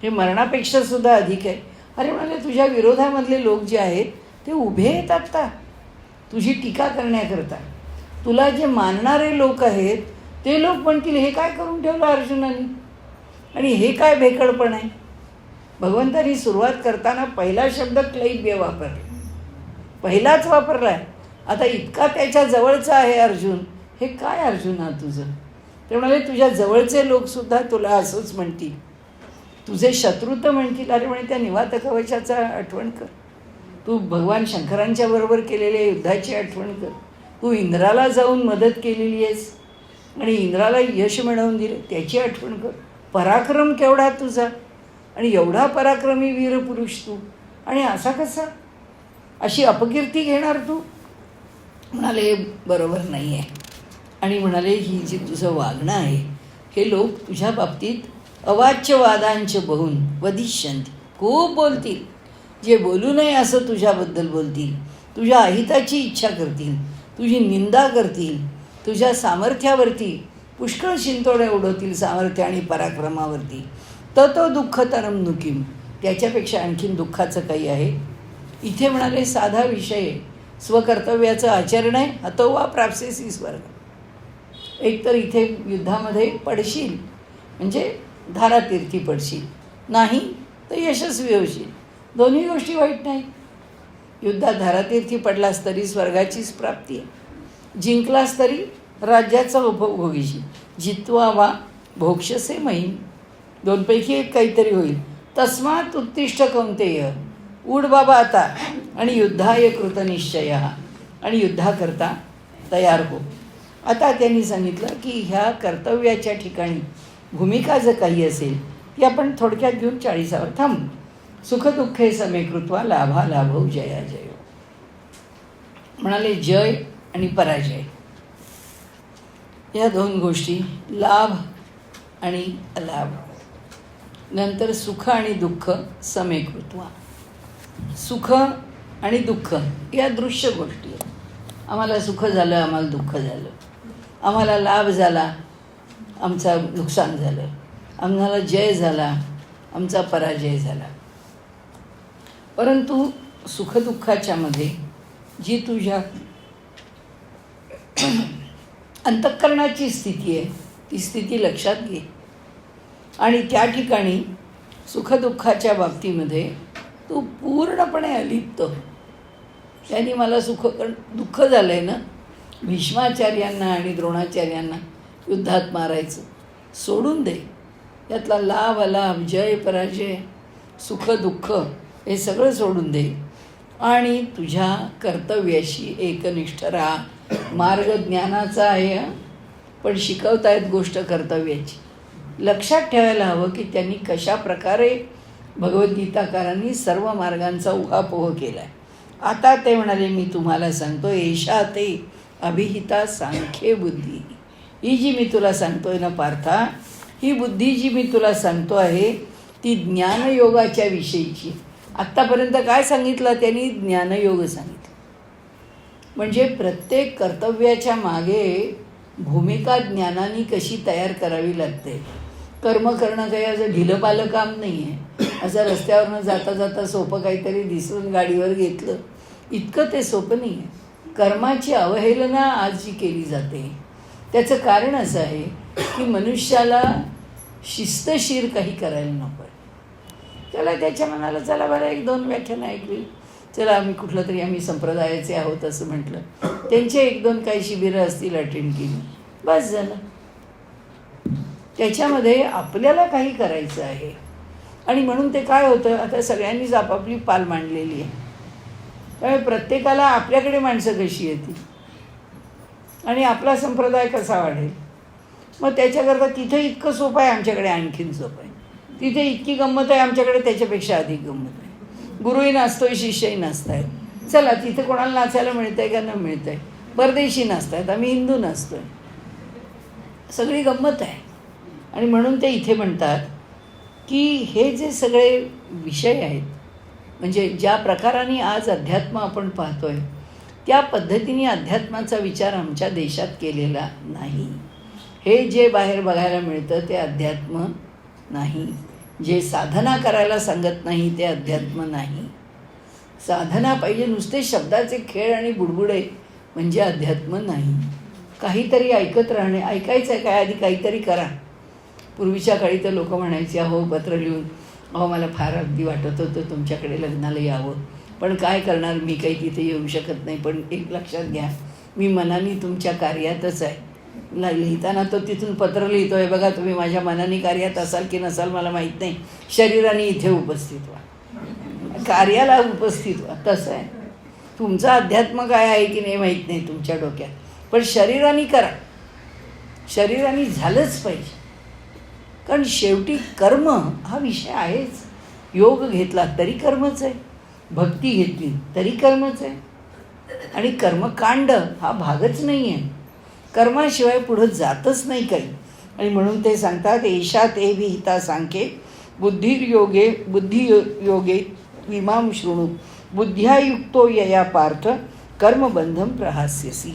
हे मरणापेक्षा सुद्धा अधिक आहे. अरे म्हणाले तुझ्या विरोधामधले लोक जे आहेत ते उभे आहेत आत्ता तुझी टीका करण्याकरता. तुला जे मानणारे लोक आहेत ते लोक म्हणतील हे काय करून ठेवलं अर्जुनाने, आणि हे काय भेकडपण आहे. भगवंतांनी सुरुवात करताना पहिला शब्द क्लैब्य वापरला, पहिलाच वापरला आहे. आता इतका त्याच्या जवळचा आहे अर्जुन, हे काय अर्जुना तुझं. ते म्हणाले तुझ्या जवळचे लोकसुद्धा तुला असंच म्हणतील. तुझे शत्रू तर म्हणतील अरे म्हणे त्या निवात कवचाचा आठवण कर, तू भगवान शंकरांच्या बरोबर केलेल्या युद्धाची आठवण कर, तू इंद्राला जाऊन मदत केलेली आहेस आणि इंद्राला यश मिळवून दिले त्याची आठवण कर. पराक्रम केवढा तुझा, आणि एवढा पराक्रमी वीरपुरुष तू, आणि असा कसा अशी अपकीर्ती घेणार तू. म्हणाले हे बरोबर नाही आहे. आणि म्हणाले ही जी तुझं वागणं आहे हे लोक तुझ्या बाबतीत अवाच्यवादांचे बहुन वदिष्यंती, खूप बोलतील. जे बोलू नये असं तुझ्याबद्दल बोलतील, तुझ्या अहिताची इच्छा करतील, तुझी निंदा करतील, तुझ्या सामर्थ्यावरती पुष्कळ शिंतोडे उडवतील, सामर्थ्य आणि पराक्रमावरती. तो दुःखतरम नुकीम, त्याच्यापेक्षा आणखीन दुःखाचं काही आहे. इथे म्हणाले साधा विषय स्वकर्तव्याचं आचरण आहे. हतो वा प्राप्स्यसि स्वर्ग. एक तर इथे युद्धामध्ये पडशील म्हणजे धारातीर्थी पडशील, नाही तर यशस्वी होशील. दोन्ही गोष्टी वाईट नाहीत. युद्धात धारातीर्थी पडलास तरी स्वर्गाचीच प्राप्ती आहे, जिंकलास तरी राज्याचा उपभोग होईशी. जित्वा वा भोक्षसे महिम, दोनपैकी एक काहीतरी होईल. तस्मात् उत्तिष्ठ कौंतेय, उड बाबा आता आणि युद्धाय कृतनिश्चय, आणि युद्धाकरता तयार हो. आता त्यांनी सांगितलं की ह्या कर्तव्याच्या ठिकाणी भूमिका जर काही असेल ती आपण थोडक्यात घेऊन 40वर थांबू. सुखदुःखे समे कृत्वा लाभालाभौ जयाजयो. म्हणाले जय आणि पराजय या दोन गोष्टी, लाभ आणि अलाभ. नंतर सुख आणि दुःख समे कृत्वा. सुख आणि दुःख या दृश्य गोष्टी आहेत. आम्हाला सुख झालं, आम्हाला दुःख झालं, आम्हाला लाभ झाला, आमचा नुकसान झालं, आम्हाला जय झाला, आमचा पराजय झाला. परंतु सुखदुःखाच्या मध्ये जी तुझ्या अंतःकरणाची स्थिती आहे ती स्थिती लक्षात घे. आणि त्या ठिकाणी सुखदुःखाच्या बाबतीमध्ये तू पूर्णपणे अलिप्त. त्यांनी मला दुःख झालं आहे ना, भीष्माचार्यांना आणि द्रोणाचार्यांना युद्धात मारायचं सोडून दे. यातला लाभ अलाभ, जय पराजय, सुख दुःख हे सगळं सोडून दे आणि तुझ्या कर्तव्याशी एकनिष्ठ राहा. मार्ग ज्ञानाचा आहे, पण शिकवतायत गोष्ट कर्तव्याची. लक्षात ठेवायला हवं की त्यांनी कशा प्रकारे भगवद्गीताकारांनी सर्व मार्गांचा उहापोह केला आहे. आता ते म्हणाले मी तुम्हाला सांगतो, एषा ते अभिहिता सांख्ये बुद्धी. ही जी मी तुला सांगतोय ना पार्था, ही बुद्धी जी मी तुला सांगतो आहे ती ज्ञानयोगाच्या विषयीची. आत्तापर्यंत काय सांगितलं त्यांनी? ज्ञानयोग सांगितलं. म्हणजे प्रत्येक कर्तव्याच्या मागे भूमिका ज्ञानाने कशी तयार करावी लागते. कर्म करणं काही असं ढिलंपालं काम नाही आहे. असं रस्त्यावरनं जाता जाता सोपं काहीतरी दिसून गाडीवर घेतलं इतकं ते सोपं नाही आहे. कर्माची अवहेलना आज जी केली जाते त्याचं कारण असं आहे की मनुष्याला शिस्तशीर काही करायला नको आहे. त्याला त्याच्या मनाला चला बरं 1-2 व्याख्यानं ऐकली, चला आम्ही संप्रदायाचे आहोत असं म्हटलं, त्यांचे 1-2 काही शिबिरं असतील अटेंड केली, बस झालं. त्याच्यामध्ये आपल्याला काही करायचं आहे. आणि म्हणून ते काय होतं, आता सगळ्यांनीच आपापली पाल मांडलेली आहे. त्यामुळे प्रत्येकाला आपल्याकडे माणसं कशी येतील आणि आपला संप्रदाय कसा वाढेल. मग त्याच्याकरता तिथे इतकं सोपं आहे, आमच्याकडे आणखीन सोपं आहे. तिथे इतकी गंमत आहे, आमच्याकडे त्याच्यापेक्षा अधिक गंमत आहे. गुरुही नाचतोय, शिष्यही नाचत आहेत. चला तिथे कोणाला नाचायला मिळतं आहे का न मिळतं आहे. परदेशी नाचत आहेत, आम्ही हिंदू नाचतो आहे. सगळी गंमत आहे. आणि म्हणून ते इथे म्हणतात की हे जे सगळे विषय आहेत, म्हणजे ज्या प्रकाराने आज अध्यात्म आपण पाहतो आहे त्या पद्धतीने अध्यात्माचा विचार आमच्या देशात केलेला नाही. हे जे बाहेर बघायला मिळतं ते अध्यात्म नाही. जे साधना करायला सांगत नाही ते अध्यात्म नाही. साधना पाहिजे, नुसते शब्दाचे खेळ आणि बुडबुडे म्हणजे अध्यात्म नाही. काहीतरी ऐकत राहणे, ऐकायचं आहे काय, आधी काहीतरी करा. पूर्वीच्या काळी तर लोक म्हणायचे, अहो पत्र लिहून, अहो मला फार अगदी वाटत होतं तुमच्याकडे लग्नाला यावं, पण काय करणार, मी काही तिथे येऊ शकत नाही. पण एक लक्षात घ्या, मी मनाने तुमच्या कार्यातच आहे. लिहिताना तो तिथून पत्र लिहितो आहे बघा, तुम्ही माझ्या मनाने कार्यात असाल की नसाल मला माहीत नाही, शरीराने इथे उपस्थित व्हा, कार्याला उपस्थित व्हा. तसं आहे. तुमचं अध्यात्म काय आहे की नाही माहीत नाही तुमच्या डोक्यात, पण शरीराने करा. शरीराने झालंच पाहिजे. कारण शेवटी कर्म हा विषय आहेच. योग घेतला तरी कर्मच आहे, भक्ती घेतली तरी कर्मच आहे, आणि कर्मकांड हा भागच नाही आहे. कर्माशिवाय पुढं जातच नाही काही. आणि म्हणून ते सांगतात, एषा ते विहिता सांख्ये बुद्धियोगे विमां शृणु बुद्ध्यायुक्तो यया पार्थ कर्मबंधम प्रहास्यसी.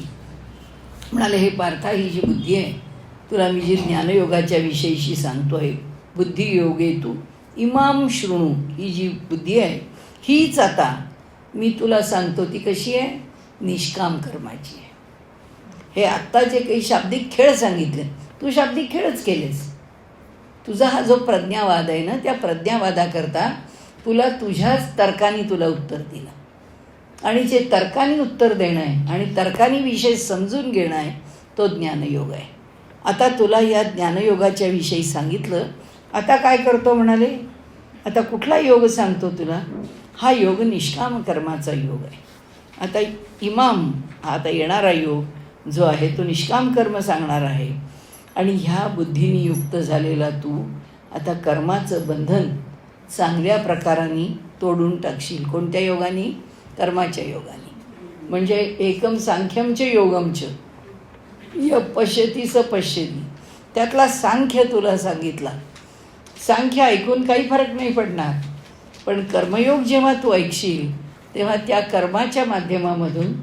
म्हणाले, हे पार्था, ही जी बुद्धी आहे, तुला मी जी ज्ञानयोगाच्या विषयीशी सांगतो आहे, बुद्धियोगे तू इमाम शृणु, ही जी बुद्धी आहे हीच आता मी तुला सांगतो. ती कशी आहे? निष्काम कर्माची आहे. हे आत्ता जे काही शाब्दिक खेळ सांगितले, तू शाब्दिक खेळच केलेस. तुझा हा जो प्रज्ञावाद आहे ना, त्या प्रज्ञावादाकरता तुला तुझ्याच तर्काने तुला उत्तर दिलं. आणि जे तर्काने उत्तर देणं आहे आणि तर्काने विषय समजून घेणं आहे तो ज्ञानयोग आहे. आता तुला या ज्ञानयोगाच्या विषयी सांगितलं. आता काय करतो म्हणाले, आता कुठला योग सांगतो तुला? हा योग निष्काम कर्माचा योग आहे. आता इमाम, हा आता येणारा योग जो आहे तो निष्काम कर्म सांगणार आहे. आणि ह्या बुद्धीने युक्त झालेला तू आता कर्माचं बंधन चांगल्या प्रकाराने तोडून टाकशील. कोणत्या योगाने? कर्माच्या योगाने. म्हणजे एकम सांख्यमच योगमच य पश्यती स पश्यती, त्यातला सांख्य तुला सांगितला. सांख्य ऐकून काही फरक नाही पडणार, पण कर्मयोग जेव्हा तू ऐकशील तेव्हा त्या कर्माच्या माध्यमामधून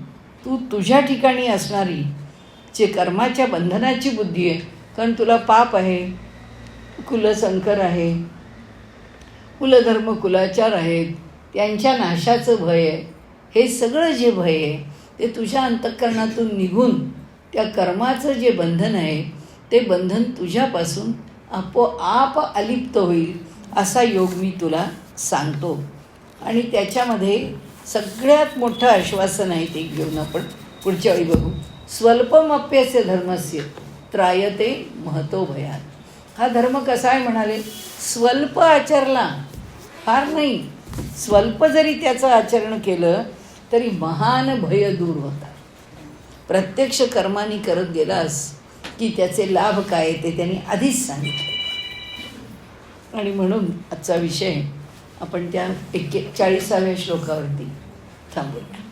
तू तुझ्या ठिकाणी असणारी जे कर्माच्या बंधनाची बुद्धी आहे, कारण तुला पाप आहे, कुलसंकर आहे, कुलधर्म कुलाचार आहेत, त्यांच्या नाशाचं भय आहे. हे सगळं जे भय आहे ते तुझ्या अंतःकरणातून निघून त्या कर्माचं जे बंधन आहे ते बंधन तुझ्यापासून आपोआप अलिप्त होईल, असा योग मी तुला सांगतो. आणि त्याच्यामध्ये सगळ्यात मोठं आश्वासन आहे, ते घेऊन आपण पुढच्या वेळी बघू. स्वल्पमप्यस्य धर्मस्य त्रायते महतो भयात. हा धर्म कसा आहे म्हणाले, स्वल्प आचरला, फार नाही, स्वल्प जरी त्याचं आचरण केलं तरी महान भय दूर होतात. प्रत्यक्ष कर्माने करत गेलास की त्याचे लाभ काय ते त्यांनी आधीच सांगितले. आणि म्हणून आजचा विषय आपण त्या 41व्या श्लोकावरती थांबूया.